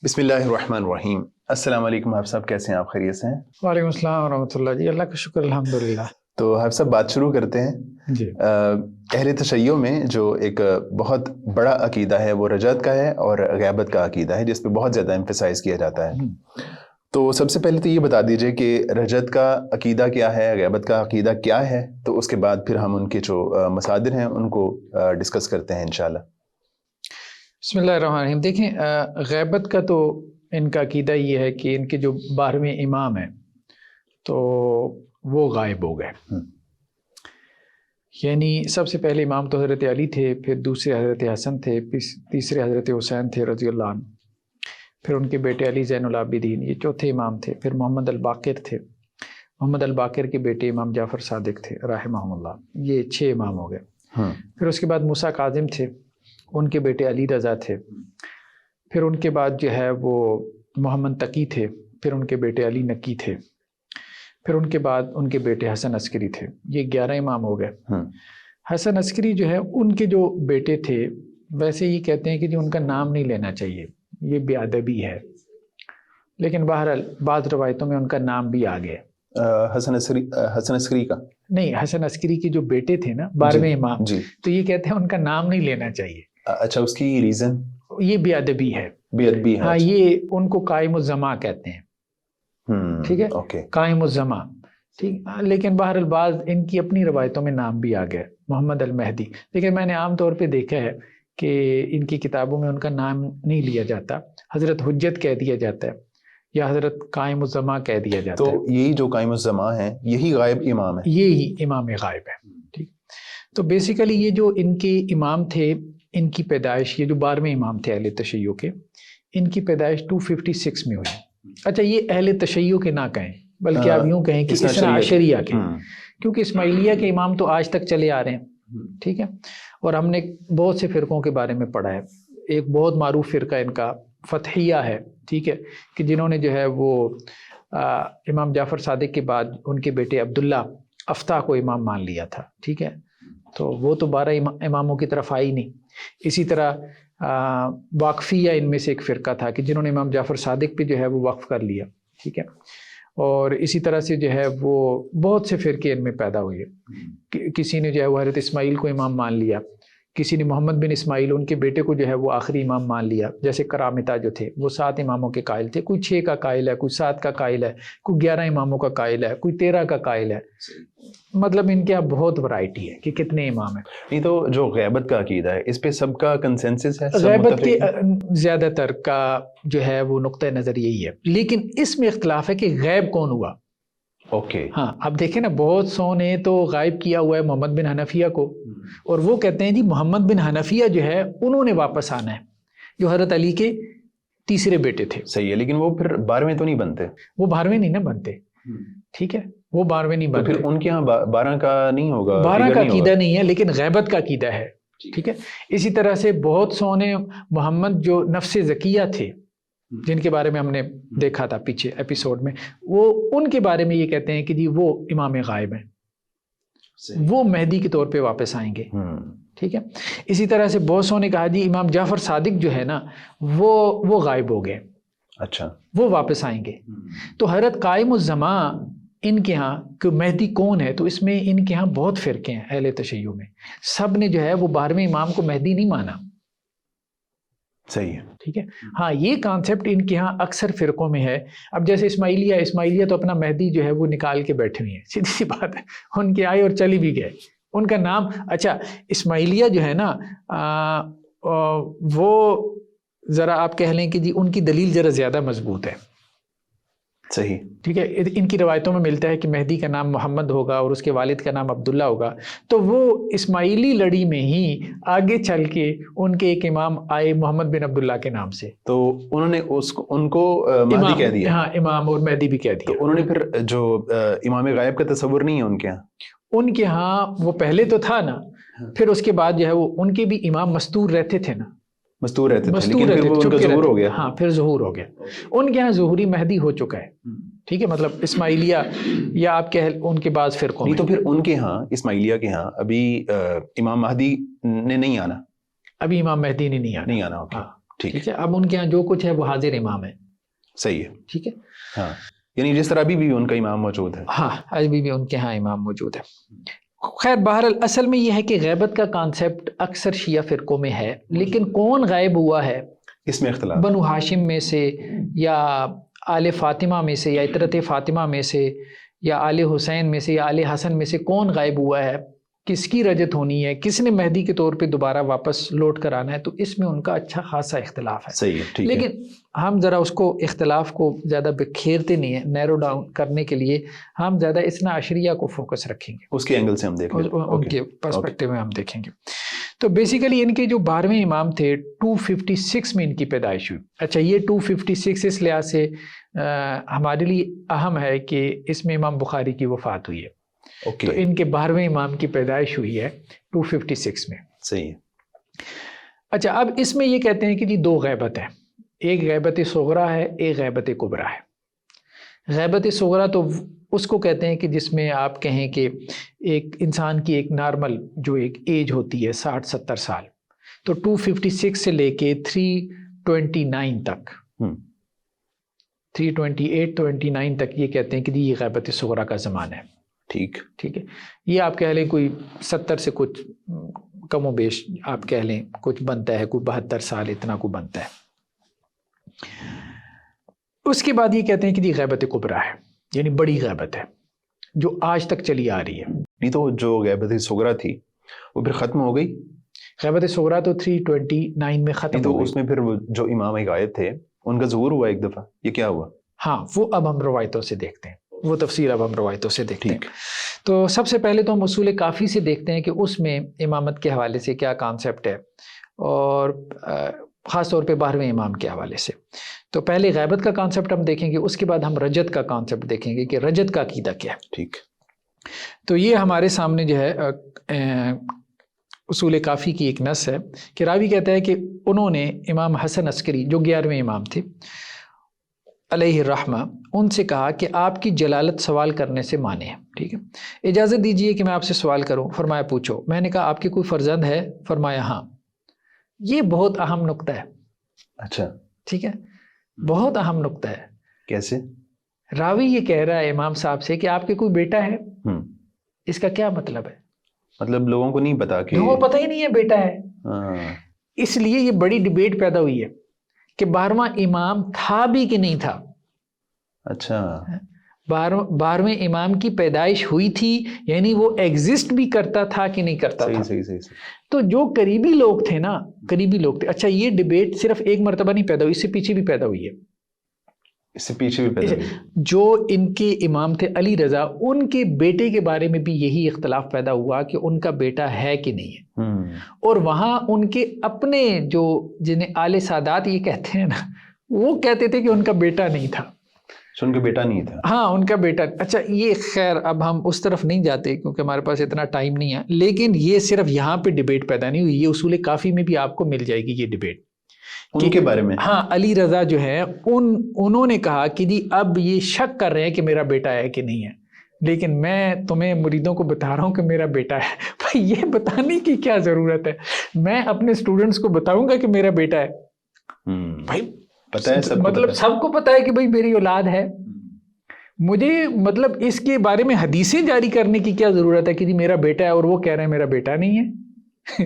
بسم اللہ الرحمن الرحیم۔ السلام علیکم حافظ صاحب، کیسے ہیں آپ؟ خیریت سے ہیں؟ وعلیکم السلام ورحمۃ اللہ جی، اللہ کا شکر الحمدللہ۔ تو حافظ صاحب بات شروع کرتے ہیں۔ جی، اہل تشیع میں جو ایک بہت بڑا عقیدہ ہے وہ رجعت کا ہے اور غیبت کا عقیدہ ہے، جس پہ بہت زیادہ ایمفیسائز کیا جاتا ہے۔ تو سب سے پہلے تو یہ بتا دیجئے کہ رجعت کا عقیدہ کیا ہے، غیبت کا عقیدہ کیا ہے، تو اس کے بعد پھر ہم ان کے جو مصادر ہیں ان کو ڈسکس کرتے ہیں انشاءاللہ۔ بسم اللہ الرحمن الرحیم۔ دیکھیں، غیبت کا تو ان کا عقیدہ یہ ہے کہ ان کے جو 12ویں امام ہیں تو وہ غائب ہو گئے۔ یعنی سب سے پہلے امام تو حضرت علی تھے، پھر دوسرے حضرت حسن تھے، پھر تیسرے حضرت حسین تھے رضی اللہ عنہ، پھر ان کے بیٹے علی زین العابدین، یہ چوتھے امام تھے۔ پھر محمد الباقر تھے، محمد الباقر کے بیٹے امام جعفر صادق تھے رحمہ اللہ، یہ 6 امام ہو گئے۔ پھر اس کے بعد موسیٰ کاظم تھے، ان کے بیٹے علی رضا تھے۔ پھر ان کے بعد جو ہے وہ محمد تقی تھے، پھر ان کے بیٹے علی نقی تھے، پھر ان کے بعد ان کے بیٹے حسن عسکری تھے۔ یہ 11 امام ہو گئے۔ حسن عسکری جو ہے ان کے جو بیٹے تھے، ویسے یہ کہتے ہیں کہ جو ان کا نام نہیں لینا چاہیے، یہ بے ادبی ہے، لیکن بہرحال بعض روایتوں میں ان کا نام بھی آ گیا۔ حسن عسکری کا نہیں، حسن عسکری کے جو بیٹے تھے نا 12ویں امام، تو یہ کہتے ہیں ان کا نام نہیں لینا چاہیے۔ اچھا، اس کی ریزن؟ یہ بے ادبی ہے۔ بے ادبی ہے، ہاں، یہ ان کو قائم الزما کہتے ہیں۔ ٹھیک ہے، قائم الزما، ٹھیک۔ لیکن بہرحال بعض ان کی اپنی روایتوں میں نام بھی آ گئے، محمد المہدی۔ لیکن میں نے عام طور پہ دیکھا ہے کہ ان کی کتابوں میں ان کا نام نہیں لیا جاتا، حضرت حجت کہہ دیا جاتا ہے یا حضرت قائم الزما کہہ دیا جاتا ہے۔ تو یہی جو قائم الزما ہے یہی غائب امام ہے، یہی امام غائب ہے۔ ٹھیک، تو بیسیکلی یہ جو ان کے امام تھے، ان کی پیدائش، یہ جو 12ویں امام تھے اہل تشیع کے، ان کی پیدائش 256 میں ہوئی۔ اچھا، یہ اہل تشیع کے نہ کہیں بلکہ آپ یوں کہیں کہ اثنا عشریہ کے، کیونکہ اسماعیلیہ کے امام تو آج تک چلے آ رہے ہیں۔ ٹھیک ہے، اور ہم نے بہت سے فرقوں کے بارے میں پڑھا ہے۔ ایک بہت معروف فرقہ ان کا فتحیہ ہے، ٹھیک ہے، کہ جنہوں نے جو ہے وہ امام جعفر صادق کے بعد ان کے بیٹے عبداللہ افتح کو امام مان لیا تھا۔ ٹھیک ہے، تو وہ تو 12 اماموں کی طرف آئی نہیں۔ اسی طرح واقفیہ ان میں سے ایک فرقہ تھا کہ جنہوں نے امام جعفر صادق پہ جو ہے وہ وقف کر لیا۔ ٹھیک ہے، اور اسی طرح سے جو ہے وہ بہت سے فرقے ان میں پیدا ہوئے۔ کسی نے جو ہے وہ حضرت اسماعیل کو امام مان لیا، کسی نے محمد بن اسماعیل ان کے بیٹے کو جو ہے وہ آخری امام مان لیا۔ جیسے کرامتہ جو تھے وہ 7 اماموں کے قائل تھے، کوئی 6 کا قائل ہے، کوئی 7 کا قائل ہے، کوئی 11 اماموں کا قائل ہے، کوئی 13 کا قائل ہے۔ مطلب ان کے اب بہت ورائٹی ہے کہ کتنے امام ہیں۔ نہیں تو جو غیبت کا عقیدہ ہے اس پہ سب کا کنسنسس ہے، غیبت کے زیادہ تر کا جو ہے وہ نقطہ نظر یہی ہے، لیکن اس میں اختلاف ہے کہ غیب کون ہوا۔ ہاں، اب دیکھیں نا، بہت سو نے تو غائب کیا ہوا ہے محمد بن حنفیہ کو، اور وہ کہتے ہیں جی محمد بن حنفیہ جو ہے انہوں نے واپس آنا ہے، جو حضرت علی کے تیسرے بیٹے تھے۔ صحیح ہے، لیکن وہ پھر 12ویں تو نہیں بنتے، وہ 12ویں نہیں نا بنتے۔ ٹھیک ہے، وہ 12ویں نہیں بنتے۔ پھر ان کے ہاں 12 کا نہیں ہوگا، 12 کا عقیدہ نہیں ہے، لیکن غیبت کا عقیدہ ہے۔ ٹھیک ہے، اسی طرح سے بہت سو نے محمد جو نفس زکیہ تھے، جن کے بارے میں ہم نے دیکھا تھا پیچھے ایپیسوڈ میں، وہ ان کے بارے میں یہ کہتے ہیں کہ جی وہ امام غائب ہیں، وہ مہدی کے طور پہ واپس آئیں گے۔ ٹھیک ہے، اسی طرح سے بہت سو نے کہا جی امام جعفر صادق جو ہے نا وہ غائب ہو گئے، اچھا وہ واپس آئیں گے۔ تو حضرت قائم الزمان ان کے ہاں کہ مہدی کون ہے، تو اس میں ان کے ہاں بہت فرقے ہیں اہل تشیع میں، سب نے جو ہے وہ 12ویں امام کو مہدی نہیں مانا۔ صحیح ہے، ٹھیک ہے، ہاں یہ کانسیپٹ ان کے ہاں اکثر فرقوں میں ہے۔ اب جیسے اسماعیلیہ تو اپنا مہدی جو ہے وہ نکال کے بیٹھے ہوئے ہیں، سیدھی سی بات ہے، ان کے آئے اور چلی بھی گئے ان کا نام۔ اچھا، اسماعیلیہ جو ہے نا وہ ذرا آپ کہہ لیں کہ جی ان کی دلیل ذرا زیادہ مضبوط ہے۔ صحیح، ٹھیک ہے، ان کی روایتوں میں ملتا ہے کہ مہدی کا نام محمد ہوگا اور اس کے والد کا نام عبداللہ ہوگا، تو وہ اسماعیلی لڑی میں ہی آگے چل کے ان کے ایک امام آئے محمد بن عبداللہ کے نام سے، تو انہوں نے ان کو مہدی کہہ دیا۔ ہاں، امام اور مہدی بھی کہہ دیا۔ تو انہوں نے پھر جو امام غائب کا تصور نہیں ہے ان کے ہاں؟ ان کے ہاں وہ پہلے تو تھا نا، پھر اس کے بعد جو ہے وہ ان کے بھی امام مستور رہتے تھے نا، مستور رہتے تھے، لیکن پھر وہ ان کا ظہور ہو گیا۔ ہاں، پھر ظہور ہو گیا، ان کے ہاں ظہوری مہدی ہو چکا ہے۔ ٹھیک ہے، مطلب اسماعیلیہ یا آپ کہہ ان کے بعض فرقوں میں، تو پھر ان کے ہاں اسماعیلیہ کے ہاں ابھی امام مہدی نے نہیں آنا، ابھی امام مہدی نے نہیں آنا۔ اوکے، ٹھیک ہے. اب ان کے یہاں جو کچھ ہے وہ حاضر امام ہے. صحیح ہے. ٹھیک ہے. ہاں یعنی جس طرح ابھی بھی ان کا امام موجود ہے. ہاں ابھی بھی ان کے ہاں امام موجود ہے. خیر بہرحال اصل میں یہ ہے کہ غیبت کا کانسیپٹ اکثر شیعہ فرقوں میں ہے، لیکن کون غائب ہوا ہے اس میں اختلاف. بنو ہاشم میں سے یا آل فاطمہ میں سے یا عطرت فاطمہ میں سے یا آل حسین میں سے یا آل حسن میں سے کون غائب ہوا ہے، کس کی رجت ہونی ہے، کس نے مہدی کے طور پہ دوبارہ واپس لوٹ کر آنا ہے، تو اس میں ان کا اچھا خاصا اختلاف ہے. صحیح ہے. ٹھیک ہے. لیکن ہم ذرا اس کو اختلاف کو زیادہ بکھیرتے نہیں ہیں، نیرو ڈاؤن کرنے کے لیے ہم زیادہ اثنا عشریہ کو فوکس رکھیں گے، اس کے اینگل سے ہم دیکھ لیں، ان کے پرسپیکٹیو میں ہم دیکھیں گے. تو بیسیکلی ان کے جو 12ویں امام تھے 256 میں ان کی پیدائش ہوئی. اچھا یہ 256 اس لحاظ سے ہمارے لیے اہم ہے کہ اس میں امام بخاری کی وفات ہوئی ہے. تو ان کے 12ویں امام کی پیدائش ہوئی ہے 256 میں. صحیح ہے. اچھا اب اس میں یہ کہتے ہیں کہ جی 2 غیبت ہیں، ایک غیبت صغرا ہے، ایک غیبت کبرا ہے. غیبت صغرا تو اس کو کہتے ہیں کہ جس میں آپ کہیں کہ ایک انسان کی ایک نارمل جو ایک ایج ہوتی ہے 60-70 سال، تو 256 سے لے کے 329 تک 328-29 تک یہ کہتے ہیں کہ جی یہ غیبت صغرا کا زمانہ ہے. ٹھیک ہے. یہ آپ کہہ لیں کوئی 70 سے کچھ کم و بیش آپ کہہ لیں کچھ بنتا ہے، کوئی 72 سال اتنا کو بنتا ہے. اس کے بعد یہ کہتے ہیں کہ جی غیبت کبرا ہے، یعنی بڑی غیبت ہے جو آج تک چلی آ رہی ہے. نہیں تو جو غیبت صغرا تھی وہ پھر ختم ہو گئی. غیبت صغرا تو 329 میں ختم ہو گئی. تو اس میں پھر جو امام غائب تھے ان کا ظہور ہوا ایک دفعہ، یہ کیا ہوا؟ ہاں وہ اب ہم روایتوں سے دیکھتے ہیں، وہ تفسیر اب ہم روایتوں سے دیکھتے ہیں. تو سب سے پہلے تو ہم اصول کافی سے دیکھتے ہیں کہ اس میں امامت کے حوالے سے کیا کانسیپٹ ہے، اور خاص طور پہ 12ویں امام کے حوالے سے. تو پہلے غیبت کا کانسیپٹ ہم دیکھیں گے، اس کے بعد ہم رجت کا کانسیپٹ دیکھیں گے کہ رجت کا عقیدہ کیا ہے. ٹھیک. تو یہ ہمارے سامنے جو ہے اصول کافی کی ایک نص ہے کہ راوی کہتا ہے کہ انہوں نے امام حسن عسکری جو 11ویں امام تھے علیہ الرحمہ، ان سے کہا کہ آپ کی جلالت سوال کرنے سے مانے ہیں. ٹھیک ہے، اجازت دیجئے کہ میں آپ سے سوال کروں. فرمایا پوچھو. میں نے کہا آپ کے کوئی فرزند ہے؟ فرمایا ہاں. یہ بہت اہم نقطہ ہے. اچھا ٹھیک ہے، بہت اہم نقطہ ہے. کیسے؟ راوی یہ کہہ رہا ہے امام صاحب سے کہ آپ کے کوئی بیٹا ہے. اس کا کیا مطلب ہے؟ مطلب لوگوں کو نہیں پتا کہ لوگوں کو پتہ ہی نہیں ہے بیٹا ہے. اس لیے یہ بڑی ڈیبیٹ پیدا ہوئی ہے کہ 12واں امام تھا بھی کہ نہیں تھا. اچھا 12ویں امام کی پیدائش ہوئی تھی، یعنی وہ ایگزسٹ بھی کرتا تھا کہ نہیں کرتا تھا. صحیح. تو جو قریبی لوگ تھے نا، قریبی لوگ تھے. اچھا یہ ڈیبیٹ صرف ایک مرتبہ نہیں پیدا ہوئی، اس سے پیچھے بھی پیدا ہوئی ہے. جو ان کے امام تھے علی رضا، ان کے بیٹے کے بارے میں بھی یہی اختلاف پیدا ہوا کہ ان کا بیٹا ہے کہ نہیں ہے. اور وہاں ان کے اپنے جو جنہیں آل سادات یہ کہتے ہیں نا، وہ کہتے تھے کہ ان کا بیٹا نہیں تھا. ان کا بیٹا نہیں تھا. ہاں ان کا بیٹا. اچھا یہ خیر اب ہم اس طرف نہیں جاتے کیونکہ ہمارے پاس اتنا ٹائم نہیں ہے، لیکن یہ صرف یہاں پہ ڈیبیٹ پیدا نہیں ہوئی، یہ اصول کافی میں بھی آپ کو مل جائے گی یہ ڈیبیٹ ان کے بارے میں. ہاں علی رضا جو ہے انہوں نے کہا کہ جی اب یہ شک کر رہے ہیں کہ میرا بیٹا ہے کہ نہیں ہے، لیکن میں تمہیں مریدوں کو بتا رہا ہوں کہ میرا بیٹا ہے. بھائی یہ بتانے کی کیا ضرورت ہے؟ میں اپنے اسٹوڈنٹس کو بتاؤں گا کہ میرا بیٹا ہے. بھائی پتہ ہے سب مطلب سب کو پتا ہے کہ بھائی میری اولاد ہے. مجھے مطلب اس کے بارے میں حدیثیں جاری کرنے کی کیا ضرورت ہے کہ جی میرا بیٹا ہے اور وہ کہہ رہے ہیں میرا بیٹا نہیں ہے.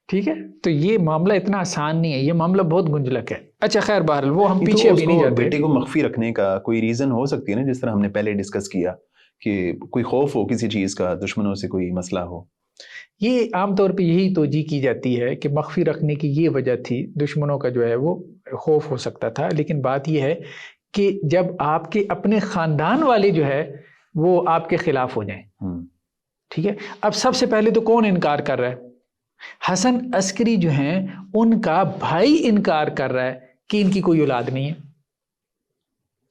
ٹھیک ہے، تو یہ معاملہ اتنا آسان نہیں ہے، یہ معاملہ بہت گنجلک ہے. اچھا خیر بہرحال وہ ہم پیچھے ابھی نہیں جاتے. بیٹے کو مخفی رکھنے کا کوئی ریزن ہو سکتی ہے نا، جس طرح ہم نے پہلے ڈسکس کیا کہ کوئی خوف ہو کسی چیز کا، دشمنوں سے کوئی مسئلہ ہو. یہ عام طور پہ یہی توجہ کی جاتی ہے کہ مخفی رکھنے کی یہ وجہ تھی، دشمنوں کا جو ہے وہ خوف ہو سکتا تھا. لیکن بات یہ ہے کہ جب آپ کے اپنے خاندان والے جو ہے وہ آپ کے خلاف ہو جائیں. ٹھیک ہے، اب سب سے پہلے تو کون انکار کر رہا ہے؟ حسن عسکری جو ہیں ان کا بھائی انکار کر رہا ہے کہ ان کی کوئی اولاد نہیں ہے.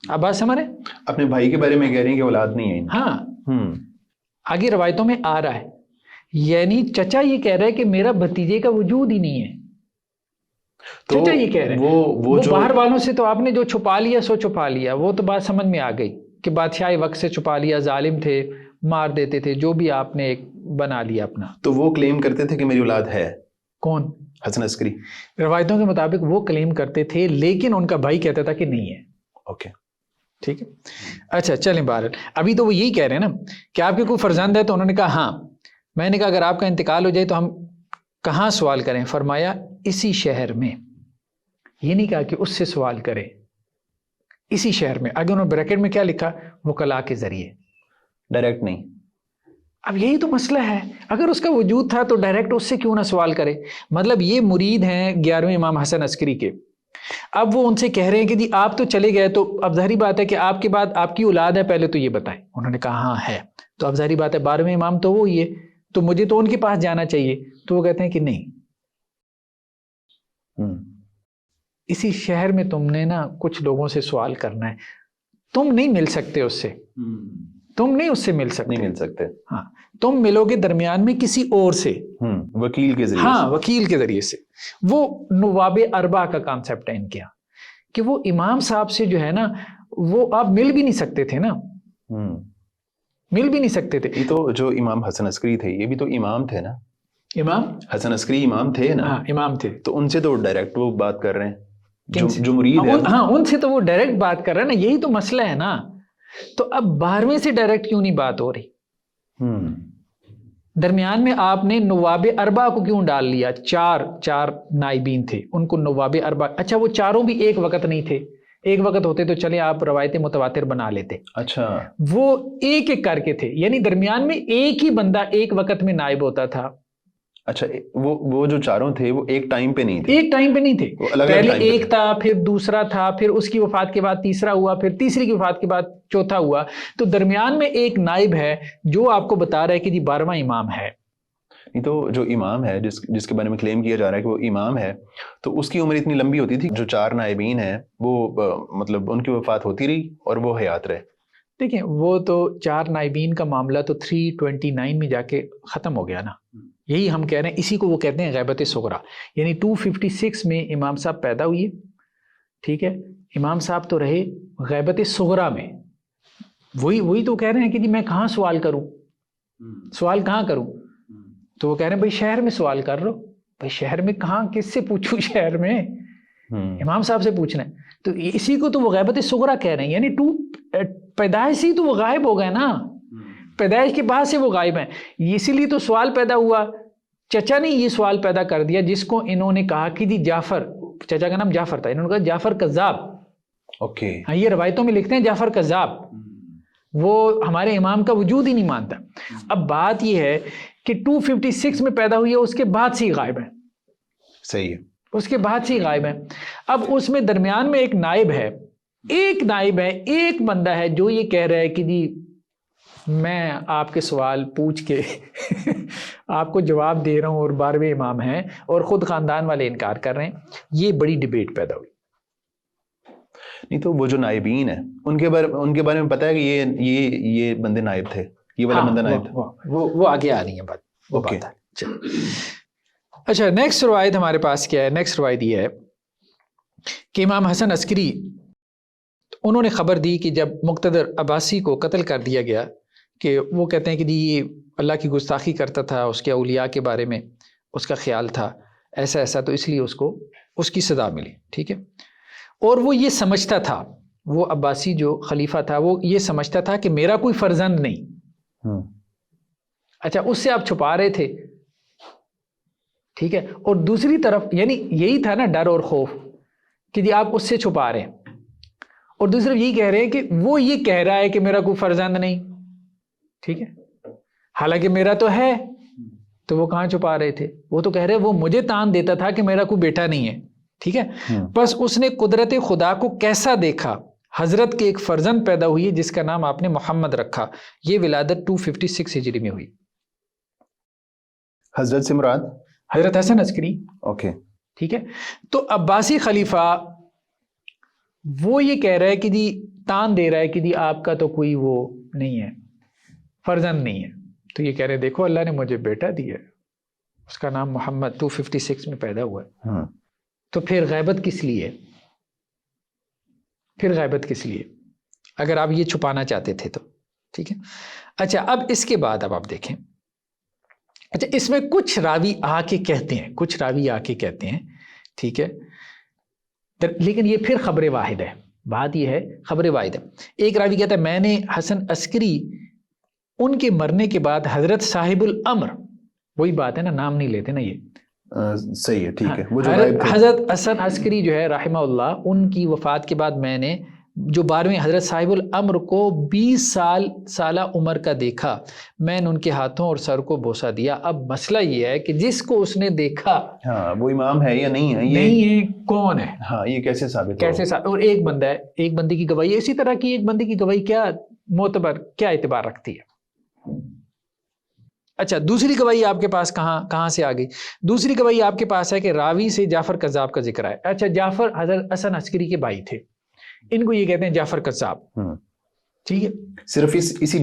اب بات سمجھ رہے ہیں؟ اپنے بھائی کے بارے میں کہہ رہے ہیں کہ اولاد نہیں ہے. ہاں آگے روایتوں میں آ رہا ہے، یعنی چچا یہ کہہ رہا ہے کہ میرا بھتیجے کا وجود ہی نہیں ہے. چچا یہ کہہ رہے ہیں. وہ باہر والوں سے تو آپ نے جو چھپا لیا سو چھپا لیا، وہ تو بات سمجھ میں آ گئی کہ بادشاہ وقت سے چھپا لیا، ظالم تھے، مار دیتے تھے، جو بھی آپ نے ایک بنا لیا اپنا. تو وہ کلیم کرتے تھے کہ میری اولاد ہے. کون؟ حسن عسکری روایتوں کے مطابق وہ کلیم کرتے تھے، لیکن ان کا بھائی کہتا تھا کہ نہیں ہے. اوکے ٹھیک ہے. اچھا چلیں بہرحال ابھی تو وہ یہی کہہ رہے ہیں نا کہ آپ کے کوئی فرزند ہے، تو انہوں نے کہا ہاں. میں نے کہا اگر آپ کا انتقال ہو جائے تو ہم کہاں سوال کریں؟ فرمایا اسی شہر میں. یہ نہیں کہا کہ اس سے سوال کریں، اسی شہر میں. آگے انہوں نے بریکٹ میں کیا لکھا؟ وکلاء کے ذریعے، ڈائریکٹ نہیں. اب یہی تو مسئلہ ہے، اگر اس کا وجود تھا تو ڈائریکٹ اس سے کیوں نہ سوال کرے؟ مطلب یہ مرید ہیں 11ویں امام حسن عسکری کے، اب وہ ان سے کہہ رہے ہیں کہ جی آپ تو چلے گئے، تو اب ظاہری بات ہے کہ آپ کے بعد آپ کی اولاد ہے، پہلے تو یہ بتائیں. انہوں نے کہا ہاں ہے. تو اب ظاہری بات ہے 12ویں امام تو وہ یہ، تو مجھے تو ان کے پاس جانا چاہیے. تو وہ کہتے ہیں کہ نہیں، اسی شہر میں تم نے نا کچھ لوگوں سے سوال کرنا ہے، تم نہیں مل سکتے اس سے، تم نہیں اس سے مل سکتے، نہیں مل سکتے. ہاں تم ملو گے درمیان میں کسی اور سے، وکیل کے ذریعے. ہاں وکیل کے ذریعے سے. وہ نواب اربع کا کانسیپٹ ہے ان کے یہاں، کہ وہ امام صاحب سے جو ہے نا وہ آپ مل بھی نہیں سکتے تھے نا، مل بھی نہیں سکتے تھے. یہ تو جو امام حسن عسکری تھے یہ بھی تو امام تھے نا، امام حسن عسکری امام تھے نا. ہاں امام تھے. تو ان سے تو ڈائریکٹ وہ بات کر رہے ہیں جو مرید ہے. ہاں ان سے تو وہ ڈائریکٹ بات کر رہے ہیں نا، یہی تو مسئلہ ہے نا. تو اب 12ویں سے ڈائریکٹ کیوں نہیں بات ہو رہی؟ درمیان میں آپ نے نواب اربع کو کیوں ڈال لیا؟ چار نائبین تھے، ان کو نواب اربع. اچھا وہ چاروں بھی ایک وقت نہیں تھے، ایک وقت ہوتے تو چلے آپ روایت متواتر بنا لیتے. اچھا وہ ایک ایک کر کے تھے، یعنی درمیان میں ایک ہی بندہ ایک وقت میں نائب ہوتا تھا. اچھا وہ جو چاروں تھے وہ ایک ٹائم پہ نہیں تھے، ایک ٹائم پہ نہیں تھے. پہلے ایک تھا، پھر دوسرا تھا، پھر اس کی وفات کے بعد تیسرا ہوا، پھر تیسری کی وفات کے بعد چوتھا ہوا. تو درمیان میں ایک نائب ہے جو آپ کو بتا رہا ہے کہ جی 12واں امام ہے. نہیں تو جو امام ہے جس کے بارے میں کلیم کیا جا رہا ہے کہ وہ امام ہے، تو اس کی عمر اتنی لمبی ہوتی تھی. جو 4 نائبین ہیں وہ مطلب ان کی وفات ہوتی رہی اور وہ حیات رہے. دیکھیں وہ تو 4 نائبین کا معاملہ تو 329 میں جا کے ختم ہو گیا نا. یہی ہم کہہ رہے ہیں، اسی کو وہ کہتے ہیں غیبت صغریٰ. یعنی 256 میں امام صاحب پیدا ہوئے، ٹھیک ہے. امام صاحب تو رہے غیبت صغریٰ میں. وہی تو کہہ رہے ہیں کہ جی میں کہاں سوال کروں، سوال کہاں کروں؟ تو وہ کہہ رہے ہیں بھائی شہر میں سوال کر لو. بھائی شہر میں کہاں، کس سے پوچھوں؟ شہر میں امام صاحب سے پوچھنا ہے. تو اسی کو تو وہ غیبت صغریٰ کہہ رہے ہیں. یعنی پیدائش ہی تو وہ غائب ہو گئے نا، پیدائش کے بعد سے وہ غائب ہیں. اسی لیے تو سوال پیدا ہوا. چچا نے یہ سوال پیدا کر دیا جس کو انہوں نے کہا کہ جی جعفر، چچا کا نام جعفر تھا، انہوں نے کہا جعفر کذاب. اوکے ہاں یہ روایتوں میں لکھتے ہیں جعفر کذاب، وہ ہمارے امام کا وجود ہی نہیں مانتا. اب بات یہ ہے کہ 256 میں پیدا ہوئی ہے، اس کے بعد سے ہی غائب ہیں. صحیح ہے، اس کے بعد سے ہی غائب ہیں. اب اس میں درمیان میں ایک نائب ہے، ایک بندہ ہے جو یہ کہہ رہا ہے کہ جی میں آپ کے سوال پوچھ کے آپ کو جواب دے رہا ہوں، اور 12ویں امام ہیں اور خود خاندان والے انکار کر رہے ہیں. یہ بڑی ڈیبیٹ پیدا ہوئی. نہیں تو وہ جو نائبین ہیں ان کے بارے میں پتہ ہے کہ یہ بندے نائب تھے، یہ والا بندہ نائب تھا. وہ آگے آ رہی ہیں بات، وہ بات ہے. اچھا نیکسٹ روایت ہمارے پاس کیا ہے؟ نیکسٹ روایت یہ ہے کہ امام حسن عسکری انہوں نے خبر دی کہ جب مقتدر عباسی کو قتل کر دیا گیا، کہ وہ کہتے ہیں کہ یہ اللہ کی گستاخی کرتا تھا، اس کے اولیاء کے بارے میں اس کا خیال تھا ایسا، تو اس لیے اس کو اس کی سزا ملی. ٹھیک ہے. اور وہ یہ سمجھتا تھا، وہ عباسی جو خلیفہ تھا وہ یہ سمجھتا تھا کہ میرا کوئی فرزند نہیں. اچھا اس سے آپ چھپا رہے تھے، ٹھیک ہے. اور دوسری طرف یعنی یہی تھا نا ڈر اور خوف کہ جی آپ اس سے چھپا رہے ہیں، اور دوسری طرف یہی کہہ رہے ہیں کہ وہ یہ کہہ رہا ہے کہ میرا کوئی فرزند نہیں، ٹھیک ہے، حالانکہ میرا تو ہے. تو وہ کہاں چھپا رہے تھے؟ وہ تو کہہ رہے وہ مجھے تان دیتا تھا کہ میرا کوئی بیٹا نہیں ہے، ٹھیک ہے. بس اس نے قدرت خدا کو کیسا دیکھا، حضرت کے ایک فرزند پیدا ہوئی جس کا نام آپ نے محمد رکھا. یہ ولادت 256 ہجری میں ہوئی. حضرت سے مراد حضرت حسن عسکری. اوکے ٹھیک ہے. تو عباسی خلیفہ وہ یہ کہہ رہا ہے کہ جی تان دے رہا ہے کہ جی آپ کا تو کوئی وہ نہیں ہے، فرزند نہیں ہے. تو یہ کہہ رہے دیکھو اللہ نے مجھے بیٹا دیا ہے، اس کا نام محمد 256 میں پیدا ہوا ہے. تو پھر غیبت کس لیے؟ پھر غیبت کس لیے اگر آپ یہ چھپانا چاہتے تھے تو؟ ٹھیک ہے. اچھا اب اس کے بعد اب آپ دیکھیں اچھا اس میں کچھ راوی آ کے کہتے ہیں ٹھیک ہے، لیکن یہ پھر خبر واحد ہے، بات یہ ہے خبر واحد ہے. ایک راوی کہتا ہے میں نے حسن عسکری ان کے مرنے کے بعد حضرت صاحب الامر، وہی بات ہے نا، نام نہیں لیتے نا یہ، صحیح ہے ٹھیک ہے، وہ جو غائب تھے حضرت حسن عسکری جو ہے رحمہ اللہ، ان کی وفات کے بعد میں نے جو 12ویں حضرت صاحب الامر کو 20 سالہ عمر کا دیکھا، میں نے ان کے ہاتھوں اور سر کو بوسہ دیا. اب مسئلہ یہ ہے کہ جس کو اس نے دیکھا ہاں وہ امام ہے یا نہیں ہے، یہ نہیں ہے کون ہے، ہاں یہ کیسے ثابت کیسے اور ایک بندہ ہے، ایک بندے کی گواہی، اسی طرح کی ایک بندے کی گواہی کیا معتبر، کیا اعتبار رکھتی ہے. اچھا دوسری گواہی آپ کے پاس کہاں سے آ گئی؟ دوسری گواہی آپ کے پاس ہے کہ راوی سے جعفر کذاب کا ذکر ہے. اچھا جعفر حضرت حسن عسکری کے بھائی تھے، ان کو یہ کہتے ہیں جعفر کذاب، ٹھیک ہے، صرف اسی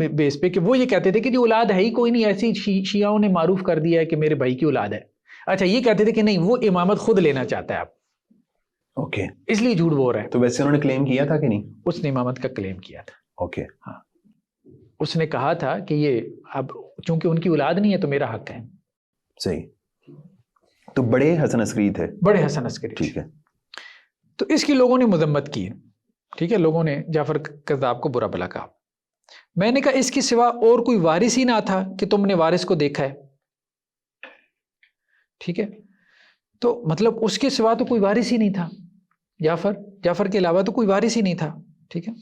بیس پہ کہ وہ یہ کہتے تھے کہ جو اولاد ہے ہی کوئی نہیں، ایسی شیعوں نے معروف کر دیا ہے کہ میرے بھائی کی اولاد ہے. اچھا یہ کہتے تھے کہ نہیں، وہ امامت خود لینا چاہتا ہے اب، اوکے، اس لیے جھوٹ بول رہا ہے. تو ویسے انہوں نے کلیم کیا تھا کہ نہیں؟ اس نے امامت کا کلیم کیا تھا، اوکے، ہاں اس نے کہا تھا کہ یہ اب چونکہ ان کی اولاد نہیں ہے تو میرا حق ہے. صحیح، تو بڑے حسن عسکری تھے، بڑے حسن عسکری، ٹھیک ہے. تو اس کی لوگوں نے مذمت کی، ٹھیک ہے، لوگوں نے جعفر کذاب کو برا بھلا کہا. میں نے کہا اس کے سوا اور کوئی وارث ہی نہ تھا کہ تم نے وارث کو دیکھا ہے، ٹھیک ہے، تو مطلب اس کے سوا تو کوئی وارث ہی نہیں تھا، جعفر کے علاوہ تو کوئی وارث ہی نہیں تھا، ٹھیک ہے.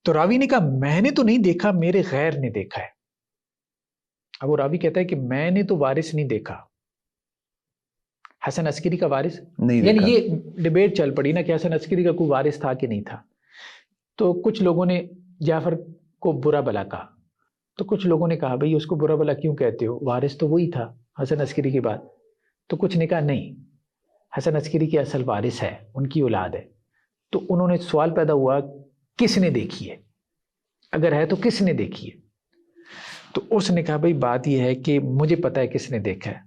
تو راوی نے کہا میں نے تو نہیں دیکھا، میرے غیر نے دیکھا ہے. اب وہ راوی کہتا ہے کہ میں نے تو وارث نہیں دیکھا، حسن عسکری کا وارث نہیں، یعنی یہ ڈیبیٹ چل پڑی نا کہ حسن عسکری کا کوئی وارث تھا کہ نہیں تھا. تو کچھ لوگوں نے جعفر کو برا بھلا کہا، تو کچھ لوگوں نے کہا بھئی اس کو برا بھلا کیوں کہتے ہو، وارث تو وہی تھا حسن عسکری کے بعد. تو کچھ نے کہا نہیں، حسن عسکری کی اصل وارث ہے، ان کی اولاد ہے. تو انہوں نے سوال پیدا ہوا کس نے دیکھی ہے، اگر ہے تو کس نے دیکھی ہے. تو اس نے کہا بھئی بات یہ ہے کہ مجھے پتا ہے کس نے دیکھا ہے.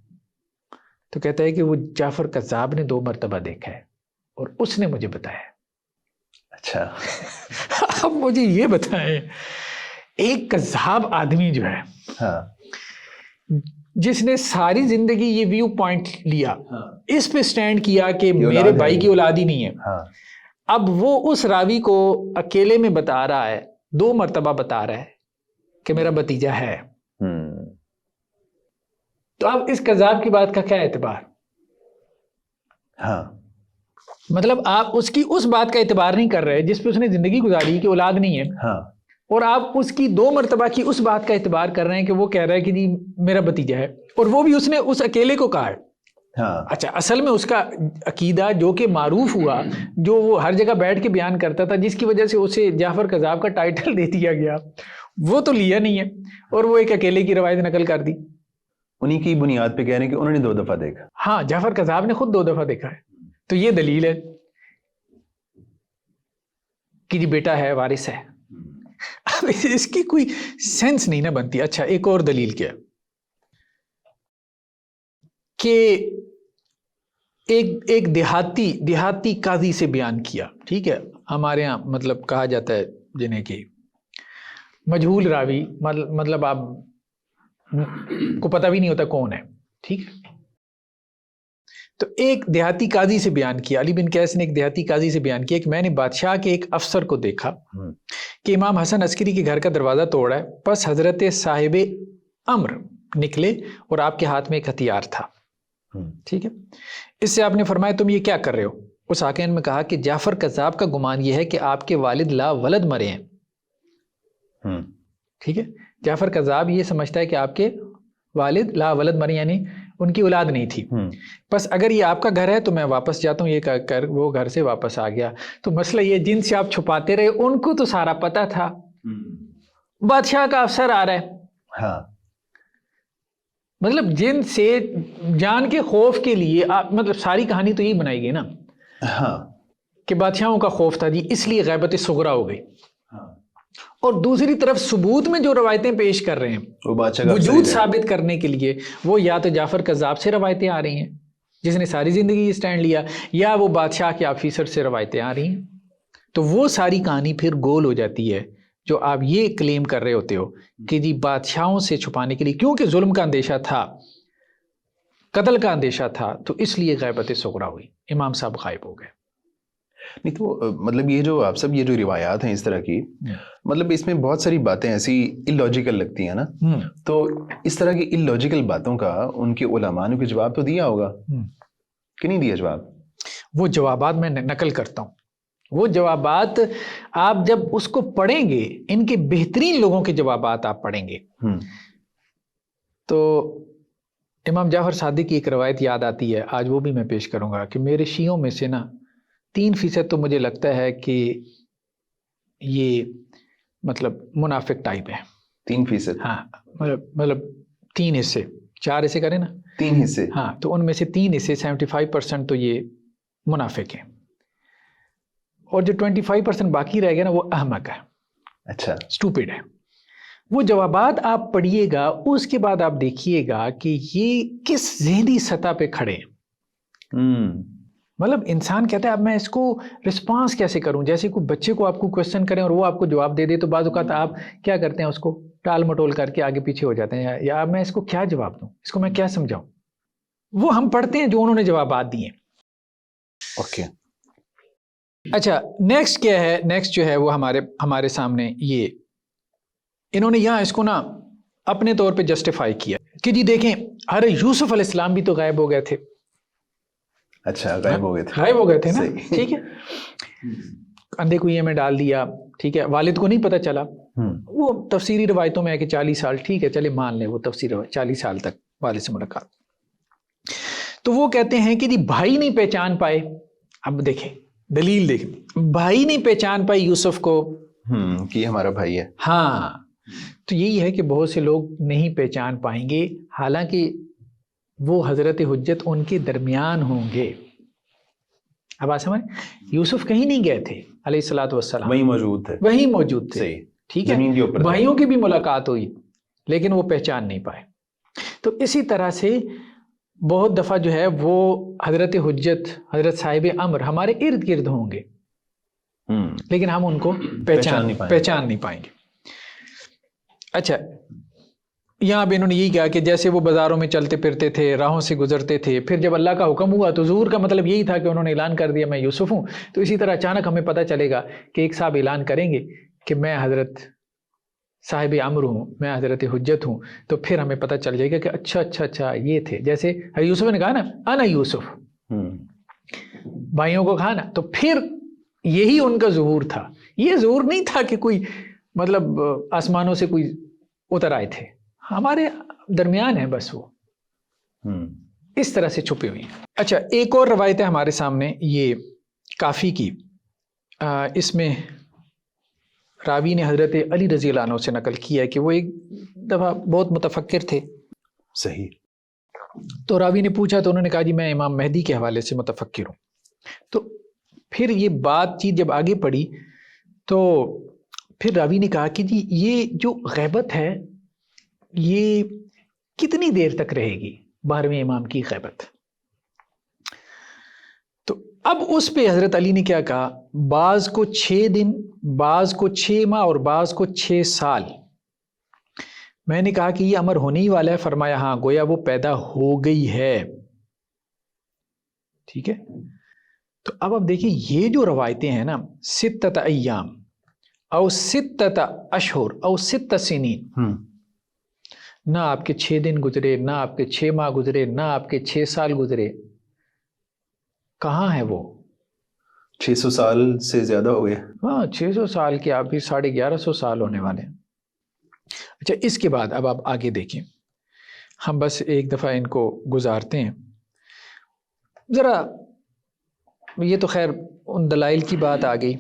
تو کہتا ہے کہ وہ جعفر کذاب نے 2 مرتبہ دیکھا ہے اور اس نے مجھے بتایا. اچھا اب مجھے یہ بتائیں، ایک کذاب آدمی جو ہے، ہاں جس نے ساری زندگی یہ ویو پوائنٹ لیا، اس پہ سٹینڈ کیا کہ میرے بھائی کی اولاد ہی نہیں ہے، اب وہ اس راوی کو اکیلے میں بتا رہا ہے، 2 مرتبہ بتا رہا ہے کہ میرا بھتیجا ہے. تو اب اس کذاب کی بات کا کیا اعتبار؟ ہاں مطلب آپ اس کی اس بات کا اعتبار نہیں کر رہے جس پہ اس نے زندگی گزاری کہ اولاد نہیں ہے، ہاں، اور آپ اس کی 2 مرتبہ کی اس بات کا اعتبار کر رہے ہیں کہ وہ کہہ رہا ہے کہ جی میرا بھتیجا ہے، اور وہ بھی اس نے اس اکیلے کو کہا ہے. ہاں اچھا اصل میں اس کا عقیدہ جو کہ معروف ہوا، جو وہ ہر جگہ بیٹھ کے بیان کرتا تھا، جس کی وجہ سے اسے جعفر کذاب کا ٹائٹل دے دیا گیا، وہ تو لیا نہیں ہے، اور وہ ایک اکیلے کی روایت نقل کر دی. انہی کی بنیاد پہ کہہ رہے ہیں کہ انہوں نے 2 دفعہ دیکھا. ہاں جعفر کذاب نے خود 2 دفعہ دیکھا ہے. تو یہ دلیل ہے کہ جی بیٹا ہے، وارث ہے. اب اس کی کوئی سینس نہیں نہ بنتی. اچھا ایک اور دلیل کیا کہ ایک دیہاتی قاضی سے بیان کیا، ٹھیک ہے، ہمارے ہاں مطلب کہا جاتا ہے جنہیں کہ مجہول راوی، مطلب آپ کو پتہ بھی نہیں ہوتا کون ہے، ٹھیک ہے. تو ایک دیہاتی قاضی سے بیان کیا، علی بن قیس نے ایک دیہاتی قاضی سے بیان کیا کہ میں نے بادشاہ کے ایک افسر کو دیکھا کہ امام حسن عسکری کے گھر کا دروازہ توڑا ہے، پس حضرت صاحب امر نکلے اور آپ کے ہاتھ میں ایک ہتھیار تھا، ٹھیک ہے. اس سے آپ نے فرمایا تم یہ کیا کر رہے ہو؟ اس حاکم میں کہا کہ جعفر کذاب کا گمان یہ ہے کہ آپ کے والد لا ولد مرے ہیں، ٹھیک ہے. جعفر کذاب یہ سمجھتا ہے کہ آپ کے والد لا ولد مرے، یعنی ان کی اولاد نہیں تھی. بس اگر یہ آپ کا گھر ہے تو میں واپس جاتا ہوں. یہ کہہ کر وہ گھر سے واپس آ گیا. تو مسئلہ یہ جن سے آپ چھپاتے رہے ان کو تو سارا پتا تھا، بادشاہ کا افسر آ رہا ہے، ہاں مطلب جن سے جان کے خوف کے لیے مطلب ساری کہانی تو یہی بنائی گئی نا، ہاں کہ بادشاہوں کا خوف تھا جی، اس لیے غیبت صغرا ہو گئی. اور دوسری طرف ثبوت میں جو روایتیں پیش کر رہے ہیں وجود ثابت کرنے کے لیے، وہ یا تو جعفر کذاب سے روایتیں آ رہی ہیں جس نے ساری زندگی اسٹینڈ لیا، یا وہ بادشاہ کے آفیسر سے روایتیں آ رہی ہیں. تو وہ ساری کہانی پھر گول ہو جاتی ہے جو آپ یہ کلیم کر رہے ہوتے ہو کہ جی بادشاہوں سے چھپانے کے لیے، کیونکہ ظلم کا اندیشہ تھا، قتل کا اندیشہ تھا، تو اس لیے غیبت صغریٰ ہوئی، امام صاحب غائب ہو گئے. نہیں تو مطلب یہ جو آپ سب یہ جو روایات ہیں اس طرح کی، مطلب اس میں بہت ساری باتیں ایسی illogical لگتی ہیں نا، تو اس طرح کی illogical باتوں کا ان کے علماء نے کوئی جواب تو دیا ہوگا کہ نہیں دیا جواب؟ وہ جوابات میں نقل کرتا ہوں. وہ جوابات آپ جب اس کو پڑھیں گے، ان کے بہترین لوگوں کے جوابات آپ پڑھیں گے، تو امام جعفر صادق کی ایک روایت یاد آتی ہے، آج وہ بھی میں پیش کروں گا، کہ میرے شیعوں میں سے نا 3% تو مجھے لگتا ہے کہ یہ مطلب منافق ٹائپ ہے. 3%؟ ہاں، مطلب 3 حصے، 4 حصے کریں نا، 3 حصے، ہاں، تو ان میں سے 3 حصے 75% تو یہ منافق ہیں، اور جو 25% باقی رہ گیا نا وہ احمق ہے، اچھا، اسٹوپڈ ہے. وہ جوابات آپ پڑھیے گا، اس کے بعد آپ دیکھیے گا کہ یہ کس ذہنی سطح پہ کھڑے ہیں. مطلب انسان کہتا ہے اب میں اس کو رسپانس کیسے کروں، جیسے کوئی بچے کو آپ کو کویسچن کریں اور وہ آپ کو جواب دے دے، تو بعض اوقات آپ کیا کرتے ہیں، اس کو ٹال مٹول کر کے آگے پیچھے ہو جاتے ہیں، یا میں اس کو کیا جواب دوں، اس کو میں کیا سمجھاؤں. وہ ہم پڑھتے ہیں جو انہوں نے جوابات دیے. اوکے، اچھا، نیکسٹ کیا ہے؟ نیکسٹ جو ہے وہ ہمارے سامنے یہ انہوں نے یہاں اس کو نا اپنے طور پہ جسٹیفائی کیا کہ جی دیکھیں، ارے یوسف علیہ السلام بھی تو غائب ہو گئے تھے. اچھا، غائب ہو گئے تھے، غائب ہو گئے تھے نا، صحیح. ٹھیک ہے، اندھے کنویں میں ڈال دیا، ٹھیک ہے، والد کو نہیں پتہ چلا. وہ تفسیری روایتوں میں ہے کہ 40 سال، ٹھیک ہے چلے مان لیں، وہ تفسیر 40 سال تک والد سے ملاقات. تو وہ کہتے ہیں کہ جی بھائی نہیں پہچان پائے. اب دیکھیں دلیل، دیکھیں، بھائی نہیں پہچان پائے یوسف کو کہ ہمارا بھائی ہے. ہاں، تو یہی ہے کہ بہت سے لوگ نہیں پہچان پائیں گے، حالانکہ وہ حضرت حجت ان کے درمیان ہوں گے. اب آپ سمجھ، یوسف کہیں نہیں گئے تھے علیہ الصلوۃ والسلام، وہیں موجود تھے، وہیں موجود تھے، صحیح، ٹھیک ہے، زمین کے اوپر بھائیوں کی بھی ملاقات ہوئی لیکن وہ پہچان نہیں پائے. تو اسی طرح سے بہت دفعہ جو ہے وہ حضرت حجت، حضرت صاحب امر ہمارے ارد گرد ہوں گے لیکن ہم ان کو پہچان نہیں پائیں گے. اچھا، یہاں بھی انہوں نے یہی کہا کہ جیسے وہ بازاروں میں چلتے پھرتے تھے، راہوں سے گزرتے تھے، پھر جب اللہ کا حکم ہوا تو ظہور کا مطلب یہی تھا کہ انہوں نے اعلان کر دیا میں یوسف ہوں. تو اسی طرح اچانک ہمیں پتہ چلے گا کہ ایک صاحب اعلان کریں گے کہ میں حضرت صاحب امر ہوں، میں حضرت حجت ہوں، تو پھر ہمیں پتہ چل جائے گا کہ اچھا یہ تھے. جیسے یوسف نے کہا نا انا یوسف، بھائیوں کو کہا نا، تو پھر یہی ان کا ظہور تھا. یہ ظہور نہیں تھا کہ کوئی مطلب آسمانوں سے کوئی اتر آئے تھے، ہمارے درمیان ہے بس، وہ اس طرح سے چھپے ہوئے ہیں. اچھا، ایک اور روایت ہے ہمارے سامنے، یہ کافی کی، اس میں راوی نے حضرت علی رضی اللہ عنہ سے نقل کیا ہے کہ وہ ایک دفعہ بہت متفکر تھے. صحیح. تو راوی نے پوچھا تو انہوں نے کہا جی میں امام مہدی کے حوالے سے متفکر ہوں. تو پھر یہ بات چیت جب آگے پڑھی تو پھر راوی نے کہا کہ جی یہ جو غیبت ہے یہ کتنی دیر تک رہے گی، 12ویں امام کی غیبت. تو اب اس پہ حضرت علی نے کیا کہا، بعض کو 6 دن، بعض کو 6 ماہ اور بعض کو 6 سال. میں نے کہا کہ یہ امر ہونے ہی والا ہے. فرمایا ہاں، گویا وہ پیدا ہو گئی ہے. ٹھیک ہے، تو اب آپ دیکھیں یہ جو روایتیں ہیں نا، 6 ایام او 6 اشہر او 6 سنین، نہ آپ کے 6 دن گزرے، نہ آپ کے 6 ماہ گزرے، نہ آپ کے 6 سال گزرے. کہاں ہے وہ؟ 600 سال سے زیادہ ہو گئے. ہاں، 600 سال کے، آپ بھی 1150 سال ہونے والے ہیں. اچھا، اس کے بعد اب آپ آگے دیکھیں، ہم بس ایک دفعہ ان کو گزارتے ہیں ذرا. یہ تو خیر ان دلائل کی بات آ گئی.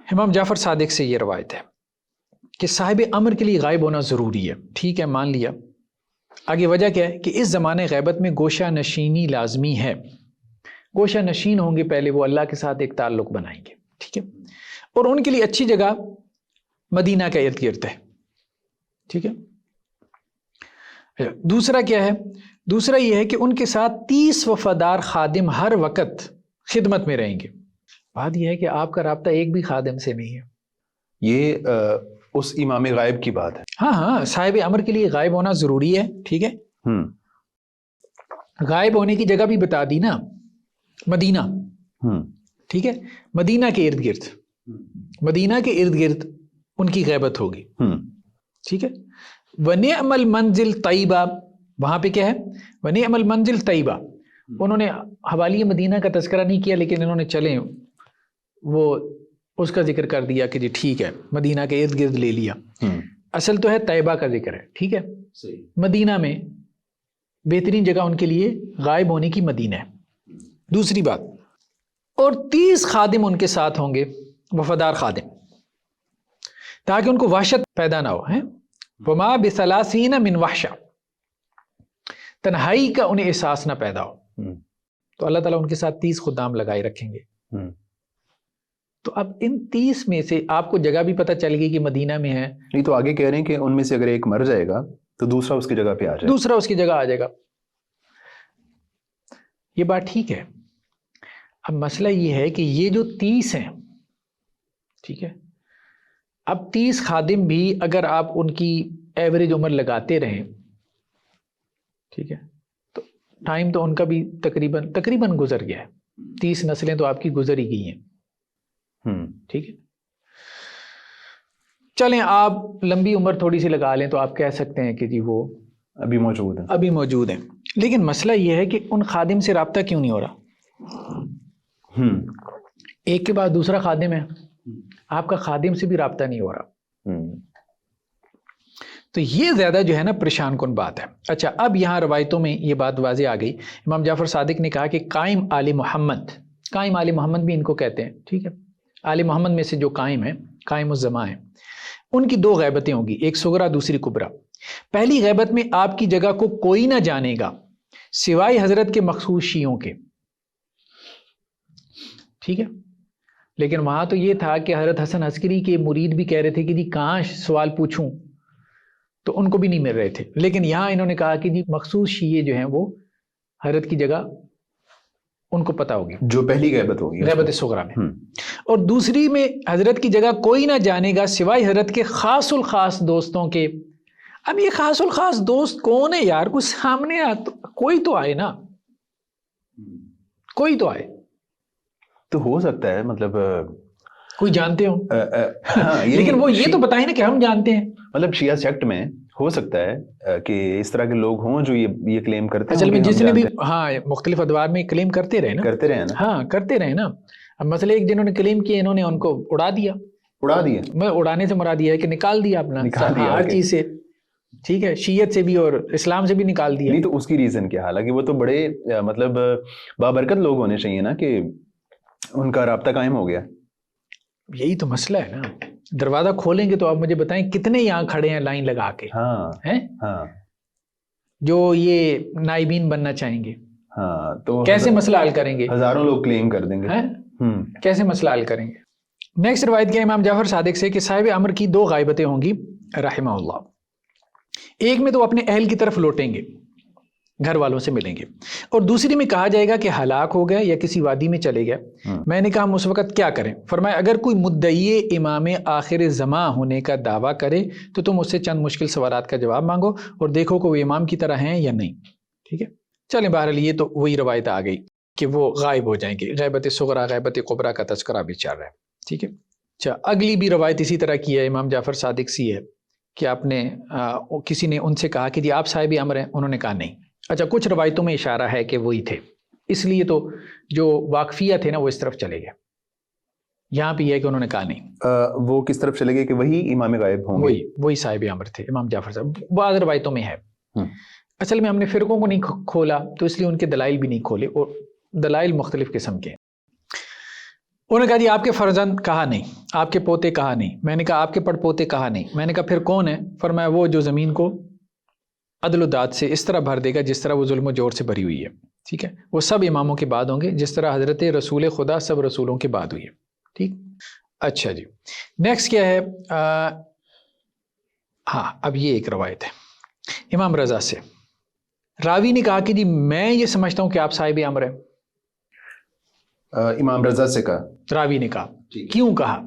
امام جعفر صادق سے یہ روایت ہے کہ صاحب امر کے لیے غائب ہونا ضروری ہے. ٹھیک ہے، مان لیا. آگے وجہ کیا ہے کہ اس زمانے غیبت میں گوشہ نشینی لازمی ہے. گوشہ نشین ہوں گے، پہلے وہ اللہ کے ساتھ ایک تعلق بنائیں گے. ٹھیک ہے، اور ان کے لیے اچھی جگہ مدینہ کا ارد گرد ہے. ٹھیک ہے. دوسرا کیا ہے؟ دوسرا یہ ہے کہ ان کے ساتھ 30 وفادار خادم ہر وقت خدمت میں رہیں گے. بات یہ ہے کہ آپ کا رابطہ ایک بھی خادم سے نہیں ہے. یہ اس امام غائب کی بات ہے. ہاں ہاں، صاحب امر کے لیے غائب ہونا ضروری ہے. ٹھیک ہے، غائب ہونے کی جگہ بھی بتا دی نا، مدینہ. ٹھیک ہے، مدینہ کے ارد گرد، مدینہ کے ارد گرد ان کی غیبت ہوگی. ٹھیک ہے، وَنِعْمَ الْمَنْزِلْ طَيْبَہ، وہاں پہ کیا ہے؟ وَنِعْمَ الْمَنْزِلْ طَيْبَہ. انہوں نے حوالی مدینہ کا تذکرہ نہیں کیا، لیکن انہوں نے چلیں وہ اس کا ذکر کر دیا کہ جی ٹھیک ہے، مدینہ کے ارد گرد لے لیا. اصل تو ہے طیبہ کا ذکر ہے. ٹھیک ہے، مدینہ میں بہترین جگہ ان کے لیے غائب ہونے کی مدینہ ہے. دوسری بات، اور 30 خادم ان کے ساتھ ہوں گے، وفادار خادم، تاکہ ان کو وحشت پیدا نہ ہو. وما بثلاثین من وحشہ، تنہائی کا انہیں احساس نہ پیدا ہو. تو اللہ تعالیٰ ان کے ساتھ 30 خدام لگائے رکھیں گے. تو اب ان 30 میں سے آپ کو جگہ بھی پتہ چل گئی کہ مدینہ میں ہے. نہیں تو آگے کہہ رہے ہیں کہ ان میں سے اگر ایک مر جائے گا تو دوسرا اس کی جگہ پہ آ جائے گا. دوسرا اس کی جگہ آ جائے گا. یہ بات ٹھیک ہے. اب مسئلہ یہ ہے کہ یہ جو 30 ہیں، ٹھیک ہے، اب 30 خادم بھی اگر آپ ان کی ایوریج عمر لگاتے رہیں، ٹھیک ہے، تو ٹائم تو ان کا بھی تقریباً گزر گیا ہے. 30 نسلیں تو آپ کی گزر ہی گئی ہیں. ٹھیک ہے، چلیں آپ لمبی عمر تھوڑی سی لگا لیں تو آپ کہہ سکتے ہیں کہ جی وہ ابھی موجود ہیں. لیکن مسئلہ یہ ہے کہ ان خادم سے رابطہ کیوں نہیں ہو رہا؟ ایک کے بعد دوسرا خادم ہے، آپ کا خادم سے بھی رابطہ نہیں ہو رہا. تو یہ زیادہ جو ہے نا پریشان کن بات ہے. اچھا، اب یہاں روایتوں میں یہ بات واضح آ گئی. امام جعفر صادق نے کہا کہ قائم آل محمد بھی ان کو کہتے ہیں. ٹھیک ہے، آل محمد میں سے جو قائم ہے، قائم الزماں ہیں، ان کی 2 غیبتیں ہوں گی، ایک صغرا دوسری کبرا. پہلی غیبت میں آپ کی جگہ کو کوئی نہ جانے گا سوائے حضرت کے مخصوص شیعوں کے. ٹھیک ہے، لیکن وہاں تو یہ تھا کہ حضرت حسن عسکری کے مرید بھی کہہ رہے تھے کہ جی کہاں سوال پوچھوں، تو ان کو بھی نہیں مل رہے تھے. لیکن یہاں انہوں نے کہا کہ جی مخصوص شیعے جو ہیں وہ حضرت کی جگہ ان کو پتہ ہوگی، جو پہلی غیبت ہوگی غیبت صغرا میں. اور دوسری میں حضرت کی جگہ کوئی نہ جانے گا سوائے حضرت کے خاص الخاص دوستوں کے. اب یہ خاص الخاص دوست کون ہے یار؟ کوئی سامنے کوئی تو آئے نا، کوئی تو آئے. تو ہو سکتا ہے مطلب کوئی جانتے ہوں لیکن وہ یہ تو بتائیں نا کہ ہم جانتے ہیں. مطلب شیعہ سیکٹ میں ہو سکتا ہے کہ اس طرح کے لوگ ہوں جو یہ کلیم کرتے ہیں. اصل میں جس نے بھی مختلف ادوار میں کلیم کرتے رہے نا. ہاں کرتے رہے نا. اب مسئلہ ایک جنہوں نے کلیم کیے انہوں نے ان کو اڑا دیا. میں اڑانے سے مراد یہ ہے کہ نکال دیا اپنا ہر چیز سے. ٹھیک ہے، شیعت سے بھی اور اسلام سے بھی نکال دیا. نہیں تو اس کی ریزن کیا؟ حالانکہ وہ تو بڑے مطلب بابرکت لوگ ہونے چاہیے نا کہ ان کا رابطہ قائم ہو گیا. یہی تو مسئلہ ہے نا. دروازہ کھولیں گے تو آپ مجھے بتائیں کتنے یہاں کھڑے ہیں لائن لگا کے جو یہ نائبین بننا چاہیں گے. تو کیسے مسئلہ حل کریں گے؟ ہزاروں لوگ کلیم کر دیں گے. کیسے مسئلہ حل کریں گے؟ نیکسٹ روایت کیا امام جعفر صادق سے کہ صاحب امر کی 2 غائبتیں ہوں گی رحمہ اللہ. ایک میں تو اپنے اہل کی طرف لوٹیں گے، گھر والوں سے ملیں گے، اور دوسری میں کہا جائے گا کہ ہلاک ہو گیا یا کسی وادی میں چلے گیا. میں نے کہا ہم اس وقت کیا کریں؟ فرمایا اگر کوئی مدعی امام آخر زماں ہونے کا دعویٰ کرے تو تم اس سے چند مشکل سوالات کا جواب مانگو اور دیکھو کہ وہ امام کی طرح ہیں یا نہیں. ٹھیک ہے، چلیں بہرحال یہ تو وہی روایت آ گئی کہ وہ غائب ہو جائیں گے. غیبت صغرا غیبت کبرا کا تذکرہ بھی چل رہا ہے. ٹھیک ہے، اچھا اگلی بھی روایت اسی طرح کی ہے، امام جعفر صادق سی ہے کہ آپ نے کسی نے ان سے کہا کہ جی آپ صاحب امر ہیں، انہوں نے کہا نہیں. اچھا کچھ روایتوں میں اشارہ ہے کہ وہی تھے، اس لیے تو جو واقفیہ تھے نا وہ اس طرف چلے گئے. یہاں پہ یہ ہے کہ انہوں نے کہا نہیں. وہ کس طرف چلے گئے کہ وہی امام غائب ہوں گے؟ وہی صاحب امر تھے امام جعفر صاحب. بعض روایتوں میں ہے. اصل میں ہم نے فرقوں کو نہیں کھولا تو اس لیے ان کے دلائل بھی نہیں کھولے، اور دلائل مختلف قسم کے ہیں. انہوں نے کہا جی آپ کے فرزند، کہا نہیں. آپ کے پوتے، کہا نہیں. میں نے کہا آپ کے پڑ پوتے، کہا نہیں. میں نے کہا پھر کون ہے؟ فرمایا وہ جو زمین کو عدل و داد سے اس طرح بھر دے گا جس طرح وہ ظلم و جور سے بھری ہوئی ہے. ٹھیک ہے، وہ سب اماموں کے بعد ہوں گے جس طرح حضرت رسول خدا سب رسولوں کے بعد ہوئی ہے. ٹھیک، اچھا جی نیکسٹ کیا ہے؟ اب یہ ایک روایت ہے امام رضا سے. راوی نے کہا کہ جی میں یہ سمجھتا ہوں کہ آپ صاحب امر ہیں. امام رضا سے کہا، راوی نے کہا. کیوں کہا؟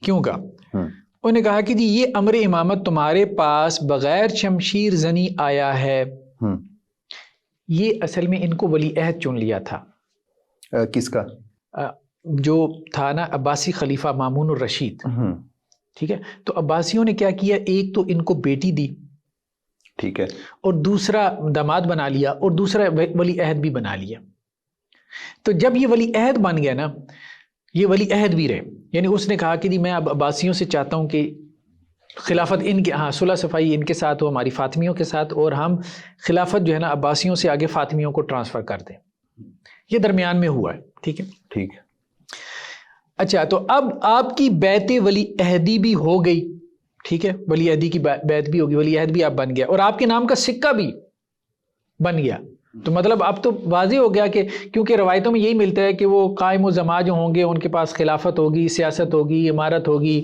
کیوں کہا؟ انہوں نے کہا کہ جی یہ امر امامت تمہارے پاس بغیر شمشیر زنی آیا ہے. یہ اصل میں ان کو ولی عہد چن لیا تھا. کس کا؟ جو تھا نا عباسی خلیفہ مامون الرشید. ٹھیک ہے. تو عباسیوں نے کیا کیا، ایک تو ان کو بیٹی دی، ٹھیک ہے، اور دوسرا داماد بنا لیا، اور دوسرا ولی عہد بھی بنا لیا. تو جب یہ ولی عہد بن گیا نا، یہ ولی عہد بھی رہے. یعنی اس نے کہا کہ جی میں اب عباسیوں سے چاہتا ہوں کہ خلافت ان کے، ہاں صلح صفائی ان کے ساتھ ہو، ہماری فاطمیوں کے ساتھ، اور ہم خلافت جو ہے نا عباسیوں سے آگے فاطمیوں کو ٹرانسفر کر دیں. یہ درمیان میں ہوا ہے. ٹھیک ہے، ٹھیک ہے. اچھا، تو اب آپ کی بیعت ولی عہدی بھی ہو گئی. ٹھیک ہے، ولی عہدی کی بیعت بھی ہوگی، ولی عہد بھی آپ بن گیا، اور آپ کے نام کا سکہ بھی بن گیا. تو مطلب اب تو واضح ہو گیا کہ کیونکہ روایتوں میں یہی ملتا ہے کہ وہ قائم و زما جو ہوں گے ان کے پاس خلافت ہوگی، سیاست ہوگی، امارت ہوگی،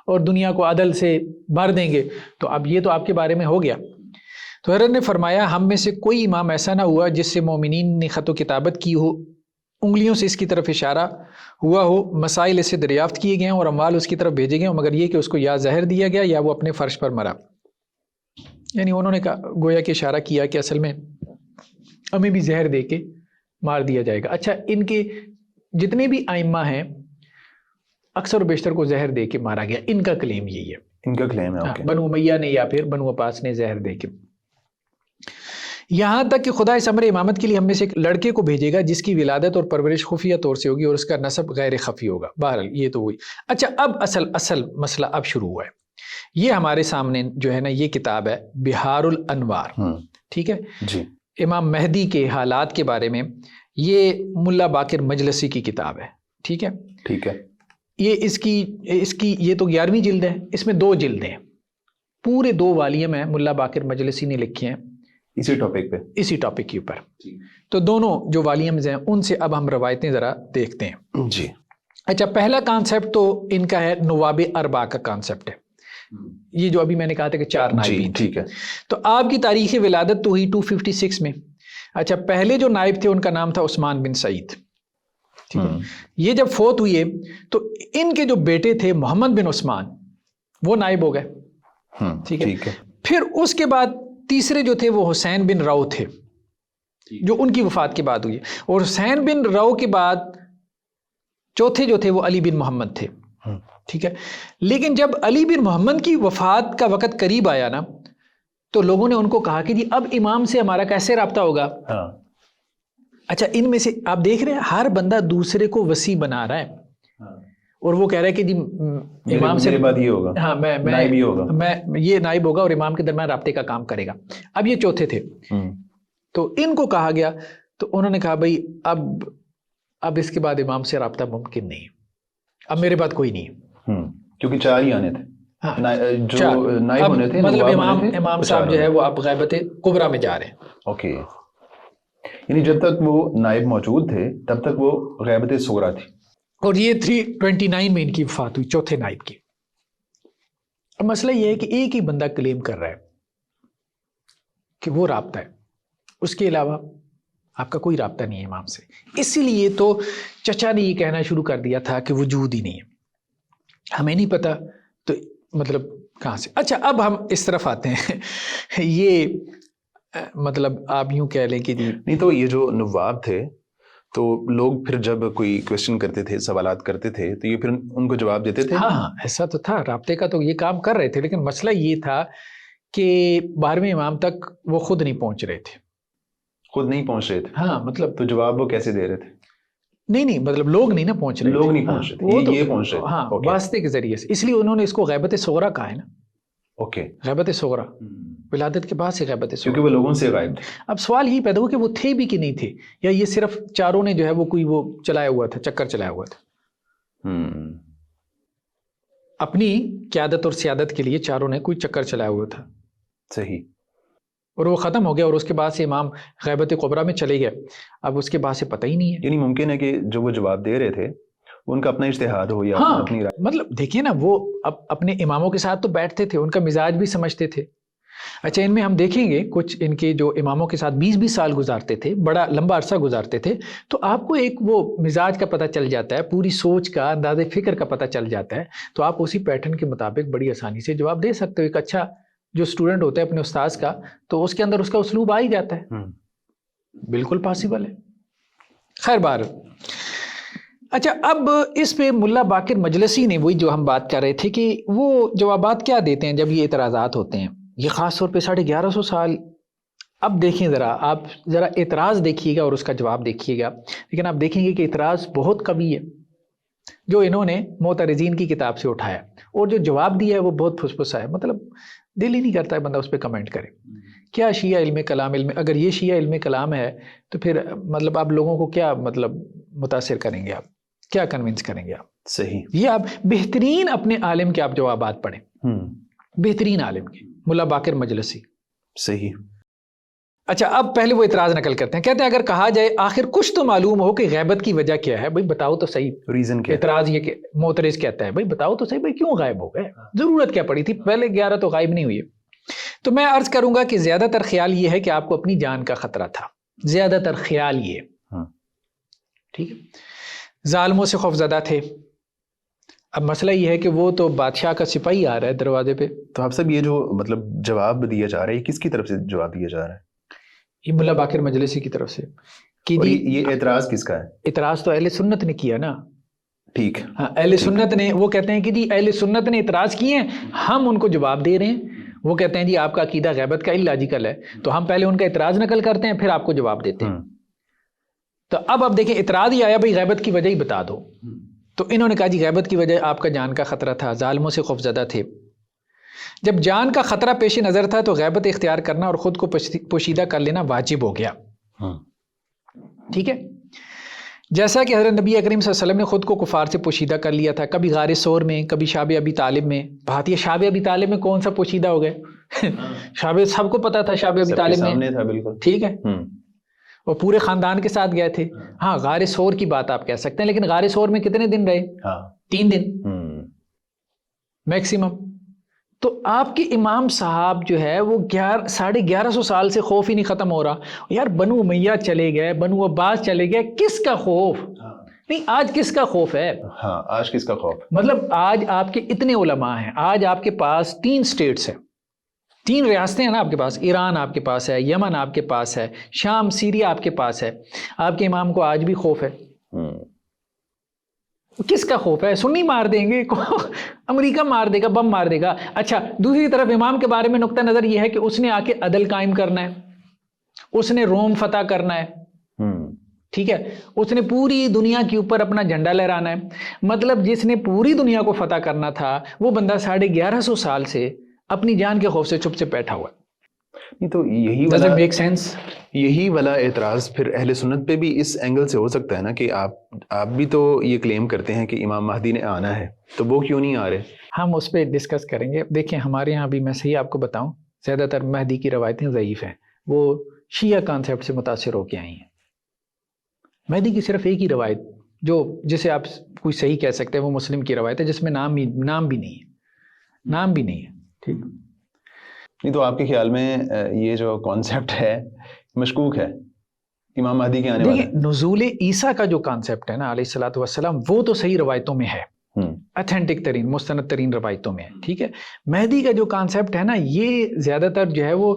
اور دنیا کو عدل سے بھر دیں گے. تو اب یہ تو آپ کے بارے میں ہو گیا. تو حضرت نے فرمایا ہم میں سے کوئی امام ایسا نہ ہوا جس سے مومنین نے خط و کتابت کی ہو، انگلیوں سے اس کی طرف اشارہ ہوا ہو، مسائل اس سے دریافت کیے گئے اور اموال اس کی طرف بھیجے گئے، مگر یہ کہ اس کو یا زہر دیا گیا یا وہ اپنے فرش پر مرا. یعنی انہوں نے گویا کہ اشارہ کیا کہ اصل میں ہمیں بھی زہر دے کے مار دیا جائے گا. اچھا، ان کے جتنے بھی ائمہ ہیں اکثر و بیشتر کو زہر دے کے مارا گیا. ان کا کلیم یہی ہے، ان کا کلیم ہے. بنو امیہ نے یا پھر بنو عباس نے زہر دے کے. یہاں تک کہ خدا اس امر امامت کے لیے ہم میں سے ایک لڑکے کو بھیجے گا جس کی ولادت اور پرورش خفیہ طور سے ہوگی اور اس کا نسب غیر خفی ہوگا. بہرحال یہ تو ہوئی. اچھا، اب اصل مسئلہ اب شروع ہوا ہے. یہ ہمارے سامنے جو ہے نا یہ کتاب ہے بہار الانوار. ٹھیک ہے جی، امام مہدی کے حالات کے بارے میں. یہ ملا باقر مجلسی کی کتاب ہے. ٹھیک ہے، ٹھیک ہے. یہ اس کی یہ تو 11ویں جلد ہے. اس میں 2 جلدیں ہیں، پورے 2 والیوم ہیں ملا باقر مجلسی نے لکھے ہیں اسی ٹاپک پہ، اسی ٹاپک کے اوپر. تو دونوں جو والیومز ہیں ان سے اب ہم روایتیں ذرا دیکھتے ہیں. جی. اچھا، پہلا کانسیپٹ تو ان کا ہے نواب اربع کا کانسیپٹ ہے. یہ جو ابھی میں نے کہا تھا کہ 4 نائبین. ٹھیک ہے. تو آپ کی تاریخ ولادت تو ہوئی 256 میں. اچھا، پہلے جو نائب تھے ان کا نام تھا عثمان بن سعید. ٹھیک ہے. یہ جب فوت ہوئے تو ان کے جو بیٹے تھے محمد بن عثمان وہ نائب ہو گئے. ٹھیک ہے. پھر اس کے بعد تیسرے جو تھے وہ حسین بن رو تھے جو ان کی وفات کے بعد ہوئی. اور حسین بن رو کے بعد چوتھے جو تھے وہ علی بن محمد تھے. ٹھیک ہے. لیکن جب علی بن محمد کی وفات کا وقت قریب آیا نا تو لوگوں نے ان کو کہا کہ جی اب امام سے ہمارا کیسے رابطہ ہوگا. اچھا، ان میں سے آپ دیکھ رہے ہیں ہر بندہ دوسرے کو وسیع بنا رہا ہے اور وہ کہہ رہا ہے کہ جی امام سے بعد یہ ہوگا، ہاں میں یہ نائب ہوگا اور امام کے درمیان رابطے کا کام کرے گا. اب یہ چوتھے تھے تو ان کو کہا گیا تو انہوں نے کہا بھائی اب اس کے بعد امام سے رابطہ ممکن نہیں، اب میرے بعد کوئی نہیں کیونکہ 4 ہی آنے تھے جو نائب ہونے تھے. مطلب امام صاحب جو ہے وہ اب غیبت کبریٰ میں جا رہے ہیں. اوکے، یعنی جب تک وہ نائب موجود تھے تب تک وہ غیبت صغریٰ تھی. اور یہ 329 میں ان کی وفات ہوئی، چوتھے نائب کی. اب مسئلہ یہ ہے کہ ایک ہی بندہ کلیم کر رہا ہے کہ وہ رابطہ ہے، اس کے علاوہ آپ کا کوئی رابطہ نہیں ہے امام سے. اسی لیے تو چچا نے یہ کہنا شروع کر دیا تھا کہ وجود ہی نہیں ہے، ہمیں نہیں پتا تو مطلب کہاں سے. اچھا، اب ہم اس طرف آتے ہیں. یہ مطلب آپ یوں کہہ لیں کہ جی نہیں، تو یہ جو نواب تھے تو لوگ پھر جب کوئی کویسچن کرتے تھے، سوالات کرتے تھے تو یہ پھر ان کو جواب دیتے تھے. ہاں ایسا تو تھا، رابطے کا تو یہ کام کر رہے تھے. لیکن مسئلہ یہ تھا کہ 12ویں امام تک وہ خود نہیں پہنچ رہے تھے. خود نہیں پہنچ رہے تھے؟ ہاں، مطلب تو جواب وہ کیسے دے رہے تھے؟ نہیں مطلب لوگ نہیں نا پہنچ رہے، لوگ نہیں پہنچ رہے، یہ پہنچ رہے. ہاں، واسطے کے ذریعے سے. اس لیے انہوں نے اس کو غیبت صغریٰ کہا ہے نا. اوکے، غیبت صغریٰ ولادت کے بعد سے غیبت صغریٰ، کیونکہ وہ لوگوں سے غائب تھے. اب سوال یہی پیدا ہوا کہ وہ تھے بھی کہ نہیں تھے، یا یہ صرف چاروں نے جو ہے وہ کوئی وہ چلایا ہوا تھا، چکر چلایا ہوا تھا. اپنی قیادت اور سیادت کے لیے چاروں نے کوئی چکر چلایا ہوا تھا. صحیح. اور وہ ختم ہو گیا اور اس کے بعد سے امام غیبت کبریٰ میں چلے گئے. اب اس کے بعد سے پتہ ہی نہیں ہے. یعنی ممکن ہے کہ جو وہ جواب دے رہے تھے ان کا اپنا اجتہاد ہو یا اپنی رائے. مطلب دیکھیے نا، وہ اپنے اماموں کے ساتھ تو بیٹھتے تھے، ان کا مزاج بھی سمجھتے تھے. اچھا ان میں ہم دیکھیں گے کچھ ان کے جو اماموں کے ساتھ 20-20 سال گزارتے تھے، بڑا لمبا عرصہ گزارتے تھے، تو آپ کو ایک وہ مزاج کا پتہ چل جاتا ہے، پوری سوچ کا، انداز فکر کا پتہ چل جاتا ہے، تو آپ اسی پیٹرن کے مطابق بڑی آسانی سے جواب دے سکتے ہو۔ ایک اچھا جو اسٹوڈنٹ ہوتا ہے اپنے استاذ کا، تو اس کے اندر اس کا اسلوب آ ہی جاتا ہے، بالکل پاسبل ہے۔ خیر بار، اچھا اب اس پہ ملا باقر مجلسی نے وہی جو ہم بات کر رہے تھے کہ وہ جوابات کیا دیتے ہیں جب یہ اعتراضات ہوتے ہیں، یہ خاص طور پہ 1150 سال۔ اب دیکھیں ذرا، آپ ذرا اعتراض دیکھیے گا اور اس کا جواب دیکھیے گا، لیکن آپ دیکھیں گے کہ اعتراض بہت قوی ہے جو انہوں نے معترضین کی کتاب سے اٹھایا، اور جو جواب دیا ہے وہ بہت پھسپھسا ہے، مطلب دل ہی نہیں کرتا ہے بندہ اس پہ کمنٹ کرے۔ کیا شیعہ علم کلام اگر یہ شیعہ علم کلام ہے تو پھر مطلب آپ لوگوں کو کیا مطلب متاثر کریں گے، آپ کیا کنونس کریں گے آپ؟ صحیح، یہ آپ بہترین اپنے عالم کے آپ جوابات پڑھیں، بہترین عالم کے، ملا باقر مجلسی۔ صحیح۔ اچھا اب پہلے وہ اعتراض نقل کرتے ہیں، کہتے ہیں اگر کہا جائے آخر کچھ تو معلوم ہو کہ غیبت کی وجہ کیا ہے، بھائی بتاؤ تو صحیح، ریزن کیا؟ اعتراض یہ کہ معترض کہتا ہے بھائی بتاؤ تو صحیح، بھائی کیوں غائب ہو گئے، ضرورت کیا پڑی تھی، پہلے 11 تو غائب نہیں ہوئی۔ تو میں عرض کروں گا کہ زیادہ تر خیال یہ ہے کہ آپ کو اپنی جان کا خطرہ تھا، زیادہ تر خیال یہ، ٹھیک ہے، ظالموں سے خوفزدہ تھے۔ اب مسئلہ یہ ہے کہ وہ تو بادشاہ کا سپاہی آ رہا ہے دروازے پہ۔ تو آپ سب یہ جو مطلب جواب دیا جا رہا ہے، یہ کس کی طرف سے جواب دیا جا رہا ہے؟ یہ ملا باقر مجلسی کی طرف سے کہ اور جی یہ اعتراض کس کا ہے؟ اعتراض تو اہل سنت نے کیا نا، ٹھیک، ہاں اہل سنت نے، وہ کہتے ہیں کہ جی اہل سنت نے اعتراض کیے ہیں، ہم ان کو جواب دے رہے ہیں۔ وہ کہتے ہیں جی آپ کا عقیدہ غیبت کا اللاجیکل ہے، تو ہم پہلے ان کا اعتراض نقل کرتے ہیں پھر آپ کو جواب دیتے ہیں۔ تو اب دیکھیں اعتراض ہی آیا بھائی غیبت کی وجہ ہی بتا دو، تو انہوں نے کہا جی غیبت کی وجہ آپ کا جان کا خطرہ تھا، ظالموں سے خوفزدہ تھے۔ جب جان کا خطرہ پیش نظر تھا تو غیبت اختیار کرنا اور خود کو پوشیدہ کر لینا واجب ہو گیا، ٹھیک ہے، جیسا کہ حضرت نبی اکریم صلی اللہ علیہ وسلم نے خود کو کفار سے پوشیدہ کر لیا تھا، کبھی غار ثور میں، کبھی شعب ابی طالب میں۔ بات یہ شعب ابی طالب میں کون سا پوشیدہ ہو گئے؟ شعب سب کو پتا تھا شعب ابی طالب میں تھا، بالکل ٹھیک ہے، وہ پورے خاندان کے ساتھ گئے تھے۔ ہاں غار ثور کی بات آپ کہہ سکتے ہیں، لیکن غار ثور میں کتنے دن رہے؟ 3 دن میکسیمم۔ تو آپ کے امام صاحب جو ہے وہ 1150 سال سے خوف ہی نہیں ختم ہو رہا۔ یار بنو امیہ چلے گئے، بنو عباس چلے گئے، کس کا خوف نہیں، آج کس کا خوف ہے؟ ہاں آج کس کا خوف؟ مطلب آج آپ کے اتنے علماء ہیں، آج آپ کے پاس 3 اسٹیٹس ہیں، 3 ریاستیں ہیں نا آپ کے پاس، ایران آپ کے پاس ہے، یمن آپ کے پاس ہے، شام سیریا آپ کے پاس ہے، آپ کے امام کو آج بھی خوف ہے۔ کس کا خوف ہے؟ سنی مار دیں گے، امریکہ مار دے گا، بم مار دے گا۔ اچھا دوسری طرف امام کے بارے میں نقطہ نظر یہ ہے کہ اس نے آ کے عدل قائم کرنا ہے، اس نے روم فتح کرنا ہے، ٹھیک ہے، اس نے پوری دنیا کے اوپر اپنا جھنڈا لہرانا ہے۔ مطلب جس نے پوری دنیا کو فتح کرنا تھا وہ بندہ 1150 سال سے اپنی جان کے خوف سے چپ سے بیٹھا ہوا ہے۔ نہیں تو یہی والا اعتراض پھر اہل سنت پہ بھی اس اینگل سے ہو سکتا ہے نا کہ آپ بھی تو یہ کلیم کرتے ہیں کہ امام مہدی نے آنا ہے، تو وہ کیوں نہیں آ رہے؟ ہم اس پہ ڈسکس کریں گے۔ دیکھیں ہمارے یہاں بھی، میں صحیح آپ کو بتاؤں، زیادہ تر مہدی کی روایتیں ضعیف ہیں، وہ شیعہ کانسیپٹ سے متاثر ہو کے آئی ہیں۔ مہدی کی صرف ایک ہی روایت جسے آپ کوئی صحیح کہہ سکتے ہیں وہ مسلم کی روایت ہے، جس میں نام بھی نہیں ہے، ٹھیک۔ نہیں تو آپ کے خیال میں یہ جو کانسیپٹ ہے مشکوک ہے امام مہدی کے آنے والا؟ دیکھیں نزول عیسیٰ کا جو کانسیپٹ ہے نا علیہ الصلوۃ والسلام، وہ تو صحیح روایتوں میں ہے، اتھینٹک ترین مستند ترین روایتوں میں ہے، ٹھیک ہے۔ مہدی کا جو کانسیپٹ ہے نا یہ زیادہ تر جو ہے وہ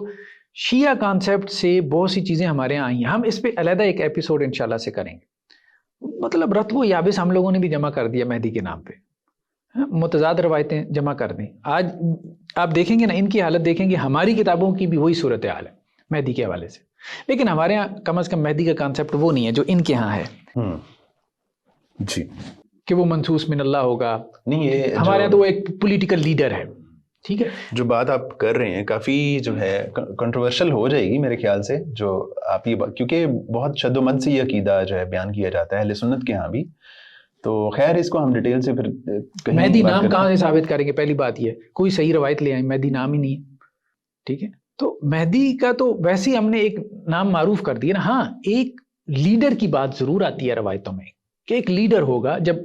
شیعہ کانسیپٹ سے بہت سی چیزیں ہمارے یہاں آئی ہیں۔ ہم اس پہ علیحدہ ایک ایپیسوڈ انشاءاللہ سے کریں گے۔ مطلب رتب و یابس ہم لوگوں نے بھی جمع کر دیا مہدی کے نام پہ، متضاد روایتیں جمع کر دیں۔ آج آپ دیکھیں گے نا، ان کی حالت دیکھیں گے، ہماری کتابوں کی بھی وہی صورتحال ہے مہدی کے حوالے سے، لیکن ہمارے یہاں کم از کم مہدی کا کانسیپٹ وہ نہیں ہے جو ان کے ہاں ہے جی، کہ وہ منصوص من اللہ ہوگا۔ نہیں یہ ہمارے یہاں تو وہ ایک پولیٹیکل لیڈر ہے، ٹھیک ہے۔ جو بات آپ کر رہے ہیں کافی جو ہے کنٹروورشل ہو جائے گی میرے خیال سے، جو آپ یہ کیونکہ بہت شد و مد سے یہ عقیدہ جو ہے بیان کیا جاتا ہے اہل سنت کے ہاں بھی، تو خیر اس کو ہم ڈیٹیل سے پھر مہدی نام کہاں سے ثابت کریں گے؟ پہلی بات یہ کوئی صحیح روایت لے آئیں، مہدی نام ہی نہیں ہے، ٹھیک ہے۔ تو مہدی کا تو ویسے ہی ہم نے ایک نام معروف کر دیا نا۔ ہاں ایک لیڈر کی بات ضرور آتی ہے روایتوں میں کہ ایک لیڈر ہوگا جب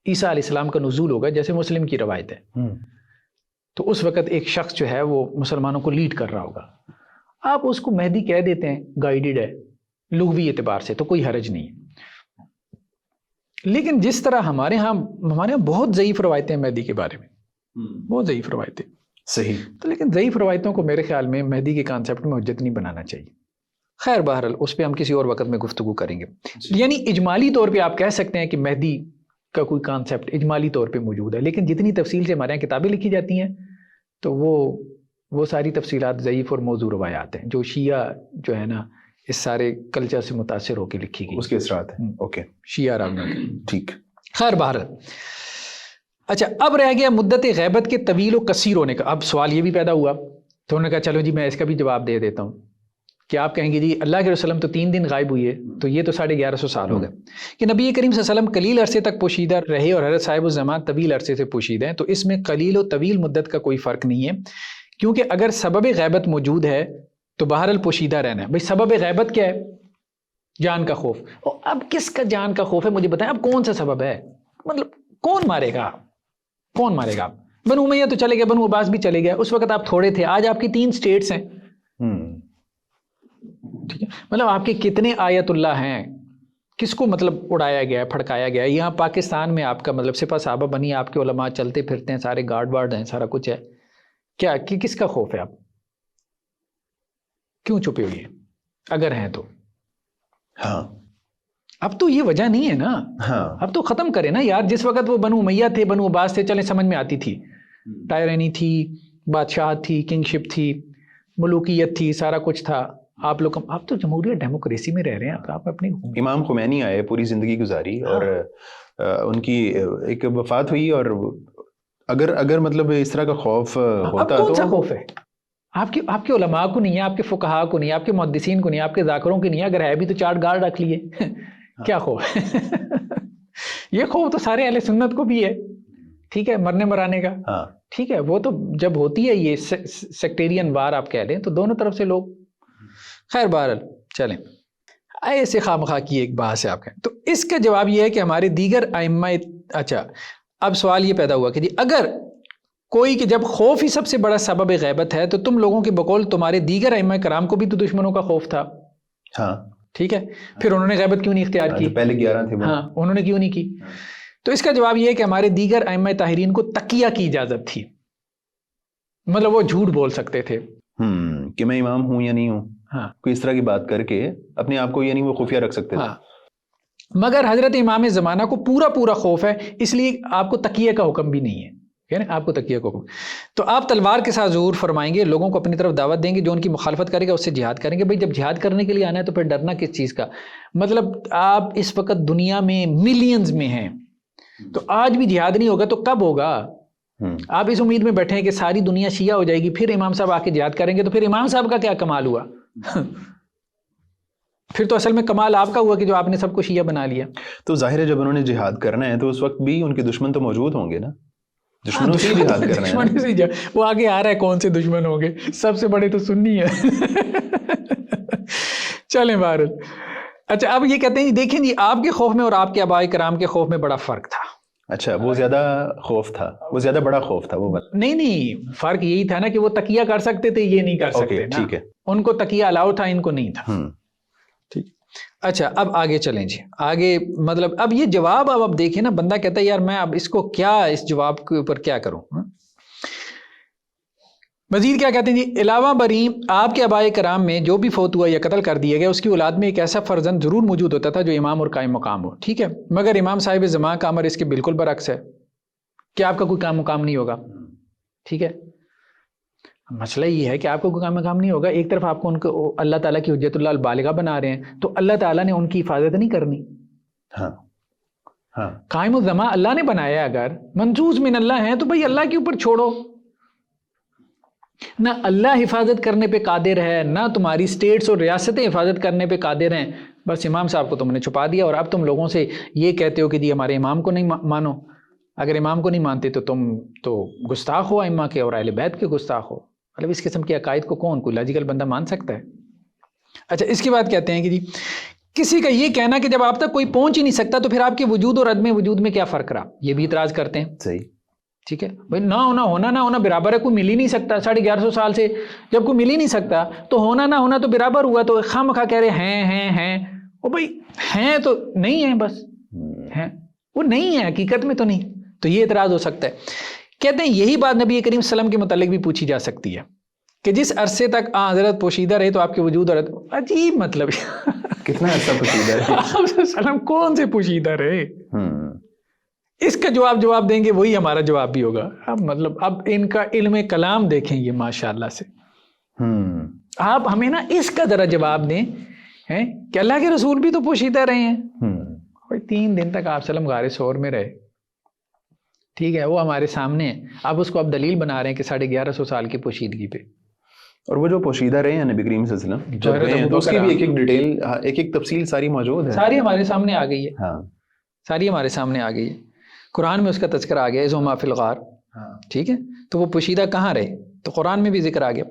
عیسیٰ علیہ السلام کا نزول ہوگا، جیسے مسلم کی روایت ہے، تو اس وقت ایک شخص جو ہے وہ مسلمانوں کو لیڈ کر رہا ہوگا، آپ اس کو مہدی کہہ دیتے ہیں، گائیڈڈ ہے لغوی اعتبار سے، تو کوئی حرج نہیں ہے۔ لیکن جس طرح ہمارے ہاں بہت ضعیف روایتیں ہیں مہدی کے بارے میں، بہت ضعیف روایتیں، صحیح، تو لیکن ضعیف روایتوں کو میرے خیال میں مہدی کے کانسیپٹ میں حجت نہیں بنانا چاہیے۔ خیر بہرحال اس پہ ہم کسی اور وقت میں گفتگو کریں گے۔ یعنی اجمالی طور پہ آپ کہہ سکتے ہیں کہ مہدی کا کوئی کانسیپٹ اجمالی طور پہ موجود ہے، لیکن جتنی تفصیل سے ہمارے یہاں کتابیں لکھی جاتی ہیں تو وہ ساری تفصیلات ضعیف اور موضوع روایات ہیں، جو شیعہ جو ہے نا اس سارے کلچر سے متاثر ہو کے لکھی گئی، اس کے اثرات ہیں۔ اوکے، شیعہ راویوں کے۔ ٹھیک، خیر بہرحال اچھا، اب رہ گیا مدت غیبت کے طویل و کثیر ہونے کا۔ اب سوال یہ بھی پیدا ہوا، تو انہوں نے کہا چلو جی میں اس کا بھی جواب دے دیتا ہوں کہ آپ کہیں گے جی اللہ کے وسلم تو 3 دن غائب ہوئے، تو یہ تو 1150 سال ہو گئے کہ نبی کریم صلی اللہ علیہ وسلم قلیل عرصے تک پوشیدہ رہے اور حضرت صاحب الزمان طویل عرصے سے پوشیدہ ہیں، تو اس میں قلیل و طویل مدت کا کوئی فرق نہیں ہے، کیونکہ اگر سبب غیبت موجود ہے تو بہرحال پوشیدہ رہنا ہے۔ بھئی سبب غیبت کیا ہے؟ جان کا خوف۔ اب کس کا جان کا خوف ہے مجھے بتائیں، اب کون سا سبب ہے؟ مطلب کون مارے گا؟ کون مارے گا؟ بنو امیہ تو چلے گیا، بنو عباس بھی چلے گیا، اس وقت آپ تھوڑے تھے، آج آپ کی 3 سٹیٹس ہیں، ٹھیک ہے، مطلب آپ کے کتنے آیت اللہ ہیں، کس کو مطلب اڑایا گیا ہے، پھڑکایا گیا ہے۔ یہاں پاکستان میں آپ کا مطلب سپہ صحابہ بنی، آپ کے علماء چلتے پھرتے ہیں، سارے گارڈ وارڈ ہیں، سارا کچھ ہے، کیا کس کا خوف ہے؟ آپ کیوں چھپے ہوئے ہیں اگر ہیں تو؟ ہاں، اب تو یہ وجہ نہیں ہے نا، ہاں، اب تو ختم کرے نا یار۔ جس وقت وہ بنو امیہ تھے، بنو عباس تھے، چلے سمجھ میں آتی تھی، ٹائرانی تھی، بادشاہت تھی، کنگ شپ تھی، ملوکیت تھی، سارا کچھ تھا۔ آپ لوگ آپ تو جمہوریت ڈیموکریسی میں رہ رہے ہیں، آپ اپنی امام خمینی آئے، پوری زندگی گزاری اور ان کی ایک وفات ہوئی، اور اگر مطلب اس طرح کا خوف ہوتا تو کون سا تو خوف ہے؟ آپ کے علماء کو نہیں ہے، آپ کے فقہاء کو نہیں ہے، آپ کے محدثین کو نہیں ہے، آپ کے ذاکروں کی نہیں ہے، اگر ہے بھی تو 4 گارڈ رکھ لیے، کیا خوف ہے؟ یہ خوف تو سارے اہل سنت کو بھی ہے، ٹھیک ہے، مرنے مرانے کا، ہاں، ٹھیک ہے، وہ تو جب ہوتی ہے یہ سیکٹیرین وار آپ کہہ لیں تو دونوں طرف سے لوگ۔ خیر بہرحال چلیں، ایسے خواہ مخواہ کی ایک بحث ہے آپ کا، تو اس کا جواب یہ ہے کہ ہمارے دیگر ائمہ، اچھا اب سوال یہ پیدا ہوا کہ جی اگر کوئی کہ جب خوف ہی سب سے بڑا سبب غیبت ہے تو تم لوگوں کے بقول تمہارے دیگر ائمہ کرام کو بھی تو دشمنوں کا خوف تھا، ہاں، ٹھیک ہے، پھر انہوں نے غیبت کیوں نہیں اختیار کی؟ پہلے 11 تھے، ہاں، انہوں نے کیوں نہیں کی؟ تو اس کا جواب یہ ہے کہ ہمارے دیگر ائمہ طاہرین کو تقیہ کی اجازت تھی، مطلب وہ جھوٹ بول سکتے تھے کہ میں امام ہوں یا نہیں ہوں، ہاں، کوئی اس طرح کی بات کر کے اپنے آپ کو یعنی وہ خفیہ رکھ سکتے تھے۔ ہاں، مگر حضرت امام زمانہ کو پورا خوف ہے، اس لیے آپ کو تقیہ کا حکم بھی نہیں ہے، یعنی آپ کو تقیہ کا حکم، تو آپ تلوار کے ساتھ ظہور فرمائیں گے، لوگوں کو اپنی طرف دعوت دیں گے، جو ان کی مخالفت کرے گا اس سے جہاد کریں گے۔ بھئی جب جہاد کرنے کے لیے آنا ہے تو پھر ڈرنا کس چیز کا؟ مطلب آپ اس وقت دنیا میں ملینز میں ہیں، تو آج بھی جہاد نہیں ہوگا تو کب ہوگا؟ آپ اس امید میں بیٹھے ہیں کہ ساری دنیا شیعہ ہو جائے گی، پھر امام صاحب آ کے جہاد کریں گے، تو پھر امام صاحب کا کیا کمال ہوا؟ پھر تو اصل میں کمال آپ کا ہوا کہ جو آپ نے سب کو شیعہ بنا لیا۔ تو ظاہر ہے جب انہوں نے جہاد کرنا ہے تو اس وقت بھی ان کے دشمن تو موجود ہوں گے نا، دشمنوں سے جہاد کرنا ہے، وہ آگے آ رہا ہے کون سے دشمن ہوں گے، سب سے بڑے تو سنی ہے۔ چلیں بہرحال، اچھا اب یہ کہتے ہیں دیکھیں جی آپ کے خوف میں اور آپ کے آباء کرام کے خوف میں بڑا فرق تھا۔ اچھا، وہ زیادہ خوف تھا، وہ زیادہ بڑا خوف تھا، وہ نہیں فرق یہی تھا نا کہ وہ تقیہ کر سکتے تھے، یہ نہیں کر سکتے نا، ٹھیک ہے، ان کو تقیہ الاؤ تھا، ان کو نہیں تھا، ٹھیک۔ اچھا اب آگے چلیں جی، آگے مطلب اب یہ جواب اب دیکھیں نا، بندہ کہتا ہے یار میں اب اس کو کیا، اس جواب کے اوپر کیا کروں؟ مزید کیا کہتے ہیں جی، علاوہ بری آپ کے آباء کرام میں جو بھی فوت ہوا یا قتل کر دیا گیا اس کی اولاد میں ایک ایسا فرزند ضرور موجود ہوتا تھا جو امام اور قائم مقام ہو، ٹھیک ہے، مگر امام صاحب زمان کا امر اس کے بالکل برعکس ہے کہ آپ کا کوئی کام مقام نہیں ہوگا، ٹھیک ہے۔ مسئلہ یہ ہے کہ آپ کو کوئی کام مقام نہیں ہوگا، ایک طرف آپ کو ان کو اللہ تعالیٰ کی حجت اللہ البالغہ بنا رہے ہیں، تو اللہ تعالیٰ نے ان کی حفاظت نہیں کرنی؟ قائم الزمان اللہ نے بنایا، اگر منصوص من اللہ ہیں تو بھائی اللہ کے اوپر چھوڑو، نہ اللہ حفاظت کرنے پہ قادر ہے، نہ تمہاری سٹیٹس اور ریاستیں حفاظت کرنے پہ قادر ہیں، بس امام صاحب کو تم نے چھپا دیا، اور اب تم لوگوں سے یہ کہتے ہو کہ جی ہمارے امام کو نہیں مانو، اگر امام کو نہیں مانتے تو تم تو گستاخ ہو ائمہ کے اور اہل بیت کے گستاخ ہو۔ مطلب اس قسم کے عقائد کو کون کوئی لاجیکل بندہ مان سکتا ہے؟ اچھا اس کے بعد کہتے ہیں کہ جی کسی کا یہ کہنا کہ جب آپ تک کوئی پہنچ ہی نہیں سکتا تو پھر آپ کے وجود اور عدم وجود میں کیا فرق رہا، یہ بھی اعتراض کرتے ہیں، صحیح، ٹھیک ہے بھائی، نہ ہونا برابر ہے، کوئی مل ہی نہیں سکتا 1150 سال سے، جب کوئی مل ہی نہیں سکتا تو ہونا نہ ہونا تو برابر ہوا، تو خام خواہ کہہ رہے ہیں وہ بھائی ہیں تو نہیں ہیں، بس ہیں، وہ نہیں ہے حقیقت میں تو نہیں، تو یہ اعتراض ہو سکتا ہے۔ کہتے ہیں یہی بات نبی کریم صلی اللہ علیہ وسلم کے متعلق بھی پوچھی جا سکتی ہے کہ جس عرصے تک حضرت پوشیدہ رہے تو آپ کے وجود اور عجیب مطلب کتنا عرصہ پوشیدہ رہے؟ آپ وسلم کون سے پوشیدہ رہے؟ اس کا جواب دیں گے وہی ہمارا جواب بھی ہوگا۔ اب ان کا علم کلام دیکھیں یہ ماشاءاللہ سے، آپ ہمیں نا اس کا ذرا جواب دیں کہ اللہ کے رسول بھی تو پوشیدہ رہے ہیں۔ 3 دن تک آپ وسلم غار ثور میں رہے، ٹھیک ہے، وہ ہمارے سامنے ہے، آپ اس کو اب دلیل بنا رہے ہیں کہ 1150 سال کی پوشیدگی پہ۔ اور وہ جو پوشیدہ رہے ہیں نبی کریم صلی اللہ علیہ وسلم جب رہے ہیں تو اس کی بھی ایک ڈیٹیل، ایک تفصیل ساری موجود ہے، ساری ہمارے سامنے آ گئی ہے، ساری ہمارے سامنے آ گئی ہے، قرآن میں اس کا تذکرہ آ گیا، اذ ہما فی الغار، ٹھیک ہے، تو وہ پوشیدہ کہاں رہے تو قرآن میں بھی ذکر آ گیا۔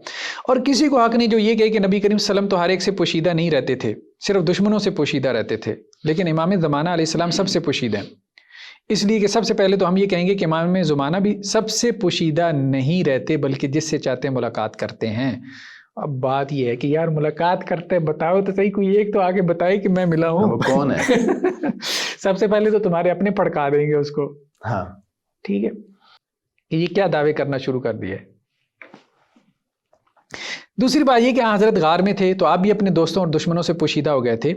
اور کسی کو حق نہیں جو یہ کہے کہ نبی کریم صلی اللہ علیہ وسلم تو ہر ایک سے پوشیدہ نہیں رہتے تھے، صرف دشمنوں سے پوشیدہ رہتے تھے، لیکن امام زمانہ علیہ السلام سب سے پوشیدہ ہیں، اس لیے کہ سب سے پہلے تو ہم یہ کہیں گے کہ امام زمانہ بھی سب سے پوشیدہ نہیں رہتے، بلکہ جس سے چاہتے ہیں ملاقات کرتے ہیں۔ اب بات یہ ہے کہ یار ملاقات کرتے ہیں، بتاؤ تو صحیح، کوئی ایک تو آگے بتائے کہ میں ملا ہوں، وہ کون ہے؟ سب سے پہلے تو تمہارے اپنے پڑکا دیں گے اس کو، ہاں ٹھیک ہے، کہ یہ کیا دعوے کرنا شروع کر دیا ہے۔ دوسری بات یہ کہ حضرت غار میں تھے تو آپ بھی اپنے دوستوں اور دشمنوں سے پوشیدہ ہو گئے تھے،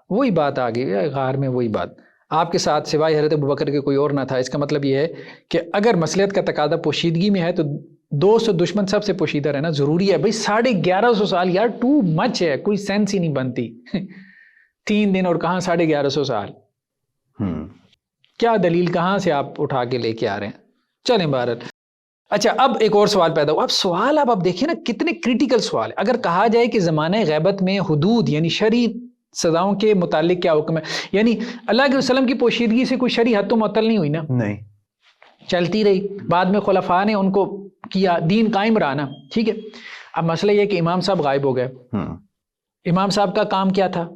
وہی بات آ گئی غار میں، وہی بات آپ کے ساتھ سوائے حضرت ابوبکر کے کوئی اور نہ تھا۔ اس کا مطلب یہ ہے کہ اگر مصلحت کا تقاضا پوشیدگی میں ہے تو دوست اور دشمن سب سے پوشیدہ رہنا ضروری ہے۔ بھائی 1150 سال یار ٹو مچ ہے، کوئی سینس ہی نہیں بنتی 3 دن اور کہاں 1150 سال، کیا دلیل کہاں سے آپ اٹھا کے لے کے آ رہے ہیں؟ چلیں بھارت۔ اچھا اب ایک اور سوال پیدا ہوا، اب سوال آپ دیکھیں نا کتنے کریٹیکل سوال ہے۔ اگر کہا جائے کہ زمانہ غیبت میں حدود یعنی شرعی سزاؤں کے متعلق کیا حکم ہے، یعنی اللہ کے وسلم کی پوشیدگی سے کوئی شرعی حد تو معطل نہیں ہوئی نا، نہیں، چلتی رہی، بعد میں خلفاء نے ان کو کیا، دین قائم رہا نا، ٹھیک ہے۔ اب مسئلہ یہ کہ امام صاحب غائب ہو گئے، امام صاحب کا کام کیا تھا؟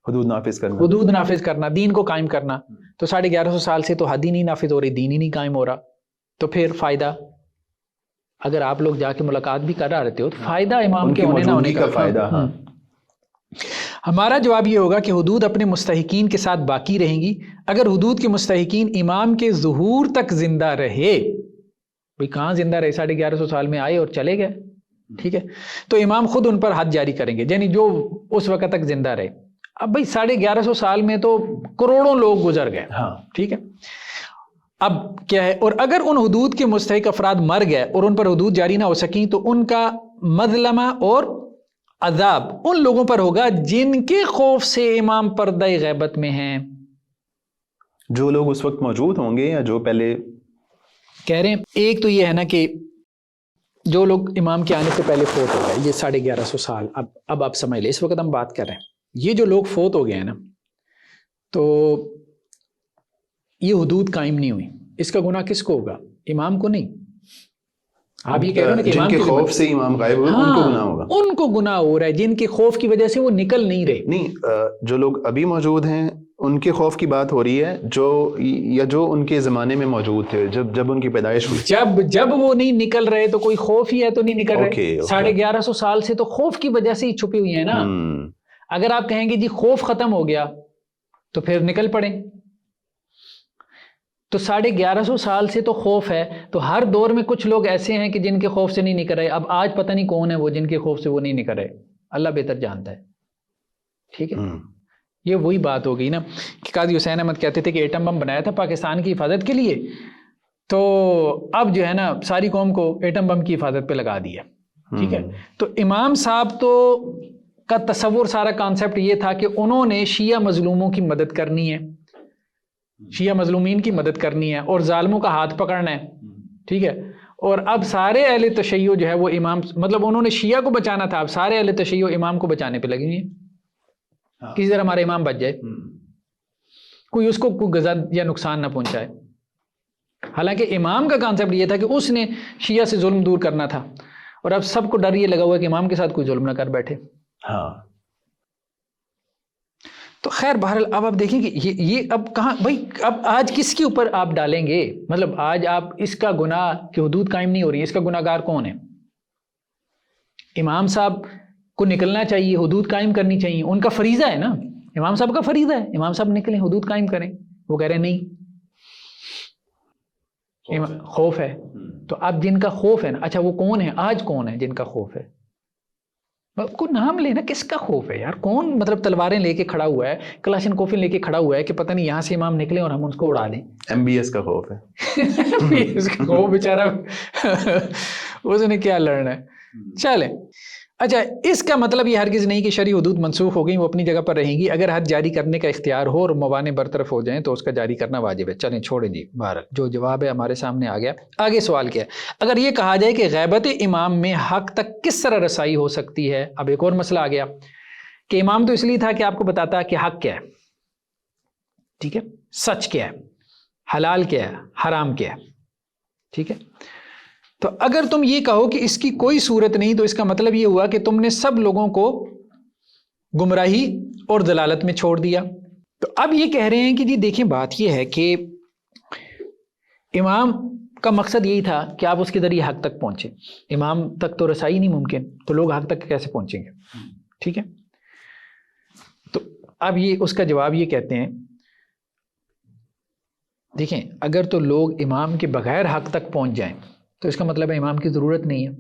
حدود نافذ کرنا، حدود نافذ کرنا، دین کو قائم کرنا، تو 1150 سال سے تو حد ہی نہیں نافذ ہو رہی، دین ہی نہیں قائم ہو رہا، تو پھر فائدہ؟ اگر آپ لوگ جا کے ملاقات بھی کرا رہتے ہو تو فائدہ امام کے ہونے نہ ہونے کا فائدہ۔ ہمارا جواب یہ ہوگا کہ حدود اپنے مستحقین کے ساتھ باقی رہیں گی اگر حدود کے مستحقین امام کے ظہور تک زندہ رہے۔ بھئی کہاں زندہ رہے، 1150 سال میں آئے اور چلے گئے، ٹھیک ہے، تو امام خود ان پر حد جاری کریں گے، یعنی جو اس وقت تک زندہ رہے۔ اب بھئی 1150 سال میں تو کروڑوں لوگ گزر گئے، ٹھیک ہے، اب کیا ہے، اور اگر ان حدود کے مستحق افراد مر گئے اور ان پر حدود جاری نہ ہو سکیں تو ان کا مظلمہ اور عذاب ان لوگوں پر ہوگا جن کے خوف سے امام پردہ غیبت میں ہیں، جو لوگ اس وقت موجود ہوں گے یا جو پہلے کہہ رہے ہیں۔ ایک تو یہ ہے نا کہ جو لوگ امام کے آنے سے پہلے فوت ہو گئے، یہ 1150 سال، اب آپ سمجھ لیں، اس وقت ہم بات کر رہے ہیں، یہ جو لوگ فوت ہو گئے ہیں نا، تو یہ حدود قائم نہیں ہوئی، اس کا گناہ کس کو ہوگا؟ امام کو نہیں۔ آپ یہ کہہ رہے ہیں کہ جن کے خوف سے امام غائب ہوئے ان کو گناہ ہوگا، ان کو گناہ ہو رہا ہے جن کے خوف کی وجہ سے وہ نکل نہیں رہے۔ نہیں، جو لوگ ابھی موجود ہیں ان کے خوف کی بات ہو رہی ہے، جو ان کے زمانے میں موجود تھے جب ان کی پیدائش ہوئی، جب وہ نہیں نکل رہے تو کوئی خوف ہی ہے تو نہیں نکل رہے۔ 1150 سال سے تو خوف کی وجہ سے ہی چھپی ہوئی ہیں نا۔ اگر آپ کہیں گے جی خوف ختم ہو گیا تو پھر نکل پڑیں، تو 1150 سال سے تو خوف ہے، تو ہر دور میں کچھ لوگ ایسے ہیں کہ جن کے خوف سے نہیں نکل رہے۔ اب آج پتہ نہیں کون ہے وہ جن کے خوف سے وہ نہیں نکل رہے، اللہ بہتر جانتا ہے، ٹھیک ہے۔ یہ وہی بات ہو گئی نا کہ قاضی حسین احمد کہتے تھے کہ ایٹم بم بنایا تھا پاکستان کی حفاظت کے لیے، تو اب جو ہے نا ساری قوم کو ایٹم بم کی حفاظت پہ لگا دیا، ٹھیک ہے۔ تو امام صاحب تو کا تصور، سارا کانسیپٹ یہ تھا کہ انہوں نے شیعہ مظلوموں کی مدد کرنی ہے، شیعہ مظلومین کی مدد کرنی ہے اور ظالموں کا ہاتھ پکڑنا ہے، ٹھیک ہے۔ اور اب سارے اہل تشیع جو ہے وہ امام، مطلب انہوں نے شیعہ کو بچانا تھا، اب سارے اہل تشیع امام کو بچانے پہ لگے ہیں، کسی طرح ہمارا امام بچ جائے، کوئی اس کو کوئی غزا یا نقصان نہ پہنچائے۔ حالانکہ امام کا کانسیپٹ یہ تھا کہ اس نے شیعہ سے ظلم دور کرنا تھا، اور اب سب کو ڈر یہ لگا ہوا ہے کہ امام کے ساتھ کوئی ظلم نہ کر بیٹھے۔ تو خیر بہرحال اب آپ دیکھیں کہ یہ اب کہاں بھائی، اب آج کس کے اوپر آپ ڈالیں گے؟ مطلب آج آپ اس کا گناہ کی حدود قائم نہیں ہو رہی ہے، اس کا گناہ گار کون ہے؟ امام صاحب کو نکلنا چاہیے، حدود قائم کرنی چاہیے، ان کا فریضہ ہے نا، امام صاحب کا فریضہ ہے، امام صاحب نکلیں حدود قائم کریں، وہ کہہ رہے ہیں نہیں خوف ہے۔ تو اب جن کا خوف ہے نا، اچھا وہ کون ہے آج، کون ہے جن کا خوف ہے؟ کو نام لینا، کس کا خوف ہے یار؟ کون مطلب تلواریں لے کے کھڑا ہوا ہے، کلاشن کوفی لے کے کھڑا ہوا ہے کہ پتہ نہیں یہاں سے امام نکلے اور ہم ان کو اڑا دیں؟ MBS کا خوف ہے وہ بیچارہ اس نے کیا لڑنا ہے؟ چلیں اچھا، اس کا مطلب یہ ہرگز نہیں کہ شرعی حدود منسوخ ہو گئی، وہ اپنی جگہ پر رہیں گی۔ اگر حد جاری کرنے کا اختیار ہو اور موانع برطرف ہو جائیں تو اس کا جاری کرنا واجب ہے۔ چلیں چھوڑیں جی، بہرحال جو جواب ہے ہمارے سامنے آ گیا۔ آگے سوال کیا ہے؟ اگر یہ کہا جائے کہ غیبت امام میں حق تک کس طرح رسائی ہو سکتی ہے؟ اب ایک اور مسئلہ آ گیا کہ امام تو اس لیے تھا کہ آپ کو بتاتا کہ حق کیا ہے، ٹھیک ہے، سچ کیا ہے، حلال کیا ہے، حرام کیا ہے، ٹھیک ہے۔ تو اگر تم یہ کہو کہ اس کی کوئی صورت نہیں تو اس کا مطلب یہ ہوا کہ تم نے سب لوگوں کو گمراہی اور ضلالت میں چھوڑ دیا۔ تو اب یہ کہہ رہے ہیں کہ جی دیکھیں بات یہ ہے کہ امام کا مقصد یہی تھا کہ آپ اس کے ذریعے حق تک پہنچے، امام تک تو رسائی نہیں ممکن، تو لوگ حق تک کیسے پہنچیں گے؟ ٹھیک ہے، تو اب یہ اس کا جواب یہ کہتے ہیں، دیکھیں اگر تو لوگ امام کے بغیر حق تک پہنچ جائیں تو اس کا مطلب ہے امام کی ضرورت نہیں ہے۔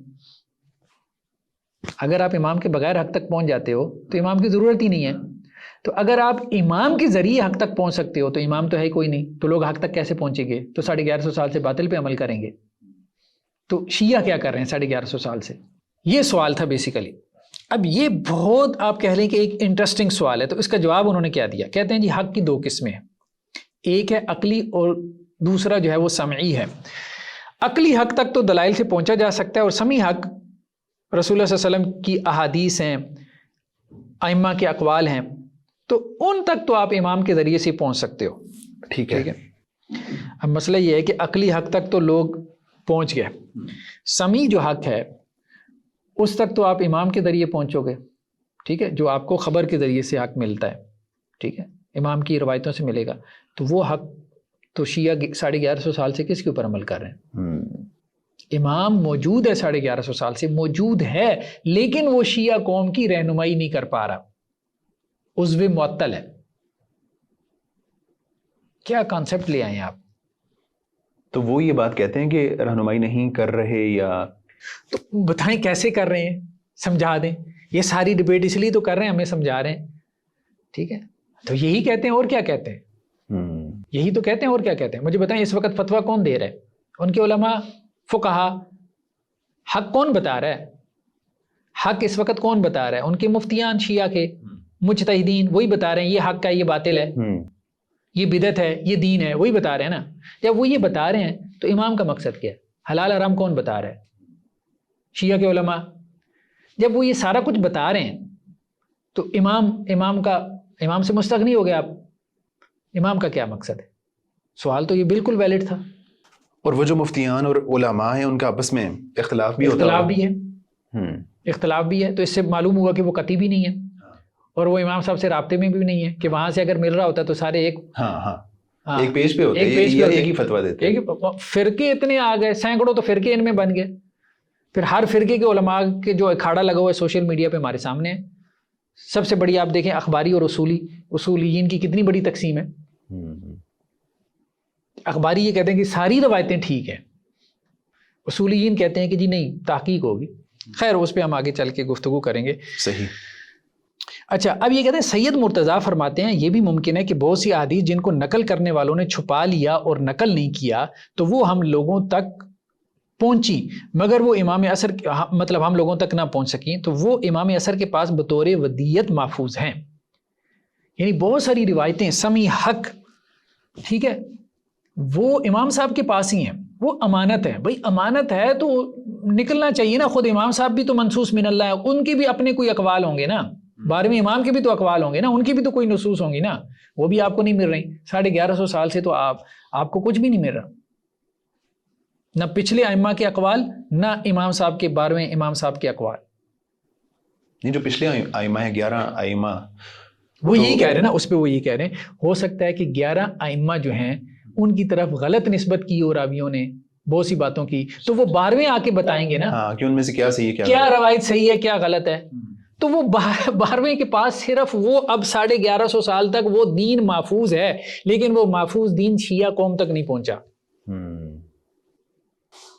اگر آپ امام کے بغیر حق تک پہنچ جاتے ہو تو امام کی ضرورت ہی نہیں ہے۔ تو اگر آپ امام کے ذریعے حق تک پہنچ سکتے ہو تو امام تو ہے کوئی نہیں، تو لوگ حق تک کیسے پہنچیں گے؟ تو 1150 سال سے باطل پہ عمل کریں گے۔ تو شیعہ کیا کر رہے ہیں 1150 سال سے؟ یہ سوال تھا بیسیکلی۔ اب یہ بہت آپ کہہ لیں کہ ایک انٹرسٹنگ سوال ہے، تو اس کا جواب انہوں نے کیا دیا؟ کہتے ہیں جی حق کی دو قسمیں ہیں، ایک ہے عقلی اور دوسرا جو ہے وہ سمعی ہے۔ عقلی حق تک تو دلائل سے پہنچا جا سکتا ہے، اور سمعی حق رسول اللہ صلی اللہ علیہ وسلم کی احادیث ہیں، ائمہ کے اقوال ہیں، تو ان تک تو آپ امام کے ذریعے سے پہنچ سکتے ہو۔ ٹھیک ہے۔ اب مسئلہ یہ ہے کہ عقلی حق تک تو لوگ پہنچ گئے، سمعی جو حق ہے اس تک تو آپ امام کے ذریعے پہنچو گے، ٹھیک ہے، جو آپ کو خبر کے ذریعے سے حق ملتا ہے، ٹھیک ہے، امام کی روایتوں سے ملے گا، تو وہ حق تو شیعہ 1150 سال سے کس کے اوپر عمل کر رہے ہیں؟ امام موجود ہے 1150 سال سے، موجود ہے، لیکن وہ شیعہ قوم کی رہنمائی نہیں کر پا رہا، عضو معطل ہے۔ کیا کانسیپٹ لے آئے ہیں آپ؟ تو وہ یہ بات کہتے ہیں کہ رہنمائی نہیں کر رہے، یا تو بتائیں کیسے کر رہے ہیں، سمجھا دیں۔ یہ ساری ڈبیٹ اس لیے تو کر رہے ہیں، ہمیں سمجھا رہے ہیں، ٹھیک ہے، تو یہی کہتے ہیں، اور کیا کہتے ہیں؟ یہی تو کہتے ہیں، اور کیا کہتے ہیں؟ مجھے بتائیں اس وقت فتویٰ کون دے رہا ہے؟ ان کے علماء، فقہا، حق کون بتا رہا ہے؟ حق اس وقت کون بتا رہا ہے؟ ان کے مفتیان شیعہ کے مجتہدین، وہی بتا رہے ہیں یہ حق ہے، یہ باطل ہے، یہ بدعت ہے، یہ دین ہے، وہی بتا رہے ہیں نا۔ جب وہ یہ بتا رہے ہیں تو امام کا مقصد کیا ہے؟ حلال حرام کون بتا رہا ہے؟ شیعہ کے علماء۔ جب وہ یہ سارا کچھ بتا رہے ہیں تو امام سے مستغنی ہو گئے آپ، امام کا کیا مقصد ہے؟ سوال تو یہ بالکل ویلڈ تھا۔ اور وہ جو مفتیان اور علماء ہیں ان کا آپس میں اختلاف بھی ہوتا ہے، اختلاف بھی ہے، تو اس سے معلوم ہوا کہ وہ قطعی بھی نہیں ہے، اور وہ امام صاحب سے رابطے میں بھی نہیں ہے کہ وہاں سے اگر مل رہا ہوتا تو سارے ایک پیج پہ ہوتے ہیں، ایک ہی فتویٰ دیتے ہیں۔ فرقے اتنے آ گئے، سینکڑوں تو فرقے ان میں بن گئے، پھر ہر فرقے کے علماء کے جو اکھاڑا لگا ہوا ہے سوشل میڈیا پہ ہمارے سامنے ہے۔ سب سے بڑی آپ دیکھیں اخباری اور اصولیین کی کتنی بڑی تقسیم ہے۔ اخباری یہ کہتے ہیں کہ ساری روایتیں ٹھیک ہیں، اصولیین کہتے ہیں کہ جی نہیں، تحقیق ہوگی۔ خیر اس پہ ہم آگے چل کے گفتگو کریں گے۔ صحیح۔ اچھا، اب یہ کہتے ہیں سید مرتضیٰ فرماتے ہیں یہ بھی ممکن ہے کہ بہت سی احادیث جن کو نقل کرنے والوں نے چھپا لیا اور نقل نہیں کیا تو وہ ہم لوگوں تک پہنچی، مگر وہ امام اثر مطلب ہم لوگوں تک نہ پہنچ سکیں، تو وہ امام اثر کے پاس بطور ودیت محفوظ ہیں۔ یعنی بہت ساری روایتیں سمیع حق، ٹھیک ہے، وہ امام صاحب کے پاس ہی ہیں، وہ امانت ہے۔ بھائی امانت ہے تو نکلنا چاہیے نا، خود امام صاحب بھی تو منصوص من اللہ ہے، ان کے بھی اپنے کوئی اقوال ہوں گے نا، 12ویں امام کے بھی تو اقوال ہوں گے نا، ان کی بھی تو کوئی نصوص ہوں گی نا، وہ بھی آپ کو نہیں مل رہی۔ 1150 سال سے تو آپ کو کچھ بھی نہیں مل رہا، نہ پچھلے ائمہ کے اقوال، نہ امام صاحب کے 12ویں امام صاحب کے اقوال۔ نہیں، جو پچھلے ائمہ ہیں 11 ائمہ، وہ یہی کہہ رہے ہیں نا، اس پہ وہ یہی کہہ رہے ہیں ہو سکتا ہے کہ 11 ائمہ جو ہیں ان کی طرف غلط نسبت کی ہو راویوں نے بہت سی باتوں کی، تو وہ 12ویں آ کے بتائیں گے نا ہاں کہ ان میں سے کیا صحیح ہے کیا روایت صحیح ہے کیا غلط ہے. تو وہ 12ویں کے پاس صرف وہ اب 1150 سال تک وہ دین محفوظ ہے، لیکن وہ محفوظ دین شیعہ قوم تک نہیں پہنچا.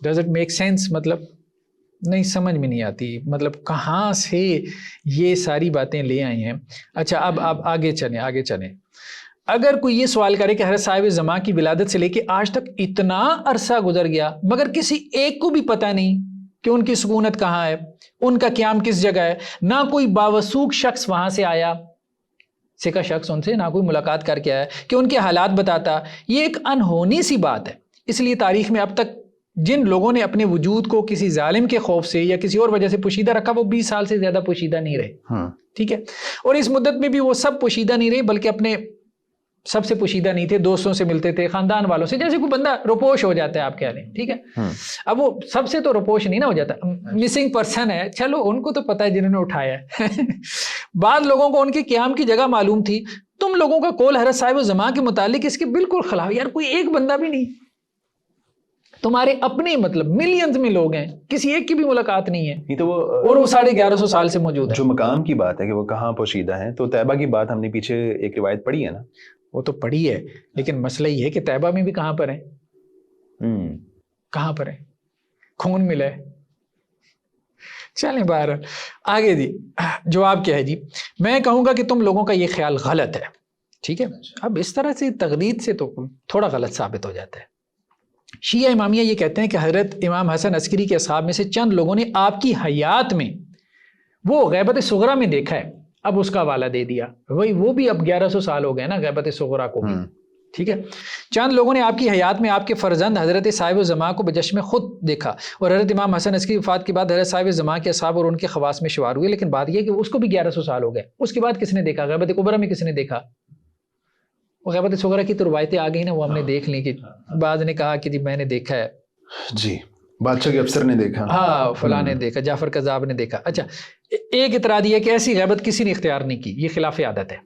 Does it make sense? مطلب نہیں سمجھ میں نہیں آتی، مطلب کہاں سے یہ ساری باتیں لے آئی ہیں. اچھا اب آپ آگے چلیں. اگر کوئی یہ سوال کرے کہ حضرت صاحب زماں کی ولادت سے لے کے آج تک اتنا عرصہ گزر گیا مگر کسی ایک کو بھی پتہ نہیں کہ ان کی سکونت کہاں ہے، ان کا قیام کس جگہ ہے، نہ کوئی باوثوق شخص وہاں سے آیا، سکا شخص ان سے نہ کوئی ملاقات کر کے آیا کہ ان کے حالات بتاتا، یہ ایک انہونی سی بات ہے. اس لیے تاریخ میں اب تک جن لوگوں نے اپنے وجود کو کسی ظالم کے خوف سے یا کسی اور وجہ سے پوشیدہ رکھا وہ 20 سال سے زیادہ پوشیدہ نہیں رہے. ٹھیک ہے، اور اس مدت میں بھی وہ سب پوشیدہ نہیں رہے بلکہ اپنے سب سے پوشیدہ نہیں تھے، دوستوں سے ملتے تھے، خاندان والوں سے. جیسے کوئی بندہ روپوش ہو جاتا ہے آپ کہہ رہے ہیں، ٹھیک ہے، اب وہ سب سے تو روپوش نہیں نہ ہو جاتا، مسنگ پرسن ہے، چلو ان کو تو پتہ ہے جنہوں نے اٹھایا ہے. بعض لوگوں کو ان کے قیام کی جگہ معلوم تھی. تم لوگوں کا قول حضرت صاحب زماں کے متعلق اس کے بالکل خلاف. یار کوئی ایک بندہ بھی نہیں، تمہارے اپنے مطلب ملینز میں لوگ ہیں، کسی ایک کی بھی ملاقات نہیں ہے، تو وہ اور وہ 1150 سال سے موجود ہے. جو مقام کی بات ہے کہ وہ کہاں پوشیدہ ہے، تو طیبہ کی بات ہم نے پیچھے ایک روایت پڑھی ہے نا. وہ تو پڑھی ہے لیکن مسئلہ یہ ہے کہ طیبہ میں بھی کہاں پر ہے، کہاں پر ہے، خون ملا ہے. چلیں باہر آگے. جی جواب کیا ہے؟ جی میں کہوں گا کہ تم لوگوں کا یہ خیال غلط ہے. ٹھیک ہے، اب اس طرح سے تقلید سے تو تھوڑا غلط ثابت ہو جاتا ہے. شیعہ امامیہ یہ کہتے ہیں کہ حضرت امام حسن عسکری کے اصحاب میں سے چند لوگوں نے آپ کی حیات میں وہ غیبت صغرا میں دیکھا ہے، اب اس کا حوالہ دے دیا. وہی وہ بھی اب 1100 سال ہو گئے نا غیبت صغرا کو بھی. ٹھیک ہے، چند لوگوں نے آپ کی حیات میں آپ کے فرزند حضرت صاحب الزماں کو بجشم خود دیکھا، اور حضرت امام حسن عسکری وفات کے بعد حضرت صاحب الزماں کے اصحاب اور ان کے خواص میں شمار ہوئے. لیکن بات یہ ہے کہ اس کو بھی 1100 سال ہو گئے. اس کے بعد کس نے دیکھا؟ غیبت کبریٰ میں کس نے دیکھا؟ وہ غیبت صغرا کی تو روایتیں آ گئی نا، وہ ہم نے دیکھ لی کہ بعض نے کہا کہ جی میں نے دیکھا ہے، جی بادشاہ کے افسر نے دیکھا، ہاں فلاں نے دیکھا، جعفر کذاب نے دیکھا. اچھا ایک اعتراض یہ ہے کہ ایسی غیبت کسی نے اختیار نہیں کی، یہ خلاف عادت ہے.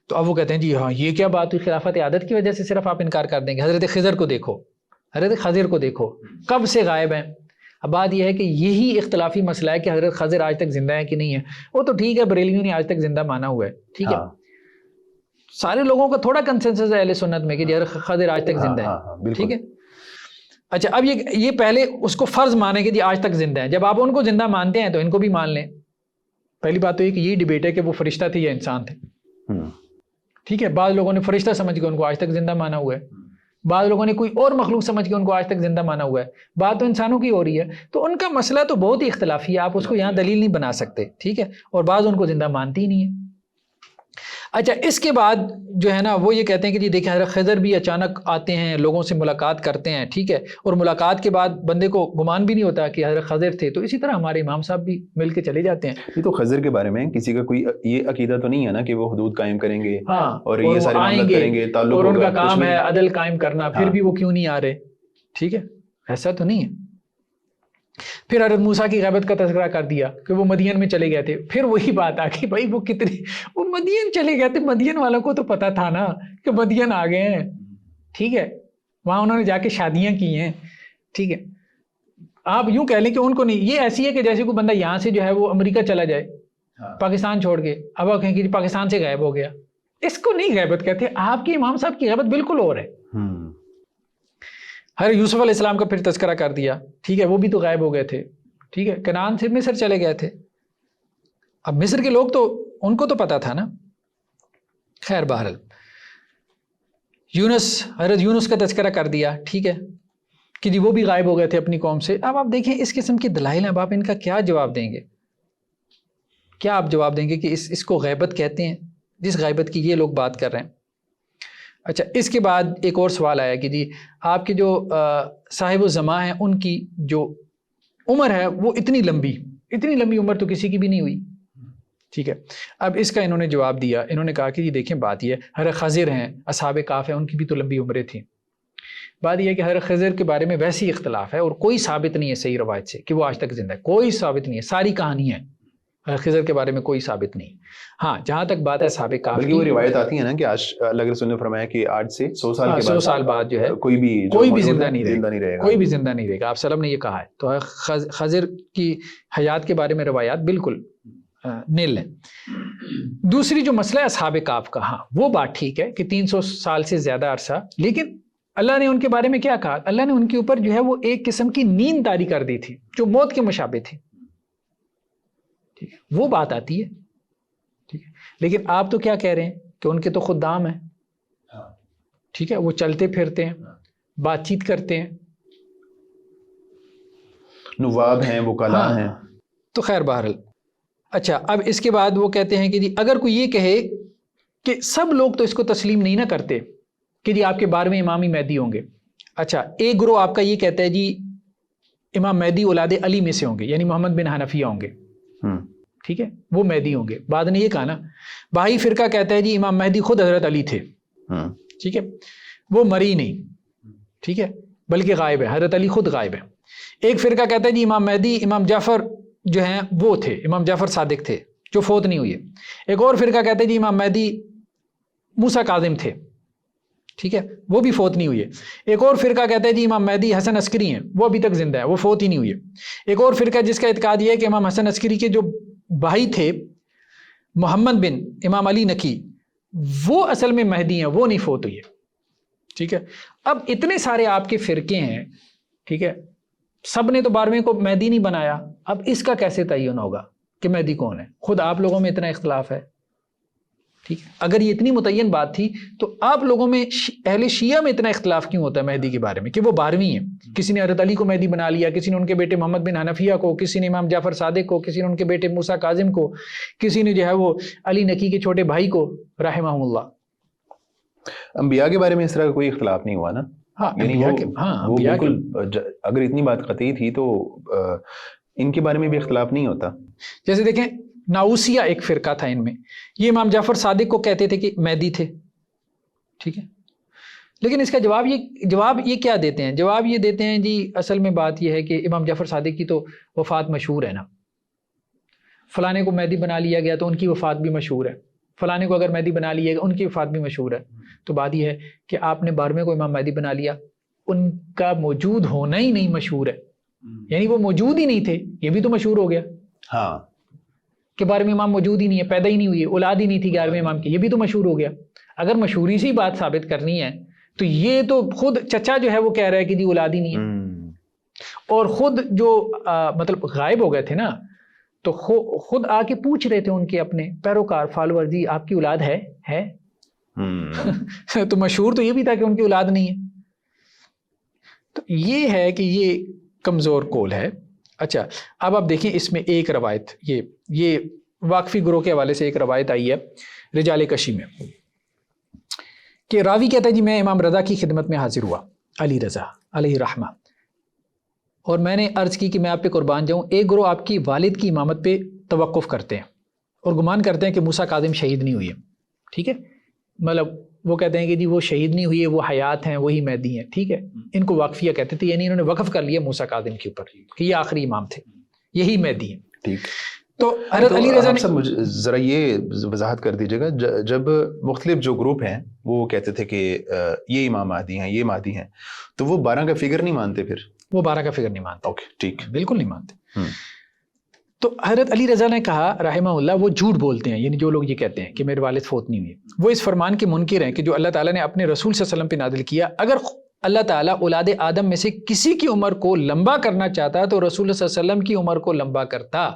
تو اب وہ کہتے ہیں جی ہاں یہ کیا بات ہوئی، خلافت عادت کی وجہ سے صرف آپ انکار کر دیں گے. حضرت خضر کو دیکھو، حضرت خضر کو دیکھو کب سے غائب ہیں. اب بات یہ ہے کہ یہی اختلافی مسئلہ ہے کہ حضرت خضر آج تک زندہ ہے کہ نہیں ہے. وہ تو ٹھیک ہے بریلویوں نے آج تک زندہ مانا ہوا ہے، ٹھیک ہے، سارے لوگوں کا تھوڑا کنسنسس ہے اہل سنت میں کہ حضرت خضر آج تک زندہ ہے، ٹھیک ہے. اچھا اب یہ پہلے اس کو فرض مانے کہ جی آج تک زندہ ہے. جب آپ ان کو زندہ مانتے ہیں تو ان کو بھی مان لیں. پہلی بات تو یہ کہ یہ ڈیبیٹ ہے کہ وہ فرشتہ تھے یا انسان تھے. ٹھیک ہے، بعض لوگوں نے فرشتہ سمجھ کے ان کو آج تک زندہ مانا ہوا ہے، بعض لوگوں نے کوئی اور مخلوق سمجھ کے ان کو آج تک زندہ مانا ہوا ہے. بات تو انسانوں کی ہو رہی ہے، تو ان کا مسئلہ تو بہت ہی اختلافی ہے، آپ اس کو یہاں دلیل نہیں بنا سکتے. ٹھیک ہے، اور بعض ان کو زندہ مانتی ہی نہیں ہے. اچھا اس کے بعد جو ہے نا وہ یہ کہتے ہیں کہ جی دیکھیں حضرت خضر بھی اچانک آتے ہیں، لوگوں سے ملاقات کرتے ہیں، ٹھیک ہے، اور ملاقات کے بعد بندے کو گمان بھی نہیں ہوتا کہ حضرت خضر تھے. تو اسی طرح ہمارے امام صاحب بھی مل کے چلے جاتے ہیں. یہ تو خضر کے بارے میں کسی کا کوئی یہ عقیدہ تو نہیں ہے نا کہ وہ حدود قائم کریں گے، ہاں، اور یہ سارے معاملات کریں گے، تعلق اور ان ہوگا، کا کام ہے عدل قائم کرنا، پھر ہاں. بھی وہ کیوں نہیں آ رہے. ٹھیک ہے، ایسا تو نہیں ہے. پھر حضرت موسیٰ کی غیبت کا تذکرہ کر دیا کہ وہ مدین میں چلے گئے تھے. پھر وہی بات آ گئی بھائی وہ مدین چلے گئے تھے، مدین والوں کو تو پتا تھا نا کہ مدین آ گئے ہیں. ٹھیک ہے، وہاں انہوں نے جا کے شادیاں کی ہیں. ٹھیک ہے، آپ یوں کہہ لیں کہ ان کو نہیں. یہ ایسی ہے کہ جیسے کوئی بندہ یہاں سے جو ہے وہ امریکہ چلا جائے پاکستان چھوڑ کے، اب آپ کہیں کہ پاکستان سے غائب ہو گیا. اس کو نہیں غیبت کہتے. آپ کے امام صاحب کی غیبت بالکل اور ہے. حضرت یوسف علیہ السلام کا پھر تذکرہ کر دیا. ٹھیک ہے، وہ بھی تو غائب ہو گئے تھے. ٹھیک ہے، کنعان سے مصر چلے گئے تھے. اب مصر کے لوگ تو ان کو تو پتا تھا نا. خیر بہرحال حضرت یونس کا تذکرہ کر دیا. ٹھیک ہے کہ جی وہ بھی غائب ہو گئے تھے اپنی قوم سے. اب آپ دیکھیں اس قسم کی دلائل ہیں، اب آپ ان کا کیا جواب دیں گے؟ کیا آپ جواب دیں گے کہ اس کو غیبت کہتے ہیں جس غیبت کی یہ لوگ بات کر رہے ہیں؟ اچھا اس کے بعد ایک اور سوال آیا کہ جی آپ کے جو صاحب الزماں ہیں ان کی جو عمر ہے وہ اتنی لمبی عمر تو کسی کی بھی نہیں ہوئی. ٹھیک ہے، اب اس کا انہوں نے جواب دیا. انہوں نے کہا کہ جی دیکھیں بات یہ ہے حضرت خضر ہیں، اصحاب کہف ہیں، ان کی بھی تو لمبی عمریں تھیں. بات یہ ہے کہ حضرت خضر کے بارے میں ویسے ہی اختلاف ہے اور کوئی ثابت نہیں ہے صحیح روایت سے کہ وہ آج تک زندہ ہے. کوئی ثابت نہیں ہے، ساری کہانی ہے. خضر کے بارے میں کوئی ثابت نہیں. ہاں جہاں تک بات ہے اصحاب کہف بلکہ وہ روایت آتی ہے نا کہ آج اللہ کے رسول نے فرمایا کہ آج سے 100 سال کے بعد 100 سال بعد جو ہے کوئی بھی زندہ نہیں رہے گا. کوئی بھی زندہ نہیں رہے گا. آپ سلم نے یہ کہا ہے. تو خضر کی حیات کے بارے میں روایات بالکل نیل ہے. دوسری جو مسئلہ ہے اصحاب کہف کا، ہاں وہ بات ٹھیک ہے کہ 300 سال سے زیادہ عرصہ، لیکن اللہ نے ان کے بارے میں کیا کہا؟ اللہ نے ان کے اوپر جو ہے وہ ایک قسم کی نیند طاری کر دی تھی جو موت کے مشابہ تھی. ٹھیک ہے، وہ بات آتی ہے. ٹھیک ہے، لیکن آپ تو کیا کہہ رہے ہیں کہ ان کے تو خدام ہیں. ٹھیک ہے، وہ چلتے پھرتے ہیں، بات چیت کرتے ہیں، نواب ہیں، وکلاء ہیں. تو خیر بہرحال. اچھا، اب اس کے بعد وہ کہتے ہیں کہ جی اگر کوئی یہ کہے کہ سب لوگ تو اس کو تسلیم نہیں نہ کرتے کہ جی آپ کے 12ویں امام ہی مہدی ہوں گے. اچھا، ایک گروہ آپ کا یہ کہتا ہے جی امام مہدی اولاد علی میں سے ہوں گے، یعنی محمد بن حنفیہ ہوں گے. ٹھیک ہے، وہ مہدی ہوں گے. بعد نے یہ کہا نا، بھائی فرقہ کہتا ہے جی امام مہدی خود حضرت علی تھے. ٹھیک ہے، وہ مری نہیں، ٹھیک ہے، بلکہ غائب ہے، حضرت علی خود غائب ہے. ایک فرقہ کہتا ہے جی امام مہدی امام جعفر جو ہیں وہ تھے، امام جعفر صادق تھے جو فوت نہیں ہوئے. ایک اور فرقہ کہتا ہے جی امام مہدی موسیٰ کاظم تھے. ٹھیک ہے، وہ بھی فوت نہیں ہوئے. ایک اور فرقہ کہتا ہے جی امام مہدی حسن عسکری ہیں، وہ ابھی تک زندہ ہے، وہ فوت ہی نہیں ہوئے. ایک اور فرقہ جس کا اعتقاد یہ ہے کہ امام حسن عسکری کے جو بھائی تھے محمد بن امام علی نقی، وہ اصل میں مہدی ہیں، وہ نہیں فوت ہوئی ہے. ٹھیک ہے، اب اتنے سارے آپ کے فرقے ہیں. ٹھیک ہے، سب نے تو 12ویں کو مہدی نہیں بنایا. اب اس کا کیسے تعین ہوگا کہ مہدی کون ہے؟ خود آپ لوگوں میں اتنا اختلاف ہے. ٹھیک ہے، اگر یہ اتنی متعین بات تھی تو آپ لوگوں میں اہل شیعہ میں اتنا اختلاف کیوں ہوتا ہے مہدی کے بارے میں کہ وہ 12ویں ہیں؟ کسی نے حضرت علی کو مہدی بنا لیا، کسی نے ان کے بیٹے محمد بن حنفیہ کو، کسی نے امام جعفر صادق کو، کسی نے ان کے بیٹے موسیٰ کاظم کو، کسی نے جو ہے وہ علی نقی کے چھوٹے بھائی کو رحمہ اللہ. انبیاء کے بارے میں اس طرح کا کوئی اختلاف نہیں ہوا نا. ہاں، یعنی وہ بالکل، اگر اتنی بات قطعی تھی تو ان کے بارے میں بھی اختلاف نہیں ہوتا. جیسے دیکھیں ناؤسیہ ایک فرقہ تھا ان میں، یہ امام جعفر صادق کو کہتے تھے کہ مہدی تھے. ٹھیک ہے، لیکن اس کا جواب یہ کیا دیتے ہیں؟ جواب یہ دیتے ہیں جی اصل میں بات یہ ہے کہ امام جعفر صادق کی تو وفات مشہور ہے نا، فلانے کو مہدی بنا لیا گیا تو ان کی وفات بھی مشہور ہے، فلانے کو اگر مہدی بنا لیا گیا ان کی وفات بھی مشہور ہے. تو بات یہ ہے کہ آپ نے 12ویں کو امام مہدی بنا لیا، ان کا موجود ہونا ہی نہیں مشہور ہے، یعنی وہ موجود ہی نہیں تھے، یہ بھی تو مشہور ہو گیا. ہاں، کہ 12ویں امام موجود ہی نہیں ہے، پیدا ہی نہیں ہوئی، اولاد ہی نہیں تھی 11ویں امام کی، یہ بھی تو مشہور ہو گیا. اگر مشہوری سے بات ثابت کرنی ہے تو یہ تو خود چچا جو ہے وہ کہہ رہا ہے کہ جی اولاد ہی نہیں ہے، اور خود جو مطلب غائب ہو گئے تھے نا، تو خود آ کے پوچھ رہے تھے ان کے اپنے پیروکار فالوور، جی آپ کی اولاد ہے تو مشہور تو یہ بھی تھا کہ ان کی اولاد نہیں ہے. تو یہ ہے کہ یہ کمزور قول ہے. اچھا، اب آپ دیکھیں اس میں ایک روایت، یہ واقفی گروہ کے حوالے سے ایک روایت آئی ہے رجال کشی میں، کہ راوی کہتا ہے جی میں امام رضا کی خدمت میں حاضر ہوا، علی رضا علیہ رحمہ، اور میں نے عرض کی کہ میں آپ پہ قربان جاؤں، ایک گروہ آپ کی والد کی امامت پہ توقف کرتے ہیں اور گمان کرتے ہیں کہ موسیٰ کاظم شہید نہیں ہوئی ہے. ٹھیک ہے، مطلب وہ کہتے ہیں کہ جی وہ شہید نہیں ہوئی ہے، وہ حیات ہیں، وہی مہدی ہیں. ٹھیک ہے، ان کو واقفیہ کہتے تھے، یعنی انہوں نے وقف کر لیا موسیٰ کاظم کے اوپر کہ یہ آخری امام تھے، یہی مہدی ہیں. ٹھیک، تو حضرت علی رضا نے ذرا یہ وضاحت کر دیجیے گا، جب مختلف جو گروپ ہیں وہ کہتے تھے کہ یہ امام مہدی ہیں، یہ مہدی ہیں، تو وہ 12 کا فگر نہیں مانتے؟ پھر وہ 12 کا فگر نہیں مانتے. اوکے، ٹھیک، بالکل نہیں مانتے. تو حضرت علی رضا نے کہا رحمہ اللہ، وہ جھوٹ بولتے ہیں، یعنی جو لوگ یہ کہتے ہیں کہ میرے والد فوت نہیں ہوئے، وہ اس فرمان کے منکر ہیں کہ جو اللہ تعالیٰ نے اپنے رسول صلی اللہ علیہ وسلم پہ نازل کیا. اگر اللہ تعالیٰ اولاد آدم میں سے کسی کی عمر کو لمبا کرنا چاہتا تو رسول صلی اللہ علیہ وسلم کی عمر کو لمبا کرتا.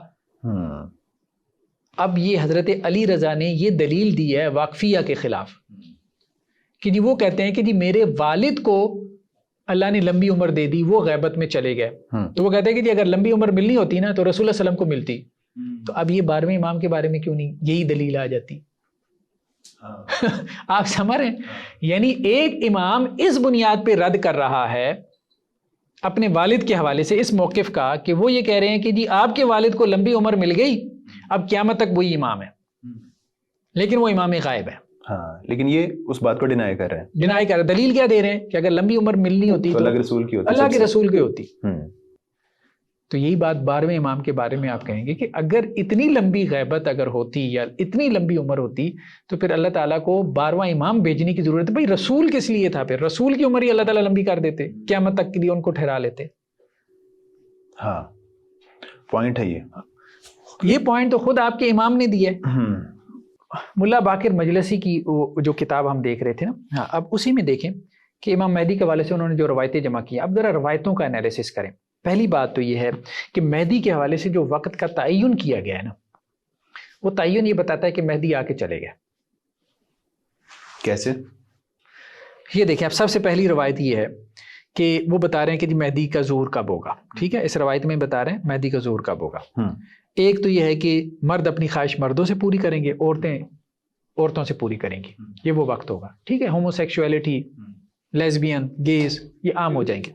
اب یہ حضرت علی رضا نے یہ دلیل دی ہے واقفیہ کے خلاف کہ جی وہ کہتے ہیں کہ جی میرے والد کو اللہ نے لمبی عمر دے دی، وہ غیبت میں چلے گئے. تو وہ کہتے ہیں کہ جی اگر لمبی عمر ملنی ہوتی نا تو رسول اللہ علیہ وسلم کو ملتی. تو اب یہ 12ویں امام کے بارے میں کیوں نہیں یہی دلیل آ جاتی؟ آپ سمجھ رہے ہیں؟ یعنی ایک امام اس بنیاد پہ رد کر رہا ہے اپنے والد کے حوالے سے اس موقف کا کہ وہ یہ کہہ رہے ہیں کہ جی آپ کے والد کو لمبی عمر مل گئی، اب قیامت تک وہی امام ہے، لیکن وہ امام غائب ہے. ہاں، لیکن یہ اس بات کو ڈینائی کر رہے ہیں. ڈینائی کر رہے ہیں. دلیل کیا دے رہے ہیں کہ اگر لمبی عمر ملنی ہوتی تو اللہ کے رسول کی ہوتی، اللہ کے رسول کی ہوتی. تو یہی بات 12ویں امام کے بارے میں آپ کہیں گے کہ اگر اتنی لمبی غیبت اگر ہوتی یا اتنی لمبی عمر ہوتی تو پھر اللہ تعالیٰ کو 12واں امام بھیجنے کی ضرورت ہے. بھائی رسول کس لیے تھا؟ پھر رسول کی عمر ہی اللہ تعالیٰ لمبی کر دیتے, قیامت تک کے لیے ان کو ٹھہرا لیتے. ہاں پوائنٹ ہے یہ پوائنٹ تو خود آپ کے امام نے دیا ہے. ملا باقر مجلسی کی جو کتاب ہم دیکھ رہے تھے نا, ہاں اب اسی میں دیکھیں کہ امام مہدی کے حوالے سے انہوں نے جو روایتیں جمع کی. اب ذرا روایتوں کا انالیسس کریں. پہلی بات تو یہ ہے کہ مہدی کے حوالے سے جو وقت کا تعین کیا گیا ہے نا, وہ تعین یہ بتاتا ہے کہ مہدی آ کے چلے گئے. کیسے؟ یہ دیکھیں, اب سب سے پہلی روایت یہ ہے کہ وہ بتا رہے ہیں کہ جی مہدی کا ظہور کب ہوگا. ٹھیک ہے, اس روایت میں بتا رہے ہیں مہدی کا ظہور کب ہوگا. ایک تو یہ ہے کہ مرد اپنی خواہش مردوں سے پوری کریں گے, عورتیں عورتوں سے پوری کریں گی, یہ وہ وقت ہوگا. ٹھیک ہے, ہومو سیکشولیٹی, لیزبین, گیز یہ عام ہو جائیں گے.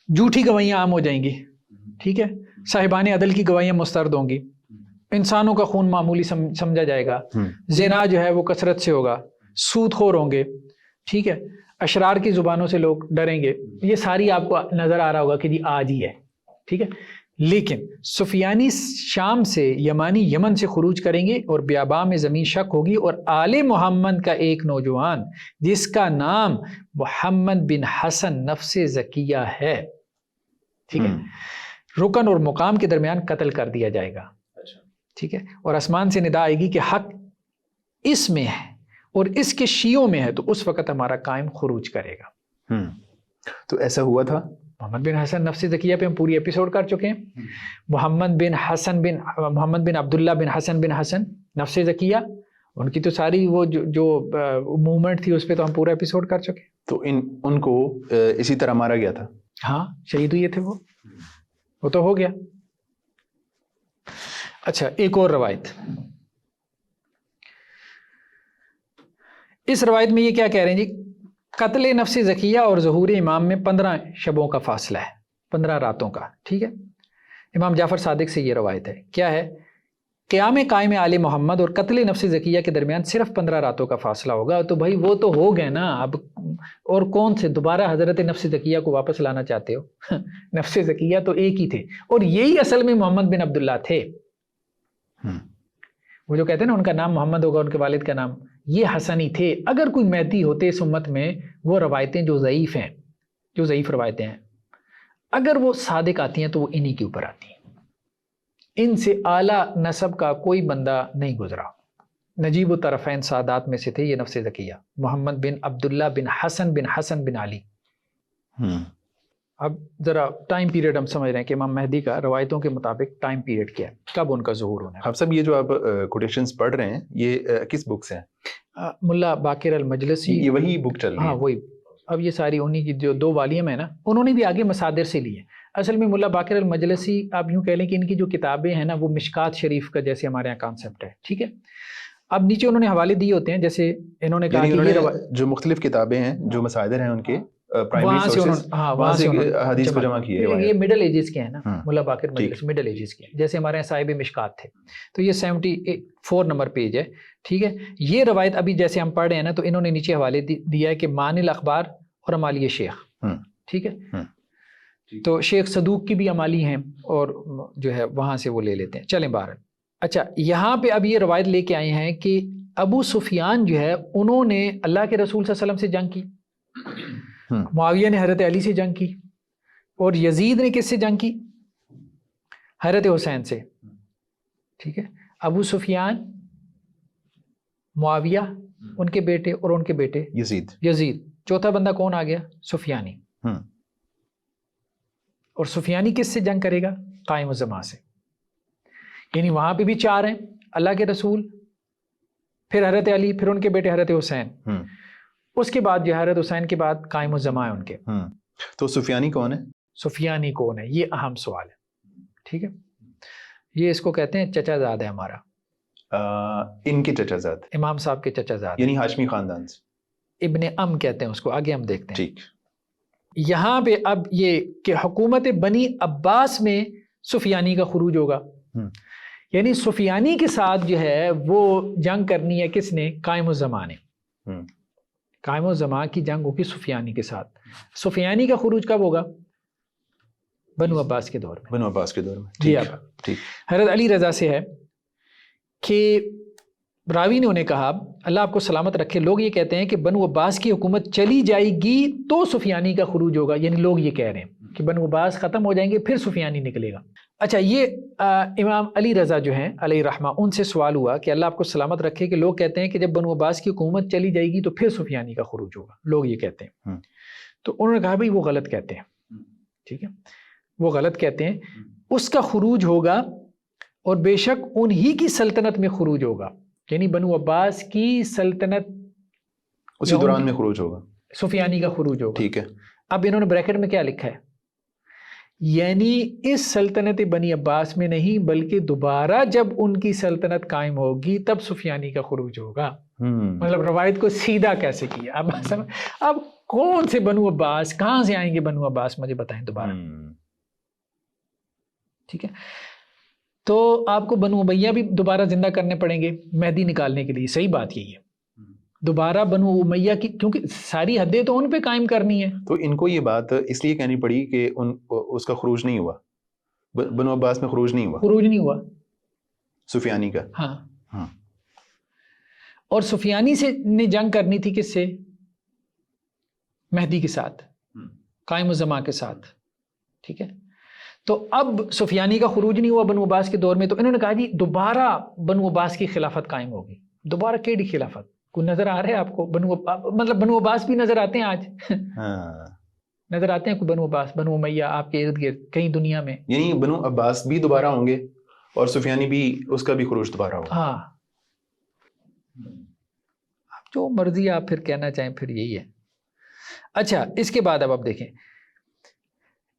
جھوٹی گواہیاں عام ہو جائیں گی. ٹھیک ہے, صاحبان عدل کی گواہیاں مسترد ہوں گی. انسانوں کا خون معمولی سمجھا جائے گا. زنا جو ہے وہ کثرت سے ہوگا. سود خور ہوں گے. ٹھیک ہے, اشرار کی زبانوں سے لوگ ڈریں گے. یہ ساری آپ کو نظر آ رہا ہوگا کہ جی آج ہی ہے. ٹھیک ہے, لیکن سفیانی شام سے, یمانی یمن سے خروج کریں گے اور بیاباں میں زمین شک ہوگی, اور آل محمد کا ایک نوجوان جس کا نام محمد بن حسن نفس زکیہ ہے, ٹھیک ہے, رکن اور مقام کے درمیان قتل کر دیا جائے گا. ٹھیک ہے, اور آسمان سے ندا آئے گی کہ حق اس میں ہے اور اس کے شیعوں میں ہے, تو اس وقت ہمارا قائم خروج کرے گا. تو ایسا ہوا تھا. محمد بن حسن نفس زکیہ پہ ہم پوری ایپیسوڈ کر چکے ہیں. محمد بن عبداللہ بن حسن نفس زکیہ, ان کی تو ساری وہ جو موومنٹ تھی اس پہ تو ہم پورا ایپیسوڈ کر چکے. تو ان کو اسی طرح مارا گیا تھا. ہاں, شہید ہوئے تھے وہ تو ہو گیا. اچھا, ایک اور روایت. اس روایت میں یہ کیا کہہ رہے ہیں جی, قتل نفس زکیہ اور ظہور امام میں 15 شبوں کا فاصلہ ہے, 15 راتوں کا. ٹھیک ہے, امام جعفر صادق سے یہ روایت ہے. کیا ہے, قیام قائم آل محمد اور قتل نفس زکیہ کے درمیان صرف 15 راتوں کا فاصلہ ہوگا. تو بھائی وہ تو ہو گئے نا, اب اور کون سے دوبارہ حضرت نفس زکیہ کو واپس لانا چاہتے ہو؟ نفس زکیہ تو ایک ہی تھے, اور یہی اصل میں محمد بن عبداللہ تھے. وہ جو کہتے ہیں نا ان کا نام محمد ہوگا, ان کے والد کا نام, یہ حسنی تھے. اگر کوئی مہدی ہوتے اس امت میں, وہ روایتیں جو ضعیف ہیں, جو ضعیف روایتیں ہیں, اگر وہ صادق آتی ہیں تو وہ انہی کے اوپر آتی ہیں. ان سے اعلیٰ نسب کا کوئی بندہ نہیں گزرا. نجیب الطرفین سادات میں سے تھے یہ نفس زکیہ, محمد بن عبداللہ بن حسن بن علی. اب ذرا ٹائم پیریڈ ہم سمجھ رہے ہیں کہ امام مہدی کا روایتوں کے مطابق ٹائم پیریڈ کیا ہے, کب ان کا ظہور ہونا ہے. ہم سب یہ جو آپ کوٹیشنز پڑھ رہے ہیں یہ کس بک سے ہیں؟ ملا باقر المجلسی, یہ وہی بک چل رہی ہے. ہاں وہی. اب یہ ساری انہی کی جو 2 والیوم ہیں نا, انہوں نے بھی آگے مصادر سے لی ہے. اصل میں ملا باقر المجلسی آپ یوں کہہ لیں کہ ان کی جو کتابیں ہیں نا وہ مشکات شریف کا جیسے ہمارے یہاں کانسیپٹ ہے. ٹھیک ہے, اب نیچے انہوں نے حوالے دیے ہوتے ہیں, جیسے انہوں نے کہا کہ جو مختلف کتابیں ہیں, جو مصادر ہیں ان کے وہاں سے حدیث کو جمع کیے. یہ مڈل ایجز کے ہیں نا, ملا باقر مجلسی مڈل ایجز کے ہیں. جیسے ہمارے یہاں صاحب مشکات تھے, تو یہ 74 نمبر پیج ہے. ٹھیک ہے, یہ روایت ابھی جیسے ہم پڑھ رہے ہیں نا, تو انہوں نے نیچے حوالے دیا ہے کہ مان الاخبار اور امالی شیخ. ٹھیک ہے, تو شیخ صدوق کی بھی امالی ہیں, اور جو ہے وہاں سے وہ لے لیتے ہیں. چلیں باہر. اچھا, یہاں پہ اب یہ روایت لے کے آئے ہیں کہ ابو سفیان جو ہے انہوں نے اللہ کے رسول صلی اللہ علیہ وسلم سے جنگ کی, معاویہ نے حضرت علی سے جنگ کی, اور یزید نے کس سے جنگ کی؟ حضرت حسین سے. ٹھیک ہے, ابو سفیان, معاویہ ان کے بیٹے, اور ان کے بیٹے یزید. چوتھا بندہ کون آ گیا؟ سفیانی. اور سفیانی کس سے جنگ کرے گا؟ قائم الزمان سے. یعنی وہاں پہ بھی 4 ہیں, اللہ کے رسول, پھر حضرت علی, پھر ان کے بیٹے حضرت حسین, اس کے بعد جو حضرت حسین کے بعد قائم الزمان ان کے. تو سفیانی کون ہے؟ سفیانی کون ہے, یہ اہم سوال ہے. ٹھیک ہے, یہ اس کو کہتے ہیں چچا زاد ہے ہمارا. ان کے چچا زاد, امام صاحب کے چچا زاد, یعنی ہاشمی خاندان سے. ابن ام کہتے ہیں اس کو, آگے ہم دیکھتے ہیں. ٹھیک. یہاں پہ اب یہ کہ حکومت بنی عباس میں سفیانی کا خروج ہوگا. یعنی سفیانی کے ساتھ جو ہے وہ جنگ کرنی ہے کس نے؟ قائم الزمان نے. قائم الزمان کی جنگ ہوگی سفیانی کے ساتھ. سفیانی کا خروج کب ہوگا؟ بنو عباس کے دور میں. بنو عباس کے دور میں. جی اب ٹھیک. حضرت علی رضا سے ہے کہ راوی نے انہیں کہا اللہ آپ کو سلامت رکھے لوگ یہ کہتے ہیں کہ بنو عباس کی حکومت چلی جائے گی تو سفیانی کا خروج ہوگا. یعنی لوگ یہ کہہ رہے ہیں کہ بنو عباس ختم ہو جائیں گے پھر سفیانی نکلے گا. اچھا یہ امام علی رضا جو ہیں علیہ رحمہ ان سے سوال ہوا کہ اللہ آپ کو سلامت رکھے کہ لوگ کہتے ہیں کہ جب بنو عباس کی حکومت چلی جائے گی تو پھر سفیانی کا خروج ہوگا. لوگ یہ کہتے ہیں. تو انہوں نے کہا بھائی وہ غلط کہتے ہیں. ٹھیک ہے وہ غلط کہتے ہیں. اس کا خروج ہوگا اور بے شک انہی کی سلطنت میں خروج ہوگا. یعنی بنو عباس کی سلطنت اسی دوران میں خروج ہوگا. سفیانی کا خروج ہوگا. ٹھیک ہے. اب انہوں نے بریکٹ میں کیا لکھا ہے یعنی اس سلطنت بنی عباس میں نہیں بلکہ دوبارہ جب ان کی سلطنت قائم ہوگی تب سفیانی کا خروج ہوگا. مطلب روایت کو سیدھا کیسے کیا. اب کون سے بنو عباس کہاں سے آئیں گے بنو عباس مجھے بتائیں دوبارہ. ٹھیک ہے تو آپ کو بنو امیہ بھی دوبارہ زندہ کرنے پڑیں گے مہدی نکالنے کے لیے. صحیح بات یہی ہے دوبارہ بنو امیہ کی کیونکہ ساری حدیں تو ان پہ قائم کرنی ہے. تو ان کو یہ بات اس لیے کہنی پڑی کہ اس کا خروج نہیں ہوا. بنو عباس میں خروج نہیں ہوا. خروج نہیں ہوا سفیانی کا. ہاں اور سفیانی سے نے جنگ کرنی تھی کس سے مہدی کے ساتھ قائم الزمان کے ساتھ. ٹھیک ہے تو اب سفیانی کا خروج نہیں ہوا بنو عباس کے دور میں. تو انہوں نے کہا جی دوبارہ بنو عباس کی خلافت قائم ہوگی. دوبارہ کیڑی خلافت کوئی نظر آ رہا ہے آپ کو. مطلب بنو عباس بھی نظر آتے ہیں آج نظر آتے ہیں کوئی بنو عباس بنو امیہ آپ کے ارد گرد کہیں دنیا میں. یعنی بنو عباس بھی دوبارہ ہوں گے اور سفیانی بھی اس کا بھی خروج دوبارہ ہوگا. ہاں آپ جو مرضی آپ پھر کہنا چاہیں پھر یہی ہے. اچھا اس کے بعد اب آپ دیکھیں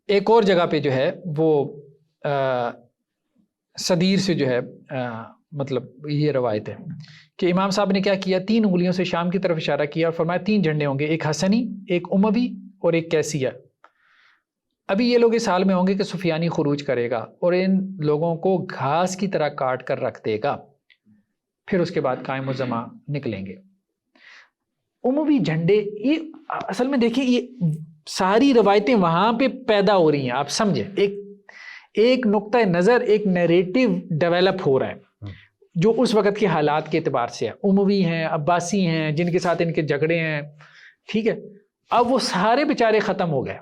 ایک اور جگہ پہ جو ہے وہ صدیر سے جو ہے مطلب یہ روایت ہے کہ امام صاحب نے کیا کیا 3 انگلیوں سے شام کی طرف اشارہ کیا اور فرمایا 3 جھنڈے ہوں گے ایک حسنی ایک اموی اور ایک کیسیہ. ابھی یہ لوگ اس حال میں ہوں گے کہ سفیانی خروج کرے گا اور ان لوگوں کو گھاس کی طرح کاٹ کر رکھ دے گا پھر اس کے بعد قائم الزمان نکلیں گے. اموی جھنڈے یہ اصل میں دیکھیں یہ ساری روایتیں وہاں پہ پیدا ہو رہی ہیں. آپ سمجھیں ایک نقطہ نظر ایک نیریٹو ڈیولپ ہو رہا ہے جو اس وقت کے حالات کے اعتبار سے ہے. اموی ہیں عباسی ہیں جن کے ساتھ ان کے جھگڑے ہیں. ٹھیک ہے اب وہ سارے بیچارے ختم ہو گئے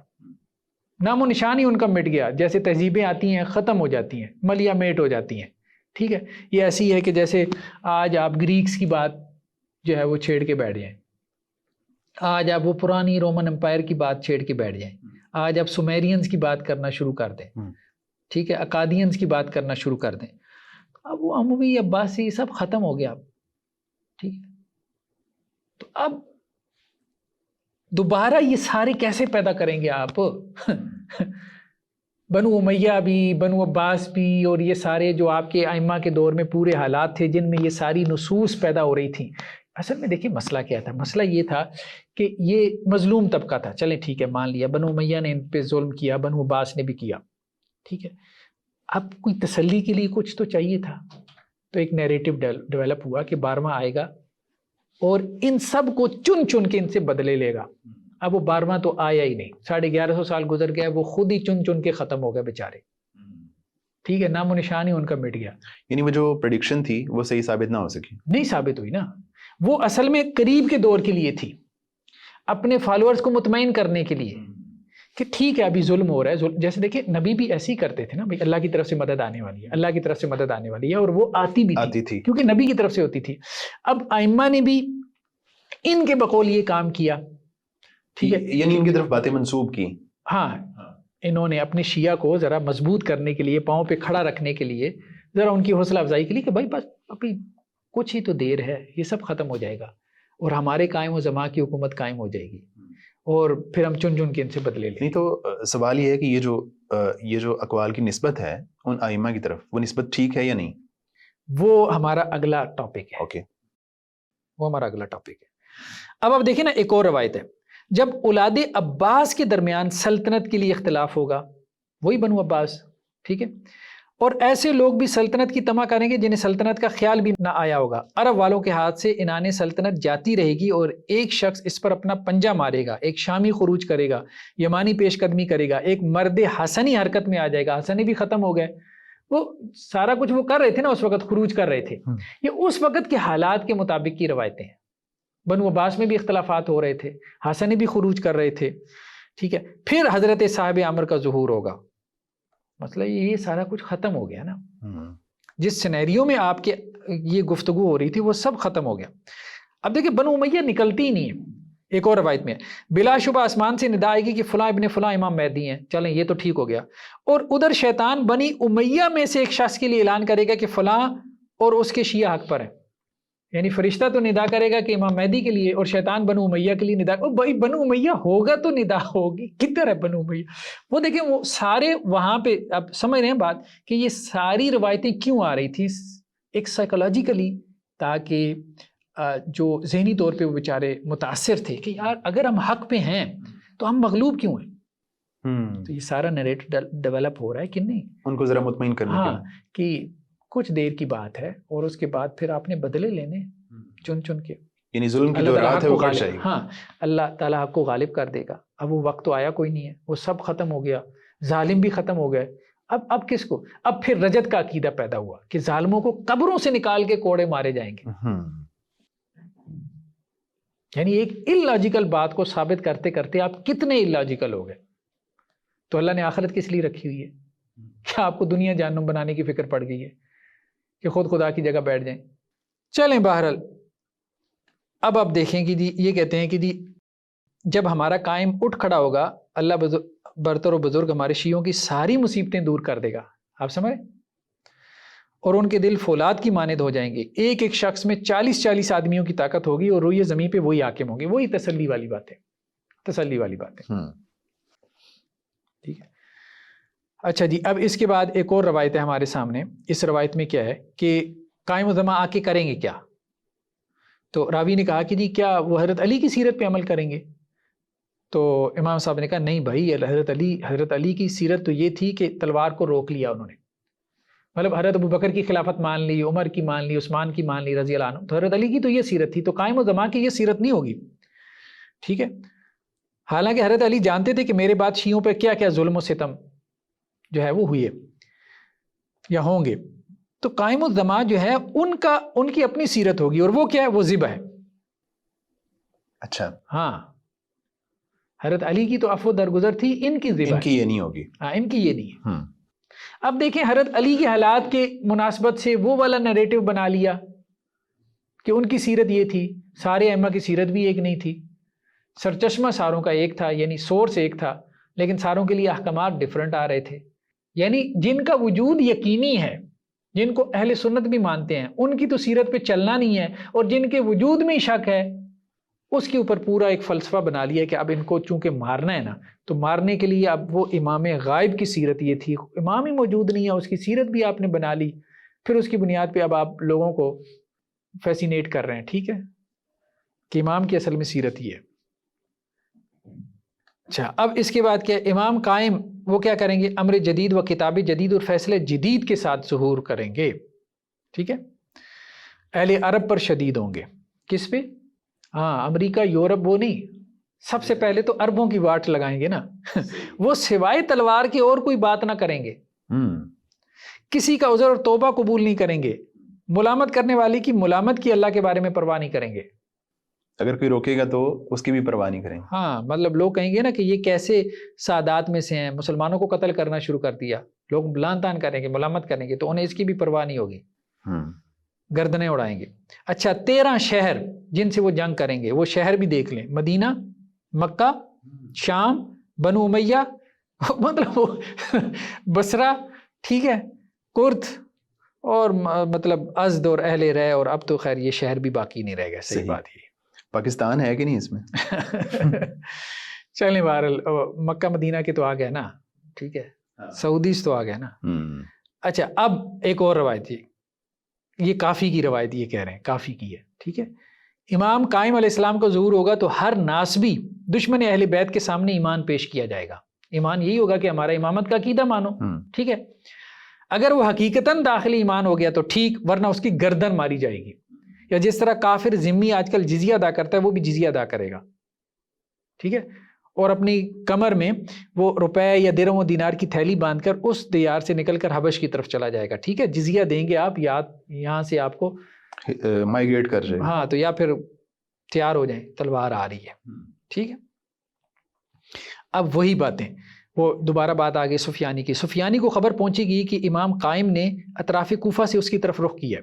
نام و نشان ہی ان کا مٹ گیا. جیسے تہذیبیں آتی ہیں ختم ہو جاتی ہیں ملیا میٹ ہو جاتی ہیں. ٹھیک ہے یہ ایسی ہے کہ جیسے آج آپ گریکس کی بات جو ہے وہ چھیڑ کے بیٹھ جائیں. آج آپ وہ پرانی رومن امپائر کی بات چھیڑ کے بیٹھ جائیں. آج آپ سومیرینز کی بات کرنا شروع کر دیں. ٹھیک ہے اکادینز کی بات کرنا شروع کر دیں. اب وہ اموی عباسی سب ختم ہو گیا. ٹھیک ہے تو اب دوبارہ یہ سارے کیسے پیدا کریں گے آپ بنو امیہ بھی بنو عباس بھی اور یہ سارے جو آپ کے ائمہ کے دور میں پورے حالات تھے جن میں یہ ساری نصوص پیدا ہو رہی تھیں. اصل میں دیکھیں مسئلہ کیا تھا. مسئلہ یہ تھا کہ یہ مظلوم طبقہ تھا. چلیں ٹھیک ہے مان لیا بنو امیہ نے ان پہ ظلم کیا بنو عباس نے بھی کیا. ٹھیک ہے اب کوئی تسلی کے لیے کچھ تو چاہیے تھا. تو ایک نیریٹو ڈیولپ ہوا کہ 12واں آئے گا اور ان سب کو چن چن کے ان سے بدلے لے گا. اب وہ 12واں تو آیا ہی نہیں. 1150 سال گزر گیا وہ خود ہی چن چن کے ختم ہو گئے بیچارے. ٹھیک ہے نام و نشان ہی ان کا مٹ گیا. یعنی وہ جو پریڈکشن تھی وہ صحیح ثابت نہ ہو سکی. نہیں ثابت ہوئی نا. وہ اصل میں قریب کے دور کے لیے تھی اپنے فالوورز کو مطمئن کرنے کے لیے کہ ٹھیک ہے ابھی ظلم ہو رہا ہے. جیسے دیکھیں نبی بھی ایسے ہی کرتے تھے نا بھائی اللہ کی طرف سے مدد آنے والی ہے اللہ کی طرف سے مدد آنے والی ہے اور وہ آتی بھی تھی کیونکہ نبی کی طرف سے ہوتی تھی. اب ائمہ نے بھی ان کے بقول یہ کام کیا. ٹھیک ہے یعنی ان کی طرف باتیں منسوب کی. ہاں انہوں نے اپنے شیعہ کو ذرا مضبوط کرنے کے لیے پاؤں پہ کھڑا رکھنے کے لیے ذرا ان کی حوصلہ افزائی کے لیے کہ بھائی بس ابھی کچھ ہی تو دیر ہے یہ سب ختم ہو جائے گا اور ہمارے قائم و زمان کی حکومت قائم ہو جائے گی اور پھر ہم چن چن کے ان سے بدلے لیں. نہیں تو سوال یہ ہے کہ یہ جو اقوال کی نسبت ہے ان ائمہ کی طرف وہ نسبت ٹھیک ہے یا نہیں؟ وہ ہمارا اگلا ٹاپک ہے. اوکے وہ ہمارا اگلا ٹاپک ہے. اب آپ دیکھیں نا ایک اور روایت ہے جب اولاد عباس کے درمیان سلطنت کے لیے اختلاف ہوگا وہی بنو عباس. ٹھیک ہے اور ایسے لوگ بھی سلطنت کی طمع کریں گے جنہیں سلطنت کا خیال بھی نہ آیا ہوگا. عرب والوں کے ہاتھ سے عنان سلطنت جاتی رہے گی اور ایک شخص اس پر اپنا پنجہ مارے گا, ایک شامی خروج کرے گا, یمانی پیش قدمی کرے گا, ایک مرد حسنی حرکت میں آ جائے گا. حسنی بھی ختم ہو گئے, وہ سارا کچھ وہ کر رہے تھے نا, اس وقت خروج کر رہے تھے. یہ اس وقت کے حالات کے مطابق کی روایتیں ہیں. بنو عباس میں بھی اختلافات ہو رہے تھے, حسنی بھی خروج کر رہے تھے, ٹھیک ہے. پھر حضرت صاحب امر کا ظہور ہوگا. مسئلہ یہ سارا کچھ ختم ہو گیا نا, جس سینیریو میں آپ کے یہ گفتگو ہو رہی تھی وہ سب ختم ہو گیا. اب دیکھیں بنو امیہ نکلتی ہی نہیں ہے. ایک اور روایت میں بلا شبہ آسمان سے ندا آئے گی کہ فلاں ابن فلاں امام مہدی ہیں, چلیں یہ تو ٹھیک ہو گیا. اور ادھر شیطان بنی امیہ میں سے ایک شخص کے لیے اعلان کرے گا کہ فلاں اور اس کے شیعہ حق پر ہیں. یعنی فرشتہ تو ندا کرے گا کہ امام مہدی کے لیے, اور شیطان بنو امیہ کے لیے ندا. بھائی بنو امیہ ہوگا تو ندا ہوگی, کدھر ہے بنو امیہ؟ وہ دیکھیں وہ سارے وہاں پہ, اب سمجھ رہے ہیں بات کہ یہ ساری روایتیں کیوں آ رہی تھی؟ ایک سائیکولوجیکلی, تاکہ جو ذہنی طور پہ وہ بیچارے متاثر تھے کہ یار اگر ہم حق پہ ہیں تو ہم مغلوب کیوں ہیں. تو یہ سارا نیریٹو ڈیولپ ہو رہا ہے کہ نہیں, ان کو ذرا مطمئن کرنے ہاں کہ کچھ دیر کی بات ہے اور اس کے بعد پھر آپ نے بدلے لینے چن چن کے. یعنی ظلم کی جو رات ہے وہ کٹ جائے گی. ہاں اللہ تعالیٰ حق کو غالب کر دے گا. اب وہ وقت تو آیا کوئی نہیں ہے, وہ سب ختم ہو گیا, ظالم بھی ختم ہو گئے. اب کس کو؟ اب پھر رجت کا عقیدہ پیدا ہوا کہ ظالموں کو قبروں سے نکال کے کوڑے مارے جائیں گے. یعنی ایک اللاجیکل بات کو ثابت کرتے کرتے آپ کتنے اللاجیکل ہو گئے. تو اللہ نے آخرت کس لیے رکھی ہوئی ہے؟ کیا آپ کو دنیا جہنم بنانے کی فکر پڑ گئی ہے کہ خود خدا کی جگہ بیٹھ جائیں؟ چلیں بہرحال اب آپ دیکھیں کہ جی یہ کہتے ہیں کہ جی جب ہمارا قائم اٹھ کھڑا ہوگا, اللہ برتر و بزرگ ہمارے شیعوں کی ساری مصیبتیں دور کر دے گا. آپ سمجھیں؟ اور ان کے دل فولاد کی مانند ہو جائیں گے. ایک ایک شخص میں 40 آدمیوں کی طاقت ہوگی اور روئے زمین پہ وہی حاکم ہوں گے. وہی تسلی والی بات ہے, تسلی والی بات ہے. ٹھیک ہے. اچھا جی, اب اس کے بعد ایک اور روایت ہے ہمارے سامنے. اس روایت میں کیا ہے کہ قائم و دماء آ کے کریں گے کیا؟ تو راوی نے کہا کہ جی کیا وہ حضرت علی کی سیرت پہ عمل کریں گے؟ تو امام صاحب نے کہا نہیں بھائی, حضرت علی کی سیرت تو یہ تھی کہ تلوار کو روک لیا انہوں نے. مطلب حضرت ابوبکر کی خلافت مان لی, عمر کی مان لی, عثمان کی مان لی رضی اللہ عنہ. تو حضرت علی کی تو یہ سیرت تھی, تو قائم و دماء کی یہ سیرت نہیں ہوگی. ٹھیک ہے. حالانکہ حضرت علی جانتے تھے کہ میرے بعد شیعوں پہ کیا کیا ظلم و ستم جو ہے وہ ہوئے یا ہوں گے. تو قائم الزماں جو ہے ان کی اپنی سیرت ہوگی, اور وہ کیا ہے؟ وہ ذبح ہے. اچھا ہاں, حضرت علی کی تو عفو درگزر تھی, ان کی ذبح, ان کی یہ نہیں ہوگی. ہاں ان کی یہ نہیں ہے. اب دیکھیں حضرت علی کے حالات کے مناسبت سے وہ والا نیریٹو بنا لیا کہ ان کی سیرت یہ تھی. سارے ائمہ کی سیرت بھی ایک نہیں تھی, سرچشمہ ساروں کا ایک تھا, یعنی سورس ایک تھا, لیکن ساروں کے لیے احکامات ڈیفرنٹ آ رہے تھے. یعنی جن کا وجود یقینی ہے, جن کو اہل سنت بھی مانتے ہیں, ان کی تو سیرت پہ چلنا نہیں ہے, اور جن کے وجود میں شک ہے اس کے اوپر پورا ایک فلسفہ بنا لیا کہ اب ان کو چونکہ مارنا ہے نا, تو مارنے کے لیے اب وہ امام غائب کی سیرت یہ تھی. امام ہی موجود نہیں ہے, اس کی سیرت بھی آپ نے بنا لی, پھر اس کی بنیاد پہ اب آپ لوگوں کو فیسینیٹ کر رہے ہیں. ٹھیک ہے کہ امام کی اصل میں سیرت یہ ہے. اچھا, اب اس کے بعد کیا امام قائم وہ کیا کریں گے؟ امر جدید و کتاب جدید اور فیصلے جدید کے ساتھ ظہور کریں گے. ٹھیک ہے. اہل عرب پر شدید ہوں گے. کس پہ؟ ہاں امریکہ یورپ وہ نہیں, سب سے پہلے تو عربوں کی واٹ لگائیں گے نا. وہ سوائے تلوار کی اور کوئی بات نہ کریں گے, کسی کا عذر اور توبہ قبول نہیں کریں گے, ملامت کرنے والی کی ملامت کی اللہ کے بارے میں پرواہ نہیں کریں گے. اگر کوئی روکے گا تو اس کی بھی پرواہ نہیں کریں گے. ہاں مطلب لوگ کہیں گے نا کہ یہ کیسے سادات میں سے ہیں, مسلمانوں کو قتل کرنا شروع کر دیا, لوگ لان تان کریں گے, ملامت کریں گے, تو انہیں اس کی بھی پرواہ نہیں ہوگی, گردنیں اڑائیں گے. اچھا 13 شہر جن سے وہ جنگ کریں گے, وہ شہر بھی دیکھ لیں, مدینہ, مکہ, شام, بنو امیہ, مطلب بصرہ, ٹھیک ہے, کرد, اور مطلب ازد اور اہل رے, اور اب تو خیر یہ شہر بھی باقی نہیں رہ گئے. صحیح بات ہے. پاکستان ہے کہ نہیں اس میں؟ چلیں بہرحال مکہ مدینہ کے تو آ گئے نا, ٹھیک ہے, سعودیز تو آ گئے نا. اچھا اب ایک اور روایت, یہ کافی کی روایت, یہ کہہ رہے ہیں کافی کی ہے. ٹھیک ہے. امام قائم علیہ السلام کا ظہور ہوگا تو ہر ناسبی دشمن اہل بیت کے سامنے ایمان پیش کیا جائے گا. ایمان یہی ہوگا کہ ہمارا امامت کا عقیدہ مانو. ٹھیک ہے. اگر وہ حقیقتاً داخلی ایمان ہو گیا تو ٹھیک، ورنہ اس کی گردن ماری جائے گی. یا جس طرح کافر ذمی آج کل جزیہ ادا کرتا ہے وہ بھی جزیہ ادا کرے گا، ٹھیک ہے، اور اپنی کمر میں وہ روپے یا درہم و دینار کی تھیلی باندھ کر اس دیار سے نکل کر حبش کی طرف چلا جائے گا. ٹھیک ہے، جزیہ دیں گے آپ، یہاں سے آپ کو مائیگریٹ کر جائے. ہاں، تو یا پھر تیار ہو جائیں، تلوار آ رہی ہے. ٹھیک ہے، اب وہی باتیں، وہ دوبارہ بات آ گئی سفیانی کی. سفیانی کو خبر پہنچی گئی کہ امام قائم نے اطراف کوفہ سے اس کی طرف رخ کیا،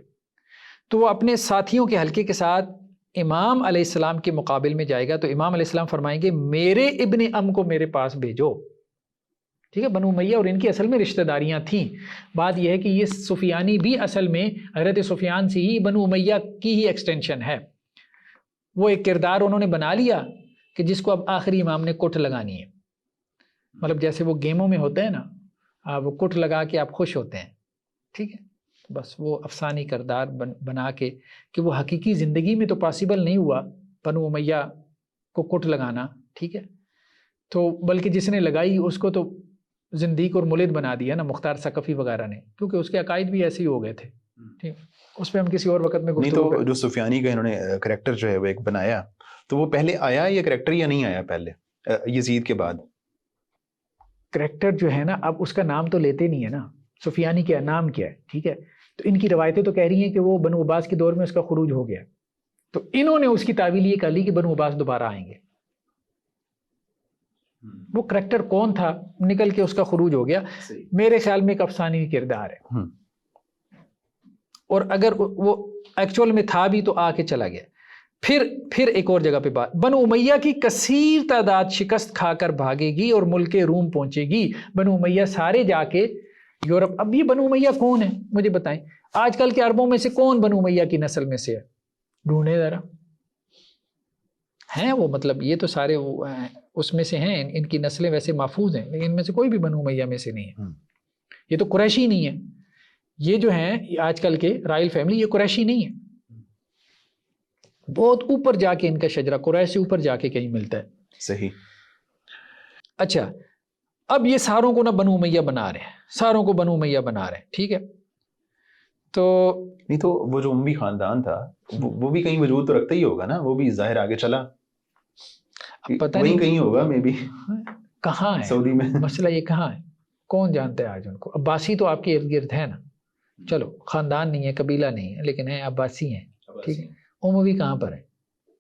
تو وہ اپنے ساتھیوں کے حلقے کے ساتھ امام علیہ السلام کے مقابل میں جائے گا. تو امام علیہ السلام فرمائیں گے میرے ابن ام کو میرے پاس بھیجو. ٹھیک ہے، بنو امیہ اور ان کی اصل میں رشتہ داریاں تھیں. بات یہ ہے کہ یہ سفیانی بھی اصل میں حضرت سفیان سے ہی بنو امیہ کی ہی ایکسٹینشن ہے. وہ ایک کردار انہوں نے بنا لیا کہ جس کو اب آخری امام نے کٹ لگانی ہے. مطلب جیسے وہ گیموں میں ہوتے ہیں نا، وہ کٹ لگا کے آپ خوش ہوتے ہیں. ٹھیک ہے، بس وہ افسانی کردار بنا کے کہ وہ حقیقی زندگی میں تو پاسبل نہیں ہوا بنو امیہ کو کٹ لگانا. ٹھیک ہے، تو بلکہ جس نے لگائی اس کو تو زندیق اور ملد بنا دیا نا، مختار ثقفی وغیرہ نے، کیونکہ اس کے عقائد بھی ایسے ہی ہو گئے تھے. ٹھیک، اس پہ ہم کسی اور وقت میں گفتگو نہیں. تو جو سفیانی کا انہوں نے کریکٹر جو ہے وہ ایک بنایا، تو وہ پہلے آیا یہ کریکٹر یا نہیں آیا پہلے یزید کے بعد؟ کریکٹر جو ہے نا، اب اس کا نام تو لیتے نہیں ہے نا، سفیانی کیا نام کیا ہے. ٹھیک ہے، تو ان کی روایتیں تو کہہ رہی ہیں کہ وہ بنو عباس کے دور میں اس کا خروج ہو گیا، تو انہوں نے اس کی تعویل یہ کر لی کہ بنو عباس دوبارہ آئیں گے. وہ کریکٹر کون تھا نکل کے اس کا خروج ہو گیا. میرے خیال میں ایک افسانوی کردار ہے، اور اگر وہ ایکچوئل میں تھا بھی تو آ کے چلا گیا. پھر ایک اور جگہ پہ بات، بنو امیہ کی کثیر تعداد شکست کھا کر بھاگے گی اور ملک روم پہنچے گی. بنو امیہ سارے جا کے یورپ. اب یہ بنو امیہ کون ہے مجھے بتائیں، آج کل کے عربوں میں سے کون بنو امیہ کی نسل میں سے ہے؟ ڈھونڈے ذرا. ہیں وہ، مطلب یہ تو سارے اس میں سے ہیں، ان کی نسلیں ویسے محفوظ ہیں، لیکن ان میں سے کوئی بھی بنو امیہ میں سے نہیں ہے. یہ تو قریشی نہیں ہے. یہ جو ہیں آج کل کے رائل فیملی، یہ قریشی نہیں ہے. بہت اوپر جا کے ان کا شجرہ قریش سے اوپر جا کے کہیں ملتا ہے. صحیح. اچھا، اب یہ ساروں کو نا بنو امیہ بنا رہے ہیں، ساروں کو بنو امیہ بنا رہے ہیں. ٹھیک ہے، تو نہیں تو وہ جو امی خاندان تھا وہ بھی کہیں وجود تو رکھتا ہی ہوگا نا، وہ بھی ظاہر آگے چلا، پتہ وہیں نہیں کہیں ہوگا میں بھی. کہاں ہے سعودی میں. مسئلہ یہ کہاں ہے، کون جانتا ہے آج ان کو. عباسی تو آپ کے ارد گرد ہے نا، چلو خاندان نہیں ہے، قبیلہ نہیں ہے، لیکن ہیں عباسی ہیں. ٹھیک ہے، اموی کہاں پر ہے؟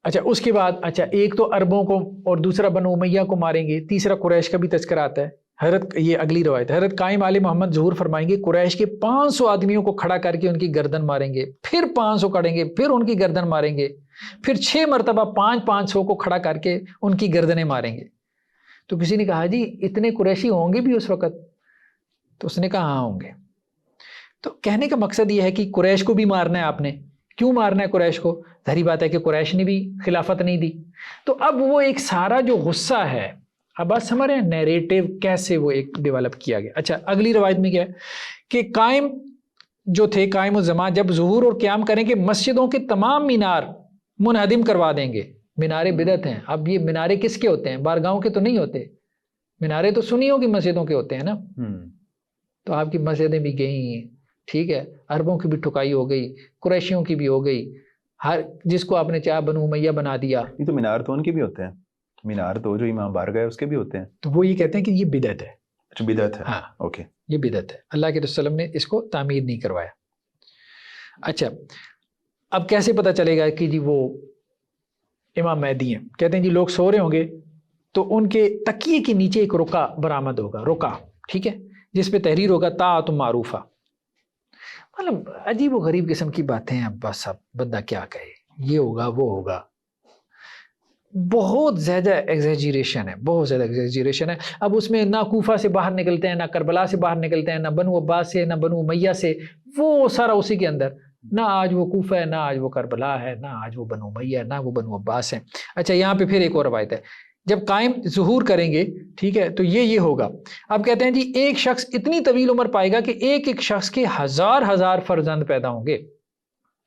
اچھا، اس کے بعد اچھا ایک تو عربوں کو اور دوسرا بنو امیہ کو ماریں گے، تیسرا قریش کا بھی تذکرہ آتا ہے. حضرت یہ اگلی روایت، حضرت قائم آل محمد ظہور فرمائیں گے قریش کے 500 آدمیوں کو کھڑا کر کے ان کی گردن ماریں گے، پھر 500 کھڑیں گے، پھر ان کی گردن ماریں گے، پھر 6 مرتبہ 500 کو کھڑا کر کے ان کی گردنیں ماریں گے. تو کسی نے کہا جی اتنے قریشی ہوں گے بھی اس وقت؟ تو اس نے کہا ہاں ہوں گے. تو کہنے کا مقصد یہ ہے کہ قریش کو بھی مارنا ہے آپ نے. کیوں مارنا ہے قریش کو؟ ظاہری بات ہے کہ قریش نے بھی خلافت نہیں دی. تو اب وہ ایک سارا جو غصہ ہے، اب بات سمجھ رہے ہیں نیریٹو کیسے وہ ایک ڈیولپ کیا گیا. اچھا، اگلی روایت میں کیا ہے کہ قائم جو تھے، قائم الزمان جب ظہور اور قیام کریں کہ مسجدوں کے تمام مینار منہدم کروا دیں گے. مینارے بدعت ہیں. اب یہ مینارے کس کے ہوتے ہیں؟ بارگاہوں کے تو نہیں ہوتے. مینارے تو سنیوں کی مسجدوں کے ہوتے ہیں نا. تو آپ کی مسجدیں بھی گئی ہیں. ٹھیک ہے، عربوں کی بھی ٹھکائی ہو گئی، قریشیوں کی بھی ہو گئی، ہر جس کو آپ نے چاہا بنو امیہ بنا دیا. یہ تو مینار تو ان کے بھی ہوتے ہیں، مینار تو جو امام بارگاہ ہے اس کے بھی ہوتے ہیں. تو وہ یہ کہتے ہیں کہ یہ بدعت ہے. اچھا، بدعت ہے. ہاں اوکے، یہ بدعت ہے، اللہ کے رسول نے اس کو تعمیر نہیں کروایا. اچھا، اب کیسے پتہ چلے گا کہ جی وہ امام مہدی ہیں؟ کہتے ہیں جی لوگ سو رہے ہوں گے تو ان کے تکیے کے نیچے ایک رکا برآمد ہوگا، رکا، ٹھیک ہے، جس پہ تحریر ہوگا طاعت معروفہ. مطلب عجیب و غریب قسم کی باتیں ہیں. اب بس اب بندہ کیا کہے، یہ ہوگا وہ ہوگا. بہت زیادہ ایگزیجریشن ہے، بہت زیادہ ایگزیجریشن ہے. اب اس میں نہ کوفہ سے باہر نکلتے ہیں، نہ کربلا سے باہر نکلتے ہیں، نہ بنو عباس سے، نہ بنو امیہ سے. وہ سارا اسی کے اندر، نہ آج وہ کوفہ ہے، نہ آج وہ کربلا ہے، نہ آج وہ بنو امیہ ہے، نہ وہ بنو عباس ہے. اچھا، یہاں پہ پھر ایک اور روایت ہے، جب قائم ظہور کریں گے، ٹھیک ہے، تو یہ ہوگا. اب کہتے ہیں جی ایک شخص اتنی طویل عمر پائے گا کہ ایک ایک شخص کے 1000 فرزند پیدا ہوں گے،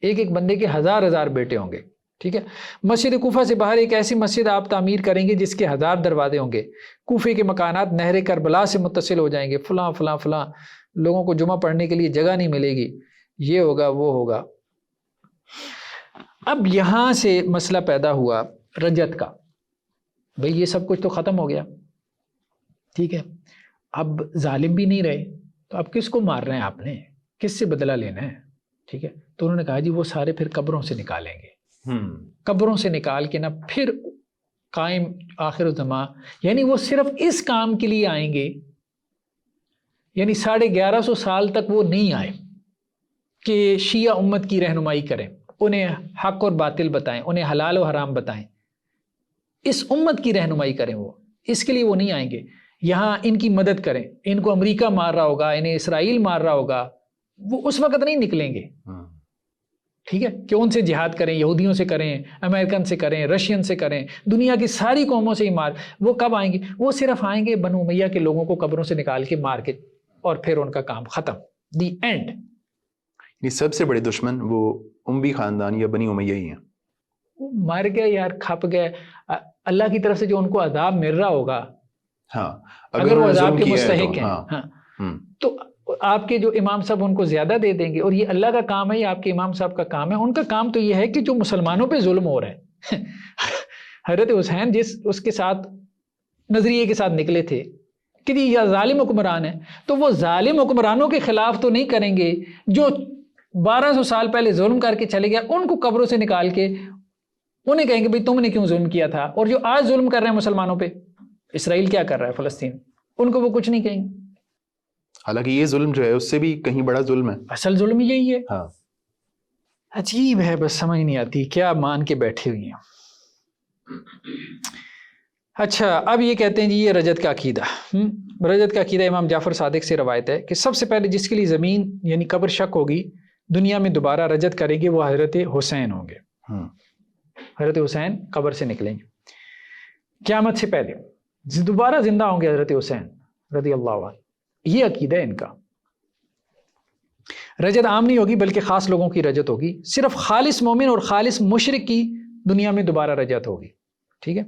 ایک ایک بندے کے 1000 بیٹے ہوں گے. ٹھیک ہے، مسجد کوفہ سے باہر ایک ایسی مسجد آپ تعمیر کریں گے جس کے 1000 دروازے ہوں گے. کوفے کے مکانات نہر کربلا سے متصل ہو جائیں گے، فلاں فلاں فلاں لوگوں کو جمعہ پڑھنے کے لیے جگہ نہیں ملے گی، یہ ہوگا وہ ہوگا۔ اب یہاں سے مسئلہ پیدا ہوا رجت کا، بھئی یہ سب کچھ تو ختم ہو گیا، ٹھیک ہے، اب ظالم بھی نہیں رہے، تو اب کس کو مار رہے ہیں آپ نے، کس سے بدلہ لینا ہے، ٹھیک ہے۔ تو انہوں نے کہا جی وہ سارے پھر قبروں سے نکالیں گے، قبروں سے نکال کے نا پھر قائم آخر الزمان، یعنی وہ صرف اس کام کے لیے آئیں گے، یعنی 1150 سال تک وہ نہیں آئے کہ شیعہ امت کی رہنمائی کریں، انہیں حق اور باطل بتائیں، انہیں حلال و حرام بتائیں، اس امت کی رہنمائی کریں، وہ اس کے لیے وہ نہیں آئیں گے، یہاں ان کی مدد کریں، ان کو امریکہ مار رہا ہوگا، انہیں اسرائیل مار رہا ہوگا، وہ اس وقت نہیں نکلیں گے، ٹھیک ہے، کہ ان سے جہاد کریں، یہودیوں سے کریں، امریکن سے کریں، رشین سے کریں، دنیا کی ساری قوموں سے ہی مار، وہ کب آئیں گے؟ وہ صرف آئیں گے بنو امیہ کے لوگوں کو قبروں سے نکال کے مار کے، اور پھر ان کا کام ختم، دی اینڈ۔ یہ سب سے بڑے دشمن وہ اموی خاندان یا بنی امیہ ہی ہیں، وہ مر گئے یار، کھپ گئے، اللہ کی طرف سے جو ان کو عذاب مل رہا ہوگا، ہاں اگر وہ عذاب کے ظلم کیا ہے مستحق تو، ہیں، ہاں، تو آپ کے جو امام صاحب ان کو زیادہ دے دیں گے، اور یہ اللہ کا کام ہے، یہ آپ کے امام صاحب کا کام ہے، ان کا کام تو یہ ہے کہ جو مسلمانوں پہ ظلم ہو رہا ہے حضرت حسین جس اس کے ساتھ نظریے کے ساتھ نکلے تھے کہ یہ ظالم حکمران ہے، تو وہ ظالم حکمرانوں کے خلاف تو نہیں کریں گے، جو 1200 سال پہلے ظلم کر کے چلے گیا ان کو قبروں سے نکال کے انہیں کہیں گے بھئی تم نے کیوں ظلم کیا تھا، اور جو آج ظلم کر رہے ہیں مسلمانوں پہ، اسرائیل کیا کر رہا ہے فلسطین، ان کو وہ کچھ نہیں کہیں گے، حالانکہ یہ ظلم جو ہے اس سے بھی کہیں بڑا ظلم ہے، اصل ظلم یہی ہے۔ ہاں عجیب ہے، بس سمجھ نہیں آتی کیا مان کے بیٹھے ہوئی ہیں۔ اچھا، اب یہ کہتے ہیں جی یہ رجت کا عقیدہ، رجت کا عقیدہ امام جعفر صادق سے روایت ہے کہ سب سے پہلے جس کے لیے زمین یعنی قبر شک ہوگی، دنیا میں دوبارہ رجت کرے گی، وہ حضرت حسین ہوں گے، حضرت حسین قبر سے نکلیں گے قیامت سے پہلے، دوبارہ زندہ ہوں گے حضرت حسین رضی اللہ عنہ، یہ عقیدہ ہے ان کا۔ رجت عام نہیں ہوگی بلکہ خاص لوگوں کی رجت ہوگی، صرف خالص مومن اور خالص مشرک کی دنیا میں دوبارہ رجت ہوگی، ٹھیک ہے۔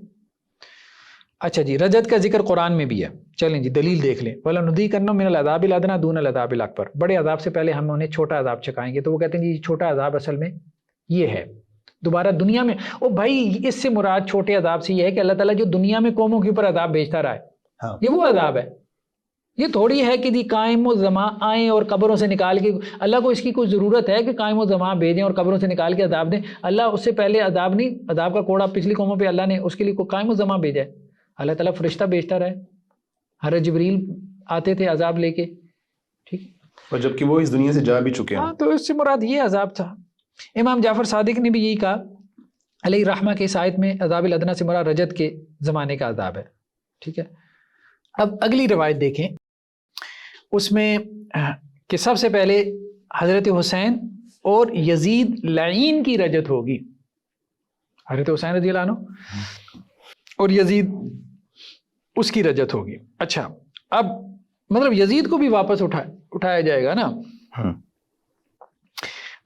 اچھا جی، رجت کا ذکر قرآن میں بھی ہے، چلیں جی دلیل دیکھ لیں، وَلَنُذِيقَنَّهُم مِّنَ الْعَذَابِ الْأَدْنَىٰ دُونَ الْعَذَابِ الْأَكْبَرِ، بڑے عذاب سے پہلے ہم انہیں چھوٹا عذاب چکھائیں گے، تو وہ کہتے ہیں جی چھوٹا عذاب اصل میں یہ ہے دوبارہ دنیا میں، او بھائی اس سے مراد چھوٹے عذاب سے یہ ہے کہ اللہ تعالیٰ جو دنیا میں قوموں کے اوپر عذاب بھیجتا رہا ہے، یہ وہ عذاب ہے، یہ تھوڑی ہے کہ جی قائم و زمان آئیں اور قبروں سے نکال کے، اللہ کو اس کی کوئی ضرورت ہے کہ قائم و زمان بھیجیں اور قبروں سے نکال کے عذاب دیں؟ اللہ اس سے پہلے عذاب نہیں، عذاب کا کوڑا پچھلی قوموں پہ اللہ نے اس کے لیے کوئی قائم و زمان بھیجا ہے؟ اللہ تعالیٰ فرشتہ بھیجتا رہے، حضرت جبریل آتے تھے عذاب لے کے، ٹھیک، اور جبکہ وہ اس دنیا سے جا بھی چکے ہیں، ہاں، تو اس سے مراد یہ عذاب تھا۔ امام جعفر صادق نے بھی یہی کہا علیہ رحمہ کے اس آیت میں عذاب الادنیٰ سے مراد رجت کے زمانے کا عذاب ہے، ٹھیک ہے۔ اب اگلی روایت دیکھیں، اس میں کہ سب سے پہلے حضرت حسین اور یزید لعین کی رجت ہوگی، حضرت حسین رضی اللہ عنہ اور یزید اس کی رجت ہوگی۔ اچھا، اب مطلب یزید کو بھی واپس اٹھایا جائے گا نا،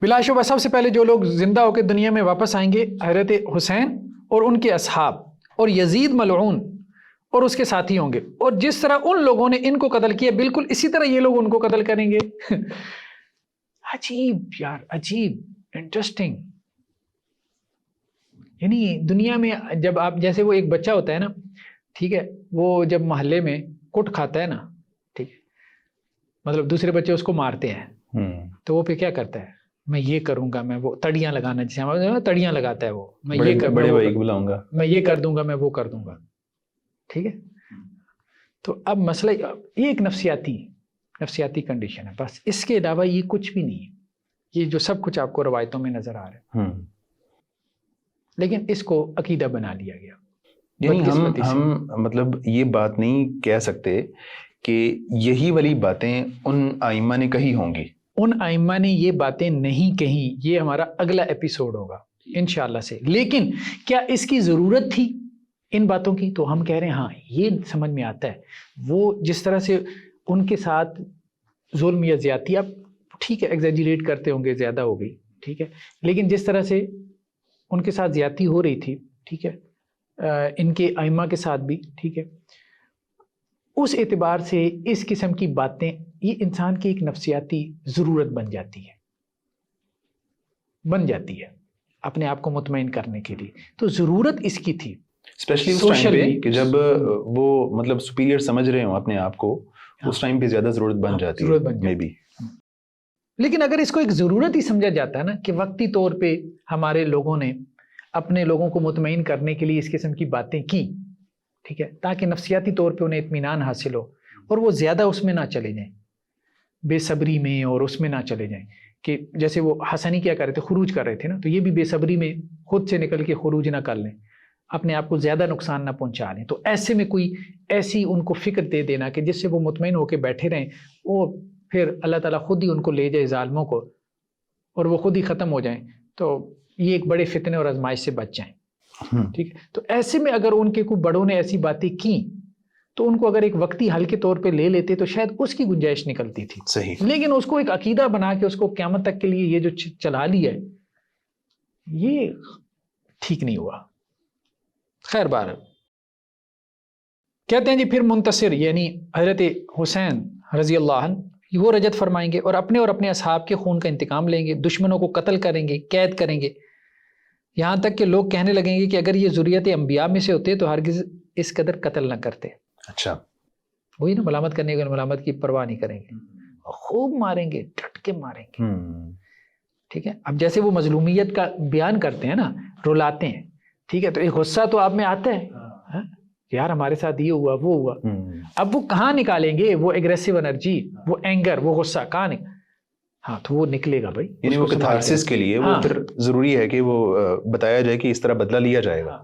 بلا شبہ سب سے پہلے جو لوگ زندہ ہو کے دنیا میں واپس آئیں گے حضرت حسین اور ان کے اصحاب، اور یزید ملعون اور اس کے ساتھی ہوں گے، اور جس طرح ان لوگوں نے ان کو قتل کیا بالکل اسی طرح یہ لوگ ان کو قتل کریں گے۔ عجیب یار، عجیب، انٹرسٹنگ، یعنی دنیا میں جب آپ جیسے وہ ایک بچہ ہوتا ہے نا، ٹھیک ہے، وہ جب محلے میں کٹ کھاتا ہے نا، ٹھیک ہے، مطلب دوسرے بچے اس کو مارتے ہیں تو وہ پھر کیا کرتا ہے، میں یہ کروں گا، میں وہ تڑیاں لگانا، جسے ہمارے تڑیاں لگاتا ہے وہ، میں یہ بڑے بھائی کو بلاؤں گا، میں یہ کر دوں گا، میں وہ کر دوں گا، ٹھیک ہے۔ تو اب مسئلہ یہ ایک نفسیاتی کنڈیشن ہے، بس اس کے علاوہ یہ کچھ بھی نہیں ہے، یہ جو سب کچھ آپ کو روایتوں میں نظر آ رہا ہے، لیکن اس کو عقیدہ بنا لیا گیا۔ یعنی ہم مطلب یہ بات نہیں کہہ سکتے کہ یہی والی باتیں ان آئمہ نے کہی ہوں گی، ان آئمہ نے یہ باتیں نہیں کہیں، یہ ہمارا اگلا ایپیسوڈ ہوگا انشاءاللہ سے، لیکن کیا اس کی ضرورت تھی ان باتوں کی؟ تو ہم کہہ رہے ہیں ہاں، یہ سمجھ میں آتا ہے، وہ جس طرح سے ان کے ساتھ ظلم یا زیادتی، اب ٹھیک ہے ایگزیجریٹ کرتے ہوں گے، زیادہ ہو گئی، ٹھیک ہے، لیکن جس طرح سے ان کے ساتھ زیادتی ہو رہی تھی، ٹھیک ہے، ان کے ائمہ کے ساتھ بھی، ٹھیک ہے، اس اعتبار سے اس قسم کی باتیں یہ انسان کی ایک نفسیاتی ضرورت بن جاتی ہے اپنے آپ کو مطمئن کرنے کے لیے. تو ضرورت اس کی تھی اسپیشلی اس ٹائم پہ کہ جب وہ مطلب سپیریئر سمجھ رہے ہوں اپنے آپ کو, اس ٹائم پہ زیادہ ضرورت بن جاتی ہے مے بی. لیکن اگر اس کو ایک ضرورت ہی سمجھا جاتا ہے نا کہ وقتی طور پہ ہمارے لوگوں نے اپنے لوگوں کو مطمئن کرنے کے لیے اس قسم کی باتیں کی, ٹھیک ہے, تاکہ نفسیاتی طور پہ انہیں اطمینان حاصل ہو اور وہ زیادہ اس میں نہ چلے جائیں, بے صبری میں اور اس میں نہ چلے جائیں. کہ جیسے وہ حسنی کیا کر رہے تھے, خروج کر رہے تھے نا, تو یہ بھی بے صبری میں خود سے نکل کے خروج نہ کر لیں, اپنے آپ کو زیادہ نقصان نہ پہنچا لیں. تو ایسے میں کوئی ایسی ان کو فکر دے دینا کہ جس سے وہ مطمئن ہو کے بیٹھے رہیں, وہ پھر اللہ تعالیٰ خود ہی ان کو لے جائے ظالموں کو اور وہ خود ہی ختم ہو جائیں, تو یہ ایک بڑے فتنے اور آزمائش سے بچ جائیں. ٹھیک ہے, تو ایسے میں اگر ان کے کوئی بڑوں نے ایسی باتیں کی تو ان کو اگر ایک وقتی حل کے طور پہ لے لیتے تو شاید اس کی گنجائش نکلتی تھی. صحیح. لیکن اس کو ایک عقیدہ بنا کے اس کو قیامت تک کے لیے یہ جو چلا لیا ہے, یہ ٹھیک نہیں ہوا. خیر بار کہتے ہیں جی پھر منتصر یعنی حضرت حسین رضی اللہ عنہ وہ رجت فرمائیں گے اور اپنے اصحاب کے خون کا انتقام لیں گے, دشمنوں کو قتل کریں گے, قید کریں گے, یہاں تک کہ لوگ کہنے لگیں گے کہ اگر یہ ذریت انبیاء میں سے ہوتے تو ہرگز اس قدر قتل نہ کرتے. اچھا, وہی نا, ملامت کرنے کے ملامت کی پرواہ نہیں کریں گے, خوب ماریں گے, ڈٹ کے ماریں گے. ٹھیک ہے, اب جیسے وہ مظلومیت کا بیان کرتے ہیں نا, رلاتے ہیں, ٹھیک ہے, تو ایک غصہ تو آپ میں آتا ہے یار ہمارے ساتھ یہ ہوا وہ ہوا. اب وہ کہاں نکالیں گے وہ ایگریسو انرجی, وہ اینگر, وہ غصہ کہاں ہاں تو وہ نکلے گا بھائی. یعنی وہ کتھارسس کے لیے وہ پھر ضروری ہے کہ وہ بتایا جائے کہ اس طرح بدلہ لیا جائے گا.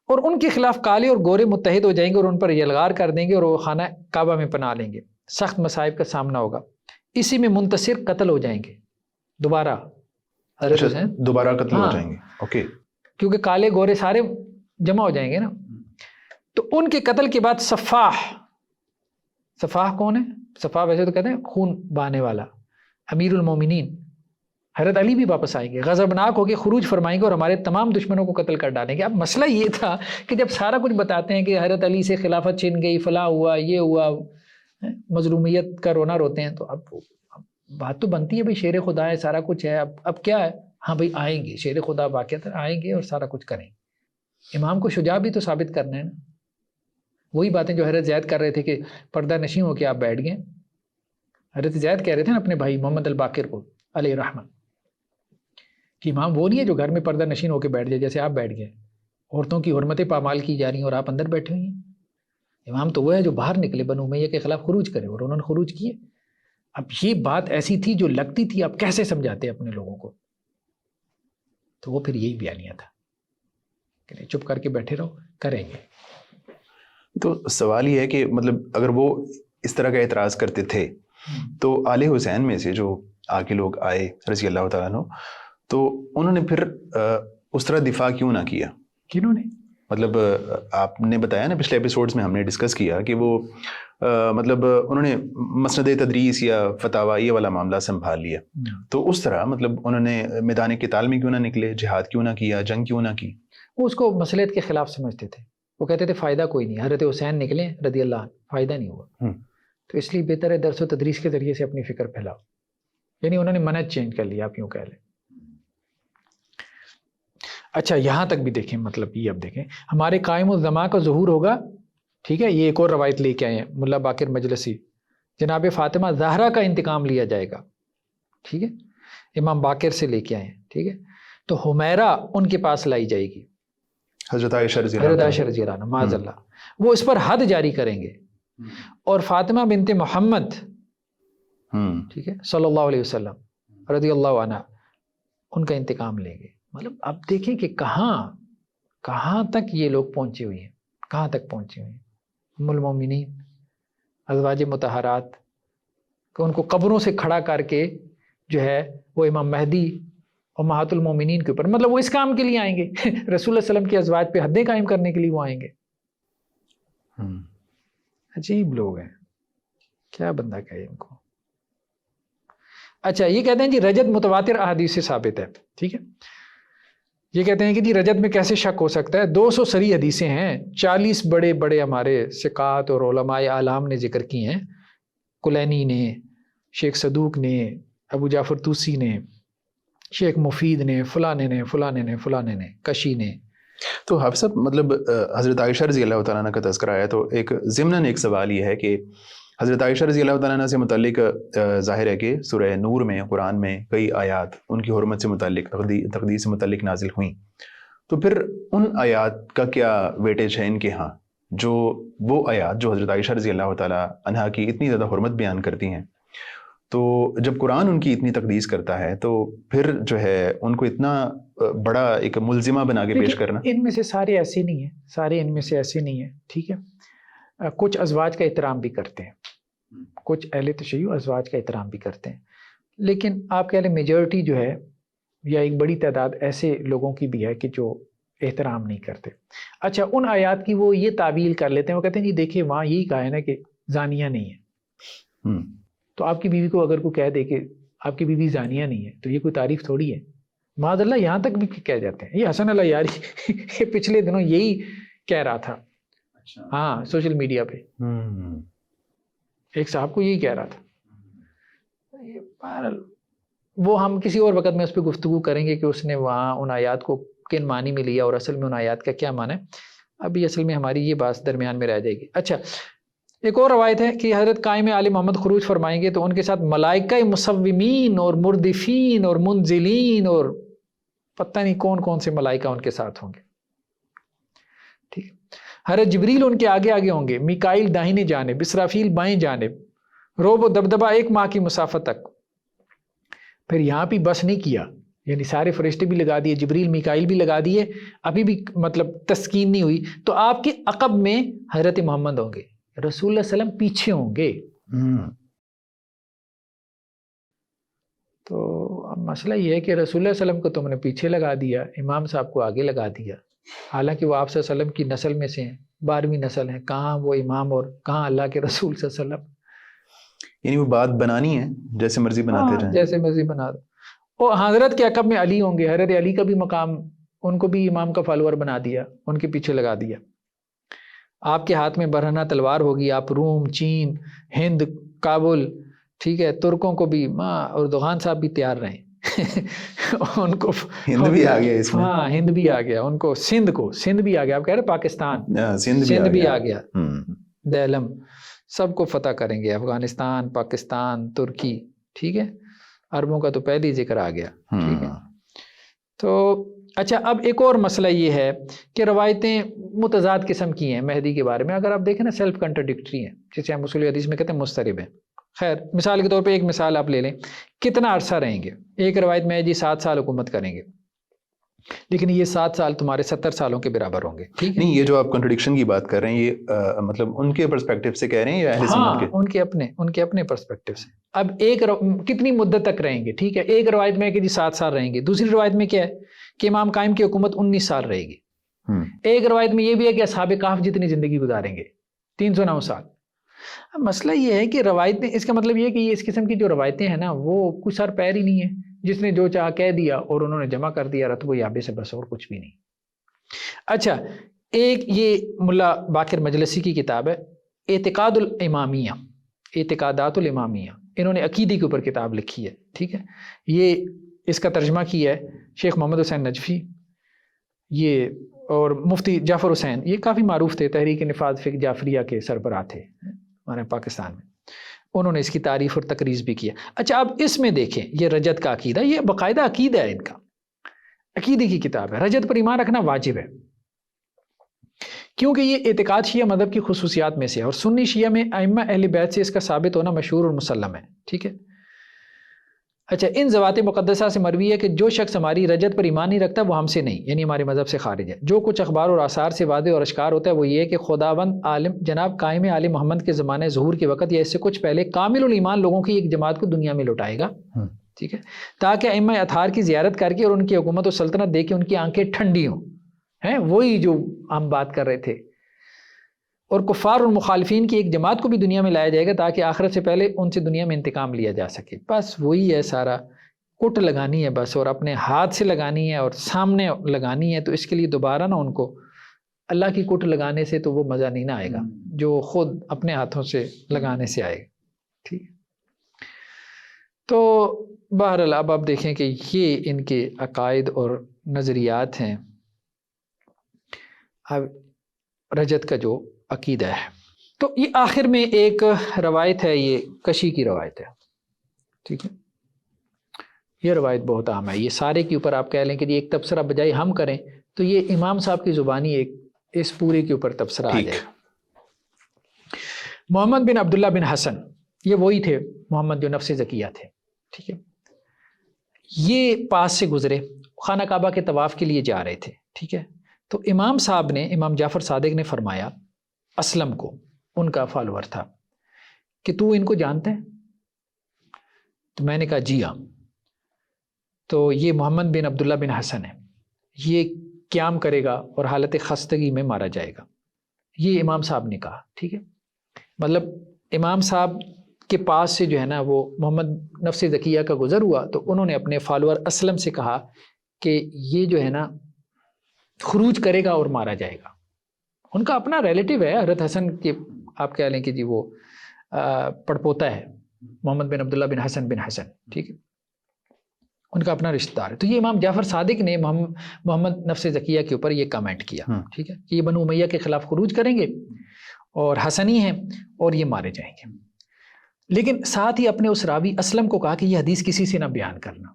اور ان کے خلاف کالے اور گورے متحد ہو جائیں گے اور ان پر یلغار کر دیں گے اور وہ خانہ کعبہ میں پناہ لیں گے. سخت مصائب کا سامنا ہوگا, اسی میں منتصر قتل ہو جائیں گے دوبارہ. دوبارہ قتل ہو جائیں گے, اوکے, کیونکہ کالے گورے سارے جمع ہو جائیں گے نا. تو ان کے قتل کے بعد صفاح کون ہے؟ صفاح ویسے تو کہتے ہیں خون بہانے والا, امیر المومنین حضرت علی بھی واپس آئیں گے, غضبناک ہو کے خروج فرمائیں گے اور ہمارے تمام دشمنوں کو قتل کر ڈالیں گے. اب مسئلہ یہ تھا کہ جب سارا کچھ بتاتے ہیں کہ حضرت علی سے خلافت چھن گئی, فلاں ہوا, یہ ہوا, مظلومیت کا رونا روتے ہیں, تو اب بات تو بنتی ہے بھائی شیر خدا ہے, سارا کچھ ہے, اب کیا ہے, ہاں بھائی آئیں گے, شیر خدا واقعات آئیں گے اور سارا کچھ کریں گے. امام کو شجاع بھی تو ثابت کرنا ہے نا. وہی باتیں جو حضرت زید کر رہے تھے کہ پردہ نشین ہو کے آپ بیٹھ گئے. حضرت زید کہہ رہے تھے نا اپنے بھائی محمد الباقر کو علیہ الرحمہ کہ امام وہ نہیں ہے جو گھر میں پردہ نشین ہو کے بیٹھ جائے جیسے آپ بیٹھ گئے, عورتوں کی حرمتیں پامال کی جا رہی ہیں اور آپ اندر بیٹھے ہوئی ہیں. امام تو وہ ہے جو باہر نکلے, بنو امیہ کے خلاف خروج کرے, اور انہوں نے خروج کیے. اب یہ بات ایسی تھی جو لگتی تھی آپ کیسے سمجھاتے اپنے لوگوں کو, تو وہ پھر یہی بیانیہ تھا کہ چپ کر کے بیٹھے رہو, کریں گے. تو سوال یہ ہے کہ مطلب اگر وہ اس طرح کا اعتراض کرتے تھے تو آل حسین میں سے جو آگے لوگ آئے رضی اللہ تعالیٰ عنہ, تو انہوں نے پھر اس طرح دفاع کیوں نہ کیا؟ کنہوں نے؟ مطلب آپ نے بتایا نا پچھلے ایپیسوڈز میں ہم نے ڈسکس کیا کہ وہ مطلب انہوں نے مسند تدریس یا فتاوی یہ والا معاملہ سنبھال لیا, تو اس طرح مطلب انہوں نے میدان قتال میں کیوں نہ نکلے, جہاد کیوں نہ کیا, جنگ کیوں نہ کی؟ وہ اس کو مصلحت کے خلاف سمجھتے تھے. وہ کہتے تھے فائدہ کوئی نہیں, حضرت حسین نکلے رضی اللہ عنہ, فائدہ نہیں ہوا, تو اس لیے بہتر ہے درس و تدریس کے ذریعے سے اپنی فکر پھیلاؤ. یعنی انہوں نے منہج چینج کر لیا, آپ یوں کہہ لیں. اچھا یہاں تک بھی دیکھیں, مطلب یہ اب دیکھیں ہمارے قائم الزماں کا ظہور ہوگا. ٹھیک ہے, یہ ایک اور روایت لے کے آئے ہیں ملا باقر مجلسی, جناب فاطمہ زہرا کا انتقام لیا جائے گا. ٹھیک ہے, امام باقر سے لے کے آئے ہیں. ٹھیک ہے, تو حمیرہ ان کے پاس لائی جائے گی, حضرت عائشہ رضی اللہ عنہ معاذ اللہ, وہ اس پر حد جاری کریں گے. اور فاطمہ بنت محمد ٹھیک ہے صلی اللہ علیہ وسلم رضی اللہ عنہ, ان کا انتقام لیں گے. مطلب اب دیکھیں کہ کہاں تک یہ لوگ پہنچے ہوئے ہیں, کہاں تک پہنچے ہوئے ہیں. ام المومنین ازواج مطہرات کہ ان کو قبروں سے کھڑا کر کے جو ہے وہ امام مہدی امہات المومنین کے اوپر, مطلب وہ اس کام کے لیے آئیں گے, رسول اللہ صلی اللہ علیہ وسلم کی ازواج پہ حدیں قائم کرنے کے لیے وہ آئیں گے. عجیب لوگ ہیں, کیا بندہ کہے ان کو. اچھا یہ کہتے ہیں جی رجت متواتر احادیث سے ثابت ہے. ٹھیک ہے, یہ کہتے ہیں کہ جی رجت میں کیسے شک ہو سکتا ہے, 200 صریح حدیثیں ہیں, 40 بڑے بڑے ہمارے ثقات اور علماء اعلام نے ذکر کی ہیں. کلینی نے، شیخ صدوق نے، ابو جعفر طوسی نے، شیخ مفید نے، فلانے نے فلانے نے فلانے نے، کشی نے. تو حافظ صاحب مطلب حضرت عائشہ رضی اللہ تعالیٰ عنہ کا تذکرہ آیا تو ایک ضمناً ایک سوال یہ ہے کہ حضرت عائشہ رضی اللہ تعالیٰ عنہ سے متعلق ظاہر ہے کہ سورہ نور میں، قرآن میں کئی آیات ان کی حرمت سے متعلق، تقدیس سے متعلق نازل ہوئیں. تو پھر ان آیات کا کیا ویٹیج ہے ان کے ہاں، جو وہ آیات جو حضرت عائشہ رضی اللہ تعالیٰ عنہ کی اتنی زیادہ حرمت بیان کرتی ہیں، تو جب قرآن ان کی اتنی تقدیس کرتا ہے تو پھر جو ہے ان کو اتنا بڑا ایک ملزمہ بنا کے پیش کرنا؟ ان میں سے سارے ایسے نہیں ہیں، سارے ان میں سے ایسے نہیں ہیں، ٹھیک ہے. کچھ ازواج کا احترام بھی کرتے ہیں، کچھ اہل تشیع ازواج کا احترام بھی کرتے ہیں، لیکن آپ کہہ لیں میجورٹی جو ہے یا ایک بڑی تعداد ایسے لوگوں کی بھی ہے کہ جو احترام نہیں کرتے. اچھا، ان آیات کی وہ یہ تعویل کر لیتے ہیں، وہ کہتے ہیں جی دیکھیں وہاں یہی کہا ہے نا کہ زانیہ نہیں ہے. تو آپ کی بیوی کو اگر کوئی کہہ دے کہ آپ کی بیوی زانیہ نہیں ہے تو یہ کوئی تعریف تھوڑی ہے. معاذ اللہ یہاں تک بھی کہہ جاتے ہیں. یہ حسن اللہ یاری پچھلے دنوں یہی کہہ رہا تھا، ہاں سوشل میڈیا پہ ایک صاحب کو یہی کہہ رہا تھا. وہ ہم کسی اور وقت میں اس پہ گفتگو کریں گے کہ اس نے وہاں ان آیات کو کن معنی میں لیا اور اصل میں ان آیات کا کیا معنی ہے. ابھی اصل میں ہماری یہ بات درمیان میں رہ جائے گی. اچھا، ایک اور روایت ہے کہ حضرت قائم آل محمد خروج فرمائیں گے تو ان کے ساتھ ملائکہ مصومین اور مردفین اور منزلین اور پتہ نہیں کون کون سے ملائکہ ان کے ساتھ ہوں گے. ٹھیک ہے. حضرت جبریل ان کے آگے آگے ہوں گے، میکائیل داہنی جانب، اسرافیل بائیں جانب، روب و دبدبہ 1 ماہ کی مسافت تک. پھر یہاں بھی بس نہیں کیا، یعنی سارے فرشتے بھی لگا دیے، جبریل میکائیل بھی لگا دیے، ابھی بھی مطلب تسکین نہیں ہوئی. تو آپ کے عقب میں حضرت محمد ہوں گے، رسول اللہ علیہ وسلم پیچھے ہوں گے. تو اب مسئلہ یہ ہے کہ رسول اللہ علیہ وسلم کو تم نے پیچھے لگا دیا، امام صاحب کو آگے لگا دیا، حالانکہ وہ آپ صلی اللہ علیہ وسلم کی نسل میں سے ہیں، 12ویں نسل ہیں. کہاں وہ امام اور کہاں اللہ کے رسول صلی اللہ علیہ وسلم. یعنی وہ بات بنانی ہے، جیسے مرضی بناتے جائیں، جیسے مرضی بنا دو. اور حضرت کے عقب میں علی ہوں گے، حضرت علی کا بھی مقام، ان کو بھی امام کا فالوور بنا دیا، ان کے پیچھے لگا دیا. آپ کے ہاتھ میں برہنہ تلوار ہوگی، آپ روم، چین، ہند، کابل، ٹھیک ہے، ترکوں کو بھی اردوغان صاحب بھی تیار رہیں ان کو ہند بھی آ گیا اس میں. ہاں ہند بھی آ گیا، ان کو سندھ بھی آ گیا. آپ کہہ رہے پاکستان، سندھ بھی آ گیا، دیلم سب کو فتح کریں گے، افغانستان، پاکستان، ترکی. ٹھیک ہے، عربوں کا تو پہلے ہی ذکر آ گیا. ٹھیک ہے. تو اچھا، اب ایک اور مسئلہ یہ ہے کہ روایتیں متضاد قسم کی ہیں مہدی کے بارے میں. اگر آپ دیکھیں نا سیلف کنٹرڈکٹری ہیں، جسے ہم اصول حدیث میں کہتے ہیں مضطرب ہیں. خیر، مثال کے طور پہ ایک مثال آپ لے لیں، کتنا عرصہ رہیں گے. ایک روایت میں ہے جی 7 سال حکومت کریں گے، لیکن یہ 7 سال تمہارے 70 سالوں کے برابر ہوں گے. ٹھیک ہے، نہیں، یہ جو آپ کنٹرڈکشن کی بات کر رہے ہیں یہ مطلب ان کے پرسپیکٹیو سے کہہ رہے ہیں یا اہل سنت کے؟ ان کے اپنے پرسپیکٹیو سے. اب ایک کتنی مدت تک رہیں گے. ٹھیک ہے، ایک روایت میں ہے کہ جی 7 سال رہیں گے، دوسری روایت میں کیا ہے کہ امام قائم کی حکومت 19 سال رہے گی. ایک روایت میں یہ بھی ہے کہ اصحاب کہف جتنی زندگی گزاریں گے، 309 سال. اب مسئلہ یہ ہے کہ روایتیں، اس کا مطلب یہ ہے کہ یہ اس قسم کی جو روایتیں ہیں نا وہ کوئی سر پیر ہی نہیں ہے، جس نے جو چاہا کہہ دیا اور انہوں نے جمع کر دیا رتب و یابے سے، بس اور کچھ بھی نہیں. اچھا، ایک یہ ملا باقر مجلسی کی کتاب ہے اعتقاد الامامیہ، اعتقادات الامامیہ، انہوں نے عقیدے کے اوپر کتاب لکھی ہے. ٹھیک ہے، یہ اس کا ترجمہ کیا ہے شیخ محمد حسین نجفی، یہ اور مفتی جعفر حسین، یہ کافی معروف تھے، تحریک نفاذ فقہ جعفریہ کے سربراہ تھے ہمارے پاکستان میں. انہوں نے اس کی تعریف اور تقریض بھی کیا. اچھا، اب اس میں دیکھیں یہ رجت کا عقیدہ، یہ باقاعدہ عقیدہ ہے، ان کا عقیدے کی کتاب ہے. رجت پر ایمان رکھنا واجب ہے کیونکہ یہ اعتقاد شیعہ مذہب کی خصوصیات میں سے ہے، اور سنی شیعہ میں ائمہ اہل بیت سے اس کا ثابت ہونا مشہور اور مسلم ہے. ٹھیک ہے. اچھا، ان ذوات مقدسہ سے مروی ہے کہ جو شخص ہماری رجت پر ایمان نہیں رکھتا وہ ہم سے نہیں، یعنی ہمارے مذہب سے خارج ہے. جو کچھ اخبار اور آثار سے واضح اور اشکار ہوتا ہے وہ یہ ہے کہ خداوند عالم جناب قائم آل محمد کے زمانے ظہور کے وقت یا اس سے کچھ پہلے کامل الایمان لوگوں کی ایک جماعت کو دنیا میں لوٹائے گا. ٹھیک ہے، تاکہ ائمہ اطہار کی زیارت کر کے اور ان کی حکومت و سلطنت دے کے ان کی آنکھیں ٹھنڈی ہوں. ہیں وہی جو ہم بات کر رہے تھے. اور کفار اور مخالفین کی ایک جماعت کو بھی دنیا میں لایا جائے گا تاکہ آخرت سے پہلے ان سے دنیا میں انتقام لیا جا سکے. بس وہی ہے، سارا کٹ لگانی ہے بس، اور اپنے ہاتھ سے لگانی ہے اور سامنے لگانی ہے. تو اس کے لیے دوبارہ نا ان کو اللہ کی کٹ لگانے سے تو وہ مزہ نہیں نہ آئے گا جو خود اپنے ہاتھوں سے لگانے سے آئے گا. ٹھیک. تو بہرحال اب آپ دیکھیں کہ یہ ان کے عقائد اور نظریات ہیں. اب رجت کا جو عقیدہ ہے، تو یہ آخر میں ایک روایت ہے، یہ کشی کی روایت ہے. ٹھیک ہے، یہ روایت بہت عام ہے. یہ سارے کے اوپر آپ کہہ لیں کہ یہ ایک تبصرہ بجائے ہم کریں تو یہ امام صاحب کی زبانی ایک اس پورے کے اوپر تبصرہ آ جائے. محمد بن عبداللہ بن حسن، یہ وہی تھے محمد جو نفس زکیہ تھے. ٹھیک ہے، یہ پاس سے گزرے، خانہ کعبہ کے طواف کے لیے جا رہے تھے. ٹھیک ہے، تو امام صاحب نے، امام جعفر صادق نے فرمایا اسلم کو، ان کا فالوور تھا، کہ تو ان کو جانتے ہیں؟ تو میں نے کہا جی ہاں. تو یہ محمد بن عبداللہ بن حسن ہے، یہ قیام کرے گا اور حالت خستگی میں مارا جائے گا. یہ امام صاحب نے کہا. ٹھیک ہے، مطلب امام صاحب کے پاس سے جو ہے نا وہ محمد نفس زکیہ کا گزر ہوا، تو انہوں نے اپنے فالوور اسلم سے کہا کہ یہ جو ہے نا خروج کرے گا اور مارا جائے گا. ان کا اپنا ریلیٹیو ہے حضرت حسن کے، آپ کہہ لیں کہ جی وہ پڑپوتا ہے محمد بن عبداللہ بن حسن بن حسن. ٹھیک ہے، ان کا اپنا رشتہ دار ہے. تو یہ امام جعفر صادق نے محمد نفس زکیہ کے اوپر یہ کامنٹ کیا. ٹھیک ہے، کہ یہ بنو امیہ کے خلاف خروج کریں گے اور حسنی ہیں اور یہ مارے جائیں گے. لیکن ساتھ ہی اپنے اس راوی اسلم کو کہا کہ یہ حدیث کسی سے نہ بیان کرنا،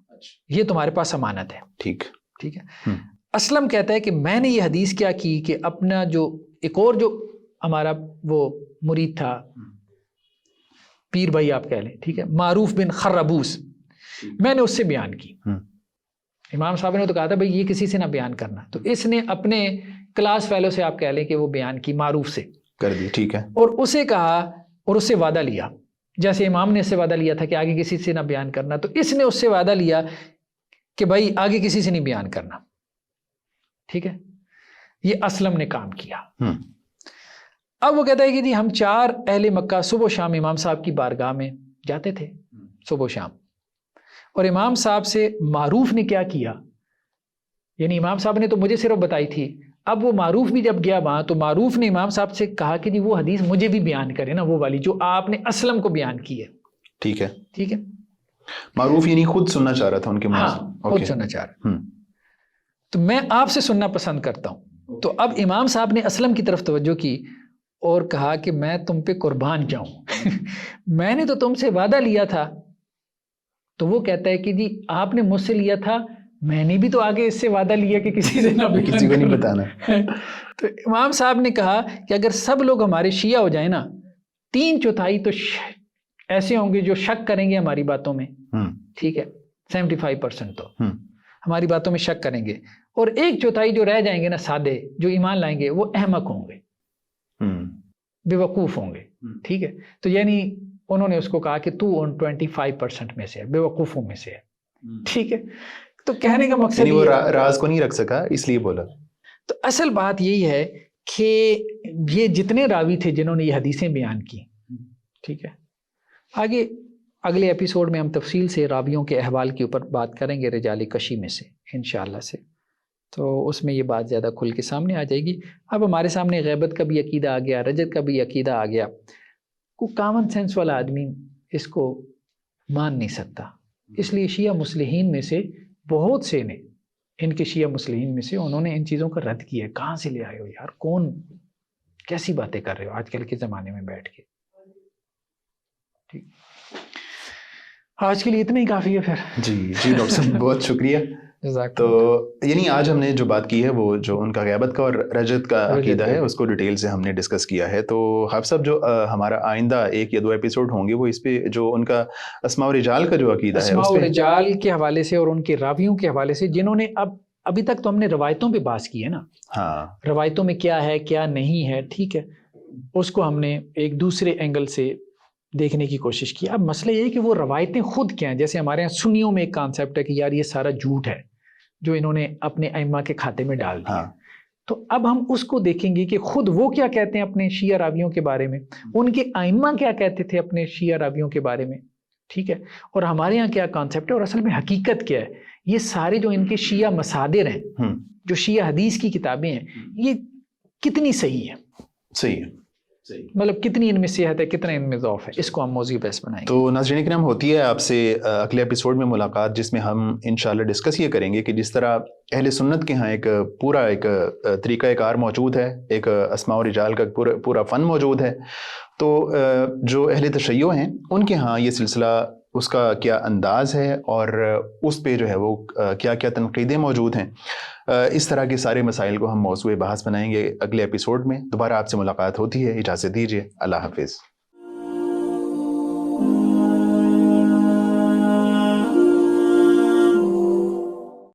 یہ تمہارے پاس امانت ہے. ٹھیک ہے. اسلم کہتا ہے کہ میں نے یہ حدیث کیا کی کہ اپنا جو ایک اور جو ہمارا وہ مرید تھا، پیر بھائی آپ کہہ لیں، ٹھیک ہے، معروف بن خربوس، میں نے اس سے بیان کی. امام صاحب نے تو کہا تھا بھائی یہ کسی سے نہ بیان کرنا، تو اس نے اپنے کلاس فیلو سے آپ کہہ لیں کہ وہ بیان کی، معروف سے کر دی. ٹھیک ہے، اور اسے کہا اور اس سے وعدہ لیا، جیسے امام نے اس سے وعدہ لیا تھا کہ آگے کسی سے نہ بیان کرنا، تو اس نے اس سے وعدہ لیا کہ بھائی آگے کسی سے نہیں بیان کرنا. ٹھیک ہے، یہ اسلم نے کام کیا. اب وہ کہتا ہے کہ جی ہم 4 اہل مکہ صبح و شام امام صاحب کی بارگاہ میں جاتے تھے صبح و شام، اور امام صاحب سے معروف نے کیا کیا، یعنی امام صاحب نے تو مجھے صرف بتائی تھی، اب وہ معروف بھی جب گیا وہاں تو معروف نے امام صاحب سے کہا کہ جی وہ حدیث مجھے بھی بیان کرے نا، وہ والی جو آپ نے اسلم کو بیان کی ہے. ٹھیک ہے، ٹھیک ہے، معروف یعنی خود سننا چاہ رہا تھا ان کے منہ سے. ہاں، خود سننا چاہ رہا. تو میں آپ سے سننا پسند کرتا ہوں. تو اب امام صاحب نے اسلم کی طرف توجہ کی اور کہا کہ میں تم پہ قربان جاؤں میں نے تو تم سے وعدہ لیا تھا. تو وہ کہتا ہے کہ جی آپ نے مجھ سے لیا تھا، میں نے بھی تو آگے اس سے وعدہ لیا کہ کسی سے نہ کسی کو نہیں بتانا. تو امام صاحب نے کہا کہ اگر سب لوگ ہمارے شیعہ ہو جائیں نا، 3/4 تو ایسے ہوں گے جو شک کریں گے ہماری باتوں میں. ٹھیک ہے، 75% تو ہماری باتوں میں شک کریں گے، اور 1/4 جو رہ جائیں گے نا سادے، جو ایمان لائیں گے، وہ احمق ہوں گے، بے وقوف ہوں گے. ٹھیک ہے، تو یعنی انہوں نے اس کو کہا کہ تو ان 25% میں سے ہے، بے وقوفوں میں سے ہے. ٹھیک ہے، تو کہنے کا مقصد وہ راز کو نہیں رکھ سکا اس لیے بولا. تو اصل بات یہی ہے کہ یہ جتنے راوی تھے جنہوں نے یہ حدیثیں بیان کی، ٹھیک ہے، آگے اگلے ایپیسوڈ میں ہم تفصیل سے راویوں کے احوال کے اوپر بات کریں گے رجال کشی میں سے انشاءاللہ سے، تو اس میں یہ بات زیادہ کھل کے سامنے آ جائے گی. اب ہمارے سامنے غیبت کا بھی عقیدہ آ گیا، رجت کا بھی عقیدہ آ گیا. کوئی کامن سینس والا آدمی اس کو مان نہیں سکتا، اس لیے شیعہ مسلمین میں سے بہت سے نے، ان کے شیعہ مسلمین میں سے انہوں نے ان چیزوں کا رد کیا ہے. کہاں سے لے آئے ہو یار، کون کیسی باتیں کر رہے ہو آج کل کے زمانے میں بیٹھ کے. ٹھیک، آج کے لیے اتنا ہی کافی ہے پھر. جی ڈاکٹر صاحب بہت شکریہ. تو یعنی آج ہم نے جو بات کی ہے وہ جو ان کا غیبت کا اور رجت کا عقیدہ ہے اس کو ڈیٹیل سے ہم نے ڈسکس کیا ہے. تو حافظ صاحب جو ہمارا آئندہ 1 یا 2 ایپیسوڈ ہوں گے وہ اس پہ جو ان کا اسماء و رجال کا جو عقیدہ ہے، اسماء و رجال کے حوالے سے اور ان کے راویوں کے حوالے سے، جنہوں نے ابھی تک تو ہم نے روایتوں پہ بات کی ہے نا، ہاں، روایتوں میں کیا ہے کیا نہیں ہے، ٹھیک ہے، اس کو ہم نے ایک دوسرے اینگل سے دیکھنے کی کوشش کی. اب مسئلہ یہ ہے کہ وہ روایتیں خود کیا ہیں. جیسے ہمارے یہاں سنیوں میں ایک کانسیپٹ ہے کہ یار یہ سارا جھوٹ ہے جو انہوں نے اپنے ائمہ کے کھاتے میں ڈال دیا. تو اب ہم اس کو دیکھیں گے کہ خود وہ کیا کہتے ہیں اپنے شیعہ راویوں کے بارے میں، ان کے ائمہ کیا کہتے تھے اپنے شیعہ راویوں کے بارے میں، ٹھیک ہے، اور ہمارے یہاں کیا کانسیپٹ ہے اور اصل میں حقیقت کیا ہے. یہ سارے جو ان کے شیعہ مصادر ہیں، جو شیعہ حدیث کی کتابیں ہیں، یہ کتنی صحیح ہیں. صحیح ہے. مطلب کتنی ان میں صحت ہے کتنا ان میں ضعف ہے، اس کو ہم موضوع بحث بنائیں گے۔ تو ناظرین کرام، ہوتی ہے آپ سے اگلے ایپیسوڈ میں ملاقات، جس میں ہم انشاءاللہ ڈسکس یہ کریں گے کہ جس طرح اہل سنت کے ہاں ایک پورا ایک طریقہ کار موجود ہے، ایک اسماء و رجال کا پورا فن موجود ہے، تو جو اہل تشیع ہیں ان کے ہاں یہ سلسلہ اس کا کیا انداز ہے اور اس پہ جو ہے وہ کیا کیا تنقیدیں موجود ہیں، اس طرح کے سارے مسائل کو ہم موضوع بحث بنائیں گے اگلے ایپیسوڈ میں۔ دوبارہ آپ سے ملاقات ہوتی ہے، اجازت دیجیے، اللہ حافظ۔